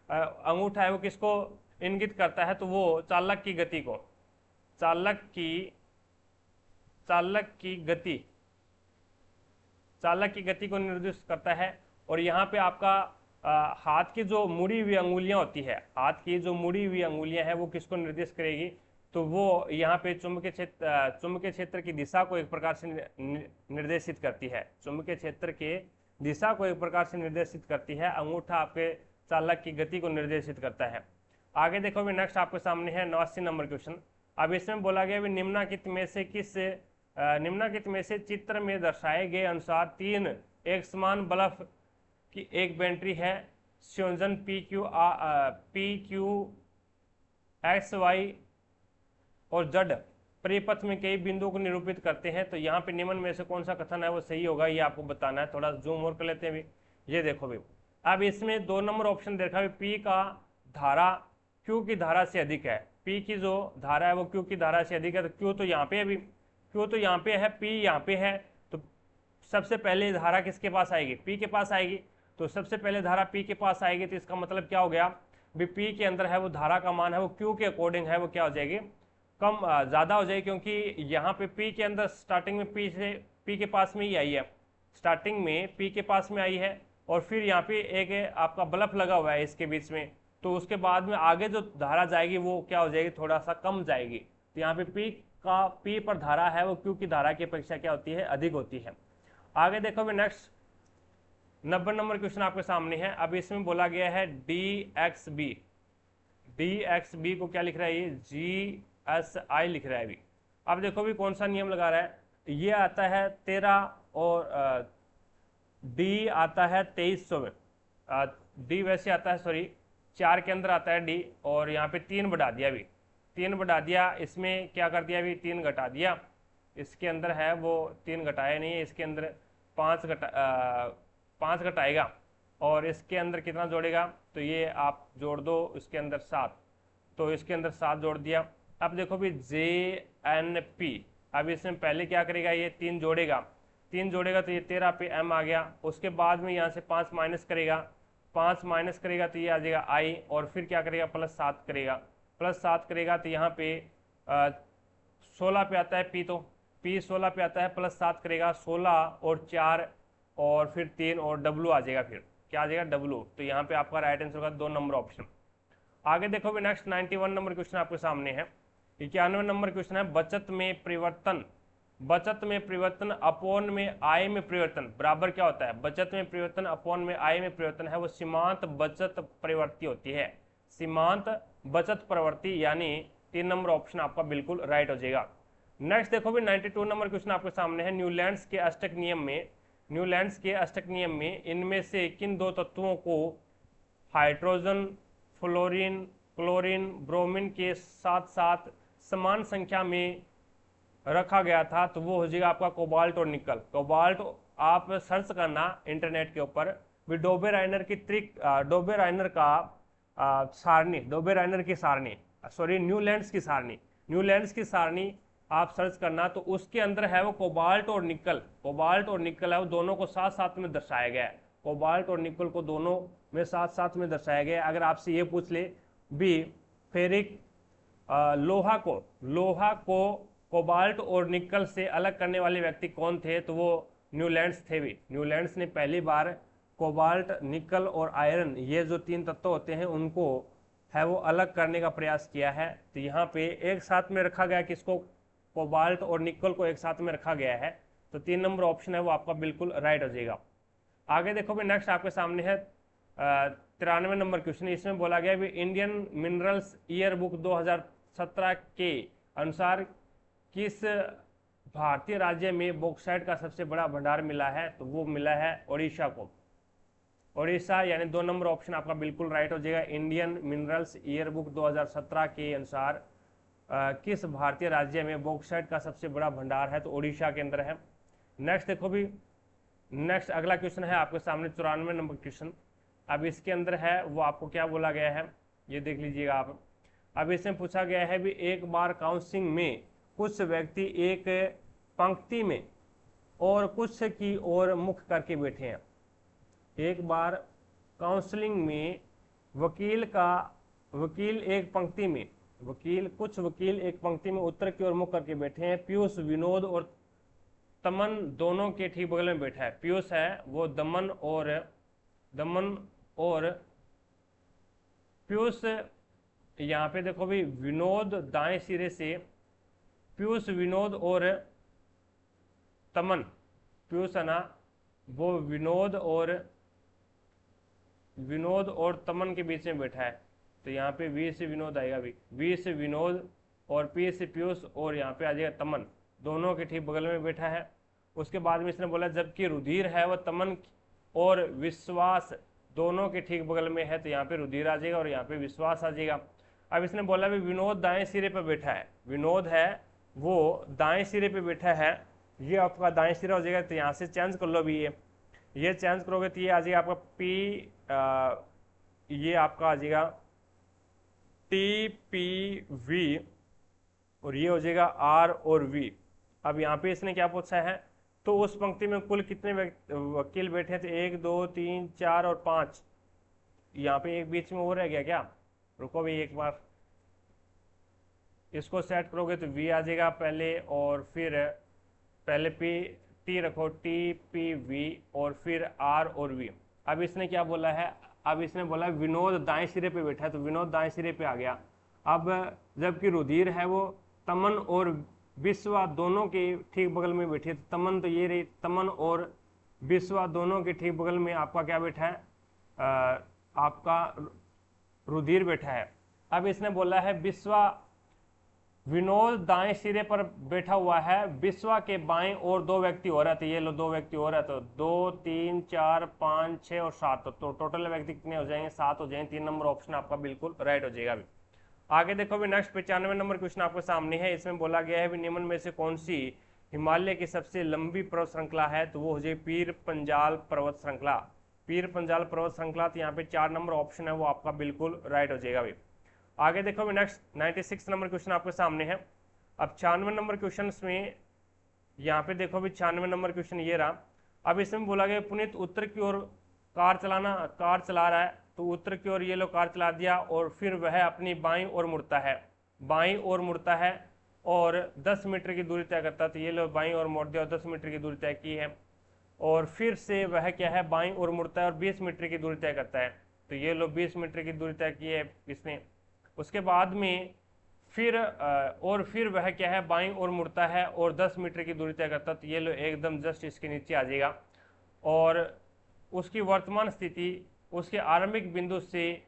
अंगूठा है वो किसको इंगित करता है, तो वो चालक की गति को, चालक की गति को निर्देशित करता है। और यहाँ पे आपका हाथ की जो मुड़ी हुई अंगुलियां होती है, हाथ की जो मुड़ी हुई अंगुलियां हैं वो किसको निर्देश करेगी, तो वो यहाँ पे चुंबकीय क्षेत्र की दिशा को एक प्रकार से निर्देशित करती है। चुंबकीय क्षेत्र के दिशा को एक प्रकार से निर्देशित करती है। अंगूठा आपके चालक की गति को निर्देशित करता है। आगे देखो भी नेक्स्ट आपके सामने है 89 नंबर क्वेश्चन। अब इसमें बोला गया भी निम्नलिखित में से चित्र में दर्शाए गए अनुसार तीन एक समान बल्ब की एक बैटरी है। संयोजन PQ X Y और Z परिपथ में कई बिंदुओं को निरूपित करते हैं। तो यहाँ पे निम्न में से कौन सा कथन है वो सही होगा, ये आपको बताना है। थोड़ा जूम और कर लेते हैं भी। ये देखो भी, अब इसमें 2 नंबर ऑप्शन देखा भी, P का धारा Q की धारा से अधिक है। P की जो धारा है वो Q की धारा से अधिक है। तो Q तो यहाँ पे है भी, Q तो यहाँ पे है, P यहाँ पे है। तो सबसे पहले धारा किसके पास आएगी? P के पास आएगी। तो सबसे पहले धारा P के पास आएगी, तो इसका मतलब क्या हो गया भी, P के अंदर है वो धारा का मान है वो Q के अकॉर्डिंग है वो क्या हो जाएगी, कम ज़्यादा हो जाएगी। क्योंकि यहाँ पे P के अंदर स्टार्टिंग में P के पास में ही आई है, स्टार्टिंग में P के पास में आई है, और फिर यहाँ पे एक आपका बल्ब लगा हुआ है इसके बीच में। तो उसके बाद में आगे जो धारा जाएगी वो क्या हो जाएगी, थोड़ा सा कम जाएगी। तो यहाँ पे P पर धारा है वो Q की धारा की अपेक्षा क्या होती है, अधिक होती है। आगे देखो भी नेक्स्ट 90 नंबर क्वेश्चन आपके सामने है। अब इसमें बोला गया है DXB को क्या लिख रहा है, ये GSI लिख रहा है अभी। अब देखो भी कौन सा नियम लगा रहा है, ये आता है 13 और D आता है 2300 में। D वैसे आता है, सॉरी 4 के अंदर आता है D, और यहाँ पे 3 बढ़ा दिया अभी, 3 बढ़ा दिया। इसमें क्या कर दिया अभी, 3 घटा दिया। इसके अंदर है वो 3 घटाया नहीं है, इसके अंदर 5 घटाएगा, और इसके अंदर कितना जोड़ेगा, तो ये आप जोड़ दो इसके अंदर 7, तो इसके अंदर 7 जोड़ दिया। अब देखो भी JNP, अब इसमें पहले क्या करेगा, ये 3 जोड़ेगा, 3 जोड़ेगा तो ये 13 पे M आ गया। उसके बाद में यहाँ से 5 माइनस करेगा, 5 माइनस करेगा तो ये आ जाएगा I, और फिर क्या करेगा, +7 करेगा, +7 करेगा तो यहाँ पे 16 पे आता है P, तो P 16 पे आता है, +7 करेगा 16 और 4 और फिर 3 और W आ जाएगा, फिर क्या आ जाएगा, W। तो यहाँ पे आपका राइट आंसर होगा 2 नंबर ऑप्शन। आगे देखो भी नेक्स्ट 91 नंबर क्वेश्चन आपके सामने है। 91 नंबर क्वेश्चन है, बचत में परिवर्तन अपोन में आय में परिवर्तन बराबर क्या होता है? बचत में परिवर्तन अपोन में आय में परिवर्तन है वो सीमांत बचत प्रवृत्ति होती है, सीमांत बचत प्रवृत्ति, यानी 3 नंबर ऑप्शन आपका बिल्कुल राइट हो जाएगा। नेक्स्ट देखो भी 92 नंबर क्वेश्चन आपके सामने है। न्यूलैंड्स के अष्टक नियम में इनमें से किन 2 तत्वों को हाइड्रोजन, फ्लोरीन, क्लोरीन, ब्रोमीन के साथ साथ समान संख्या में रखा गया था? तो वो हो जाएगा आपका कोबाल्ट और निकल। कोबाल्ट आप सर्च करना इंटरनेट के ऊपर, डोबेराइनर की सारणी, न्यूलैंड्स की सारणी आप सर्च करना, तो उसके अंदर है वो कोबाल्ट और निकल है वो दोनों को साथ साथ में दर्शाया गया है। कोबाल्ट और निकल को दोनों में साथ साथ में दर्शाया गया है। अगर आपसे ये पूछ ले भी फेरिक लोहा को कोबाल्ट और निकल से अलग करने वाले व्यक्ति कौन थे, तो वो न्यूलैंड्स थे भी। न्यूलैंड्स ने पहली बार कोबाल्ट, निकल और आयरन, ये जो 3 तत्व होते हैं उनको है वो अलग करने का प्रयास किया है। तो यहाँ पे एक साथ में रखा गया, किसको, कोबाल्ट और निकल को एक साथ में रखा गया है। तो 3 नंबर ऑप्शन है वो आपका बिल्कुल राइट हो जाएगा। आगे देखो भी नेक्स्ट आपके सामने है 93 नंबर क्वेश्चन। इसमें बोला गया भी इंडियन मिनरल्स ईयर बुक 2017 के अनुसार किस भारतीय राज्य में बॉक्साइट का सबसे बड़ा भंडार मिला है? तो वो मिला है ओडिशा को, ओडिशा, यानी 2 नंबर ऑप्शन आपका बिल्कुल राइट हो जाएगा। इंडियन मिनरल्स ईयर बुक 2017 के अनुसार किस भारतीय राज्य में बॉक्साइट का सबसे बड़ा भंडार है? तो ओडिशा के अंदर है। नेक्स्ट देखो भी नेक्स्ट अगला क्वेश्चन है आपके सामने 94 नंबर क्वेश्चन। अब इसके अंदर है वो आपको क्या बोला गया है, ये देख लीजिएगा आप। अब इसमें पूछा गया है भी एक बार काउंसलिंग में कुछ व्यक्ति एक पंक्ति में और कुछ की ओर मुख करके बैठे हैं। एक बार काउंसलिंग में वकील एक पंक्ति में उत्तर की ओर मुख करके बैठे हैं। पीयूष विनोद और तमन दोनों के ठीक बगल में बैठा है। पीयूष है वो दमन और पीयूष यहाँ पे देखो भी विनोद दाएं सिरे से, पीयूष विनोद और तमन, पीयूष है ना वो विनोद और तमन के बीच में बैठा है, तो यहाँ पे वी से विनोद आएगा भी, वी से विनोद और पी से पीयूष और यहाँ पे आ जाएगा तमन, दोनों के ठीक बगल में बैठा है। उसके बाद में इसने बोला जबकि रुधिर है वह तमन और विश्वास दोनों के ठीक बगल में है, तो यहाँ पे रुधिर आ जाएगा और यहाँ पे विश्वास आ जाएगा। अब इसने बोला भी विनोद दाएं सिरे पर बैठा है, विनोद है वो दाएं सिरे पे बैठा है, ये आपका दाएं सिरा हो जाएगा, तो यहाँ से चेंज कर लो भी, ये चेंज करोगे तो ये आ जाएगा आपका ये आपका आ जाएगा टी पी वी और ये हो जाएगा आर और वी। अब यहाँ पे इसने क्या पूछा है, तो उस पंक्ति में कुल कितने वकील बैठे थे, 1 2 3 4 और 5, यहाँ पे एक बीच में हो रह गया क्या, रुको भाई एक बार, इसको सेट करोगे तो वी आ जाएगा पहले और फिर पहले पी टी रखो, टी पी वी और फिर आर और वी। अब इसने क्या बोला है, अब इसने बोला विनोद दाएं सिरे पे बैठा है, तो विनोद दाएं सिरे पे आ गया। अब जबकि रुधिर है वो तमन और विश्वा दोनों के ठीक बगल में बैठी है, तो तमन तो ये रही, तमन और विश्वा दोनों के ठीक बगल में आपका क्या बैठा है, आपका रुधिर बैठा है। अब इसने बोला है विश्वा विनोद दाएं सिरे पर बैठा हुआ है, विश्वा के बाएं और 2 व्यक्ति हो रहा है, तो ये लो 2 व्यक्ति हो रहा है, तो 2 3 4 5 6 और 7, तो टोटल व्यक्ति कितने हो जाएंगे, 7 हो जाएंगे। 3 नंबर ऑप्शन आपका बिल्कुल राइट हो जाएगा। अभी आगे देखो भी नेक्स्ट 95 नंबर क्वेश्चन आपके सामने है। इसमें बोला गया है भी निम्न में से कौन सी हिमालय की सबसे लंबी पर्वत श्रृंखला है, तो वो हो जाएगी पीर पंजाल पर्वत श्रृंखला, पीर पंजाल पर्वत श्रृंखला। तो यहाँ पे 4 नंबर ऑप्शन है वो आपका बिल्कुल राइट हो जाएगा। अभी आगे देखो नेक्स्ट 96 नंबर क्वेश्चन आपके सामने है। अब 96 नंबर क्वेश्चन में यहाँ पे देखो भी 96 नंबर क्वेश्चन ये रहा। अब इसमें बोला गया पुनीत उत्तर की ओर कार चला रहा है, तो उत्तर की ओर ये लो कार चला दिया और फिर वह अपनी बाईं ओर मुड़ता है और 10 मीटर की दूरी तय करता है, तो ये लो बाईं ओर मोड़ दिया और 10 मीटर की दूरी तय की है, और फिर से वह क्या है बाईं ओर मुड़ता है और 20 मीटर की दूरी तय करता है, तो ये लो 20 मीटर की दूरी तय की है इसने। उसके बाद में फिर वह क्या है बाईं ओर मुड़ता है और 10 मीटर की दूरी तय करता है, तो ये लो एकदम जस्ट इसके नीचे आ जाएगा, और उसकी वर्तमान स्थिति उसके आरंभिक बिंदु से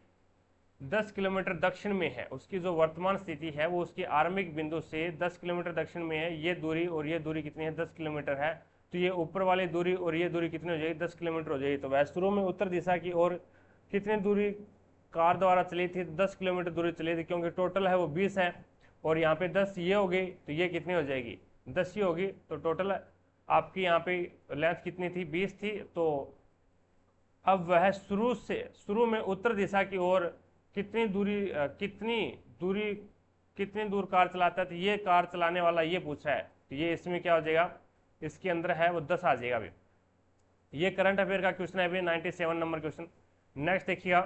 10 किलोमीटर दक्षिण में है। उसकी जो वर्तमान स्थिति है वो उसके आरंभिक बिंदु से 10 किलोमीटर दक्षिण में है। ये दूरी और ये दूरी कितनी है, 10 किलोमीटर है, तो ये ऊपर वाली दूरी और ये दूरी कितनी हो जाएगी, 10 किलोमीटर हो जाएगी। तो वह शुरू में उत्तर दिशा की ओर कितनी दूरी कार द्वारा चली थी, 10 किलोमीटर दूरी चली थी, क्योंकि टोटल है वो 20 है और यहाँ पे 10 ये हो गई, तो ये कितनी हो जाएगी, 10 ही होगी। तो टोटल आपकी यहाँ पे लेंथ कितनी थी, 20 थी। तो अब वह शुरू में उत्तर दिशा की ओर कितनी दूर कार चलाता है, तो ये कार चलाने वाला ये पूछा है, तो ये इसमें क्या हो जाएगा, इसके अंदर है वो 10 आ जाएगा। अभी ये करंट अफेयर का क्वेश्चन है अभी 97 नंबर क्वेश्चन। नेक्स्ट देखिएगा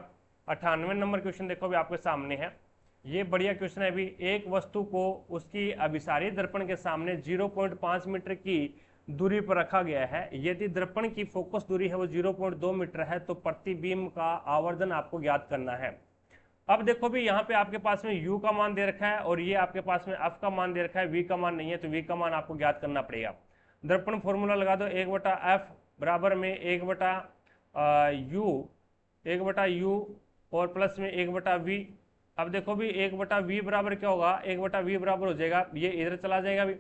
98 नंबर क्वेश्चन देखो अभी आपके सामने है। ये बढ़िया क्वेश्चन है। अभी एक वस्तु को उसकी अभिसारी दर्पण के सामने 0.5 मीटर की दूरी पर रखा गया है। यदि दर्पण की फोकस दूरी है वो 0.2 मीटर है, तो प्रतिबिंब का आवर्धन आपको ज्ञात करना है। अब देखो भी यहाँ पे आपके पास में u का मान दे रखा है और ये आपके पास में f का मान दे रखा है, v का मान नहीं है, तो v का मान आपको ज्ञात करना पड़ेगा। दर्पण फॉर्मूला लगा दो, 1/f बराबर में 1/u और प्लस में 1/v। अब देखो भी 1/v बराबर क्या होगा, 1/v बराबर हो जाएगा, ये इधर चला जाएगा भी,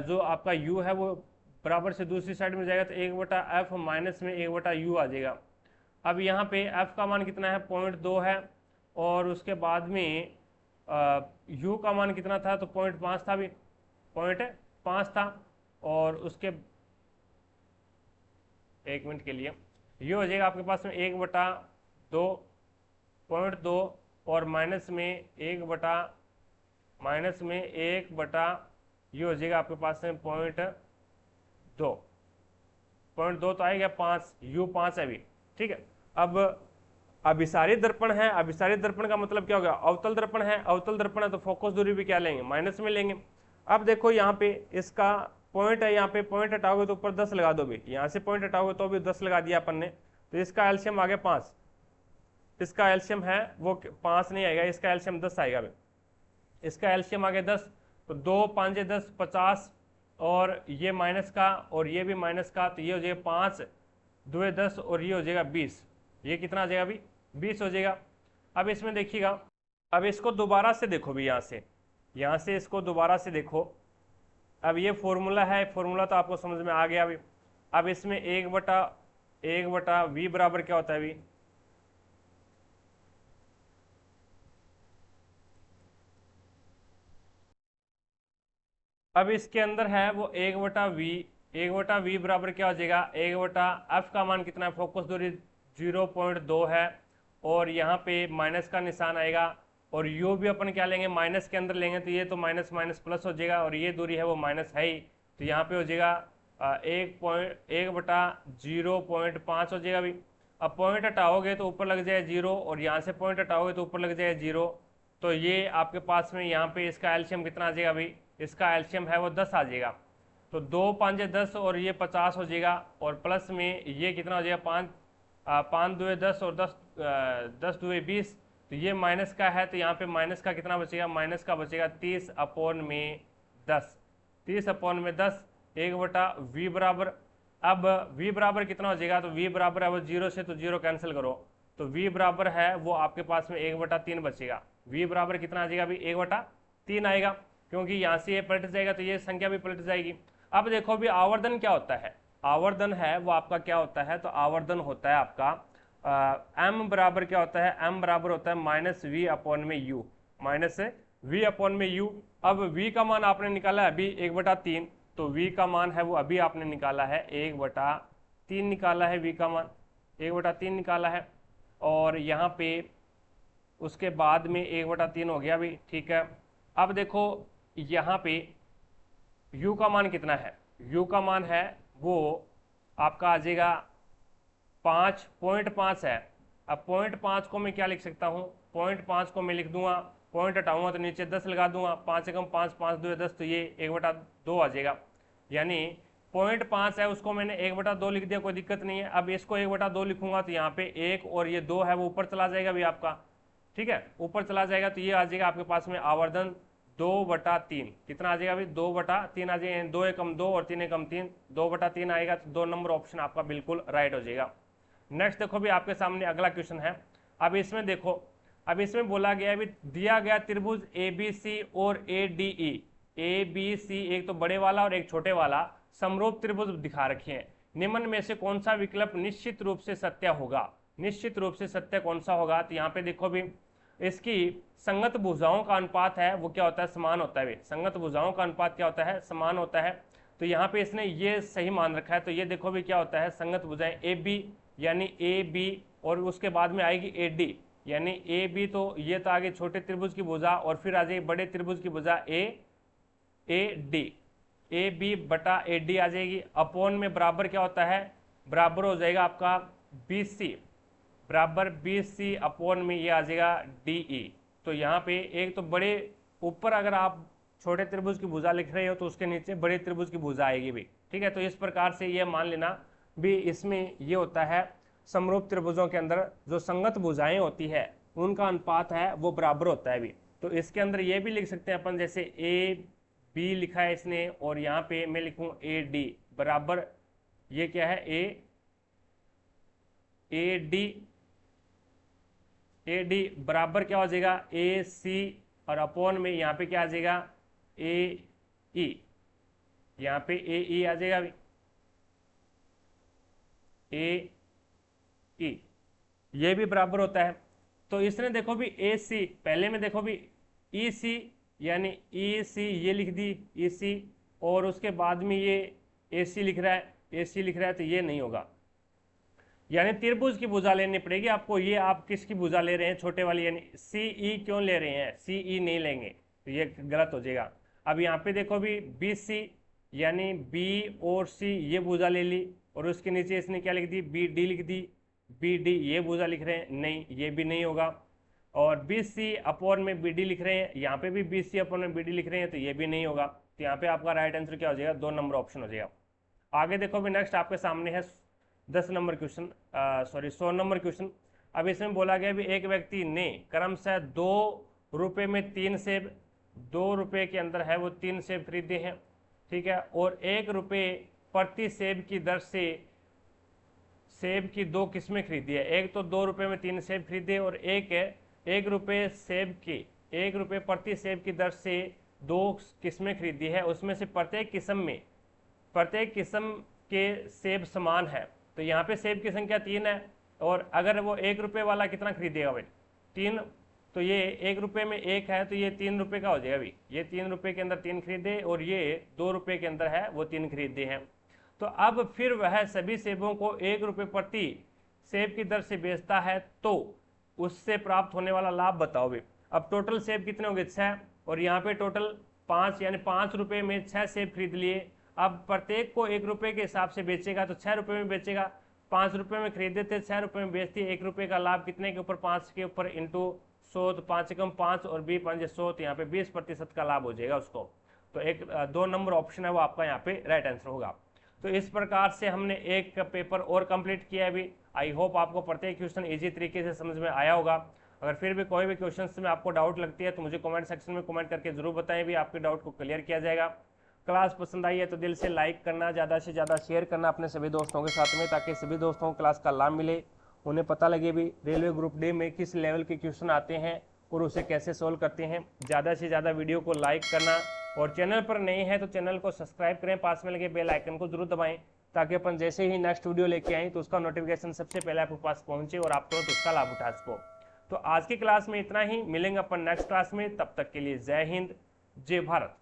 जो आपका u है वो बराबर से दूसरी साइड में जाएगा, तो 1/f माइनस में 1/u आ जाएगा। अब यहाँ पे f का मान कितना है, 0.2 है, और उसके बाद में u का मान कितना था, तो 0.5 था, भी 0.5 था, और उसके 1 मिनट के लिए ये हो जाएगा आपके पास में 1/2 और माइनस में 1/, ये हो जाएगा आपके पास में 0.2 तो आएगा 5, u 5 है भी, ठीक है। अब अभिसारी दर्पण है, अभिसारी दर्पण का मतलब क्या होगा, अवतल दर्पण है, अवतल दर्पण है तो फोकस दूरी भी क्या लेंगे, माइनस में लेंगे। अब देखो यहाँ पे इसका पॉइंट है, यहाँ पे पॉइंट हटाओगे तो ऊपर 10 लगा दो भी, यहाँ से पॉइंट हटाओगे तो भी 10 लगा दिया अपन ने, तो इसका एलसीएम आ गया 5। इसका एल्शियम है वो 5 नहीं आएगा, इसका एल्शियम 10 आएगा। इसका एल्शियम आ गया 10, तो 2 5 10 50, और ये माइनस का और ये भी माइनस का, तो ये हो जाएगा 5 2 10 और ये हो जाएगा 20। ये कितना आ जाएगा अभी? 20 हो जाएगा। अब इसमें देखिएगा, अब इसको दोबारा से देखो भी, यहाँ से इसको दोबारा से देखो। अब ये फॉर्मूला है, फॉर्मूला तो आपको समझ में आ गया अभी। अब इसमें 1/1 वी बराबर क्या होता है अभी? अब इसके अंदर है वो 1/v बराबर क्या हो जाएगा? 1/f का मान कितना है? फोकस दूरी 0.2 है, और यहाँ पे माइनस का निशान आएगा, और u भी अपन क्या लेंगे? माइनस के अंदर लेंगे, तो ये तो माइनस माइनस प्लस हो जाएगा, और ये दूरी है वो माइनस है ही, तो यहाँ पे हो जाएगा 1/0.5 हो जाएगा अभी। अब पॉइंट हटाओगे तो ऊपर लग जाए 0, और यहाँ से पॉइंट हटाओगे तो ऊपर लग जाए 0, तो ये आपके पास में यहाँ पे इसका एल्शियम कितना आ जाएगा अभी? इसका एल्शियम है वो 10 आ जाएगा। तो 2 5 10 और ये 50 हो जाएगा, और प्लस में ये कितना हो जाएगा? 5 2 10 और 10 2 20, तो ये माइनस का है, तो यहाँ पे माइनस का कितना बचेगा? माइनस का बचेगा 30/10। 30/10 1/v बराबर। अब v बराबर कितना हो जाएगा? तो v बराबर है वो 0 से, तो 0 कैंसिल करो, तो v बराबर है वो आपके पास में 1/3 बचेगा। v बराबर कितना आ जाएगा अभी? 1/3 आएगा, क्योंकि यहाँ से ये पलट जाएगा तो ये संख्या भी पलट जाएगी। अब देखो भी आवर्धन क्या होता है? आवर्धन है वो आपका क्या होता है? तो आवर्धन होता है आपका m बराबर क्या होता है? m बराबर होता है -v/u, -v/u। अब v का मान आपने निकाला है अभी 1/3, तो v का मान है वो अभी आपने निकाला है 1/3 निकाला है, v का मान 1/3 निकाला है, और यहाँ पे उसके बाद में 1/3 हो गया अभी, ठीक है। अब देखो यहाँ पे u का मान कितना है? u का मान है वो आपका आ जाएगा 5.5 है। अब 0.5 को मैं क्या लिख सकता हूँ? 0.5 को मैं लिख दूंगा, पॉइंट हटाऊंगा तो नीचे 10 लगा दूंगा, 5 से कम 5 5 2 10, तो ये 1/2 आ जाएगा। यानी 0.5 है उसको मैंने 1/2 लिख दिया, कोई दिक्कत नहीं है। अब इसको 1/2 लिखूंगा तो यहाँ पे 1 और ये 2 है वो ऊपर चला जाएगा भी आपका, ठीक है, ऊपर चला जाएगा, तो ये आ जाएगा आपके पास में आवर्धन 2/3। कितना आ जाएगा अभी? 2/3 आ जाएगा। 2 एकम 2 और 3 एकम 3, 2/3 आएगा, तो 2 नंबर ऑप्शन आपका बिल्कुल राइट हो जाएगा। नेक्स्ट देखो भी आपके सामने अगला क्वेश्चन है। अब इसमें देखो, अब इसमें बोला गया भी दिया गया त्रिभुज ABC और ADE, ABC एक तो बड़े वाला और एक छोटे वाला समरूप त्रिभुज दिखा रखे हैं। निम्न में से कौन सा विकल्प निश्चित रूप से सत्य होगा? निश्चित रूप से सत्य कौन सा होगा? तो यहाँ पे देखो भी इसकी संगत भुजाओं का अनुपात है वो क्या होता है? समान होता है। संगत भुजाओं का अनुपात क्या होता है? समान होता है। तो यहाँ पे इसने ये सही मान रखा है, तो ये देखो भी क्या होता है? संगत भुजाएं AB यानी AB, और उसके बाद में आएगी AD यानी AB, तो ये तो आगे छोटे त्रिभुज की भुजा, और फिर आ जाएगी बड़े त्रिभुज की भुजा AD, AB/AD आ जाएगी। अपोन में बराबर क्या होता है? बराबर हो जाएगा आपका BC, बराबर BC अपोन में ये आ जाएगा DE। तो यहाँ पे एक तो बड़े ऊपर अगर आप छोटे त्रिभुज की भुजा लिख रहे हो तो उसके नीचे बड़े त्रिभुज की भुजा आएगी भी, ठीक है। तो इस प्रकार से ये मान लेना भी इसमें ये होता है समरूप त्रिभुजों के अंदर जो संगत भुजाएं होती है उनका अनुपात है वो बराबर होता है भी। तो इसके अंदर ये भी लिख सकते हैं अपन, जैसे AB लिखा है इसने, और यहाँ पे मैं लिखूं AD बराबर ये क्या है? AD बराबर क्या हो जाएगा? AC, और अपोन में यहाँ पे क्या आ जाएगा? AE, यहाँ पे AE आ जाएगा अभी, AE ये भी बराबर होता है। तो इसने देखो भी AC, पहले में देखो भी EC यानी EC ये लिख दी EC, और उसके बाद में ये AC लिख रहा है, तो ये नहीं होगा। यानी त्रिभुज की भुजा लेनी पड़ेगी आपको। ये आप किसकी भुजा ले रहे हैं? छोटे वाली, यानी CE क्यों ले रहे हैं? CE नहीं लेंगे तो ये गलत हो जाएगा। अब यहाँ पे देखो भी BC यानी B और C ये भुजा ले ली, और उसके नीचे इसने क्या लिख दी? BD लिख दी, BD ये भुजा लिख रहे हैं, नहीं ये भी नहीं होगा। और BC अपोन में BD लिख रहे हैं, यहाँ पे भी BC अपोन में BD लिख रहे हैं, तो ये भी नहीं होगा। तो यहाँ पे आपका राइट आंसर क्या हो जाएगा? 2 नंबर ऑप्शन हो जाएगा। आगे देखो भी नेक्स्ट आपके सामने है 10 number question, sorry 100 number question. अब इसमें बोला गया भी एक व्यक्ति ने क्रमशः 2 रुपये में 3 सेब, 2 रुपये के अंदर है वो 3 सेब खरीदे हैं, ठीक है, और 1 रुपये प्रति सेब की दर से सेब की 2 किस्में खरीदी है। एक तो 2 रुपये में 3 सेब खरीदे और एक रुपये सेब की 1 रुपये प्रति सेब की दर से 2 किस्में खरीदी है। उसमें से प्रत्येक किस्म के सेब समान है। तो यहाँ पे सेब की संख्या 3 है और अगर वो 1 रुपये वाला कितना खरीदेगा भाई 3, तो ये 1 रुपये में 1 है तो ये 3 रुपये का हो जाएगा भाई। ये 3 रुपये के अंदर 3 खरीदे और ये 2 रुपये के अंदर है वो 3 खरीदे हैं। तो अब फिर वह सभी सेबों को 1 रुपये प्रति सेब की दर से बेचता है, तो उससे प्राप्त होने वाला लाभ बताओ भाई। अब टोटल सेब कितने होंगे 6 और यहाँ पे टोटल 5, यानी 5 रुपये में 6 सेब खरीद लिए। अब प्रत्येक को 1 रुपये के हिसाब से बेचेगा तो 6 रुपये में बेचेगा। 5 रुपये में खरीदे थे, 6 रुपये में बेचती है। 1 रुपये का लाभ कितने के ऊपर 5 के ऊपर इंटू 100, तो 5 से कम 5 और 20 5 100, तो यहाँ पे 20% का लाभ हो जाएगा उसको। तो 2 नंबर ऑप्शन है वो आपका यहाँ पे राइट आंसर होगा। तो इस प्रकार से हमने एक पेपर और कंप्लीट किया है अभी। आई होप आपको प्रत्येक क्वेश्चन इजी तरीके से समझ में आया होगा। अगर फिर भी कोई भी क्वेश्चन में आपको डाउट लगती है तो मुझे कमेंट सेक्शन में कमेंट करके जरूर बताएं, भी आपके डाउट को क्लियर किया जाएगा। क्लास पसंद आई है तो दिल से लाइक करना, ज़्यादा से ज़्यादा शेयर करना अपने सभी दोस्तों के साथ में, ताकि सभी दोस्तों को क्लास का लाभ मिले, उन्हें पता लगे भी रेलवे ग्रुप डी में किस लेवल के क्वेश्चन आते हैं और उसे कैसे सोल्व करते हैं। ज़्यादा से ज़्यादा वीडियो को लाइक करना और चैनल पर नए हैं तो चैनल को सब्सक्राइब करें, पास में लगे बेल आइकन को जरूर दबाएं, ताकि अपन जैसे ही नेक्स्ट वीडियो लेके आएँ तो उसका नोटिफिकेशन सबसे पहले आपके पास पहुंचे और आप तुरंत उसका लाभ उठा सको। तो आज की क्लास में इतना ही, मिलेंगे अपन नेक्स्ट क्लास में। तब तक के लिए जय हिंद, जय भारत।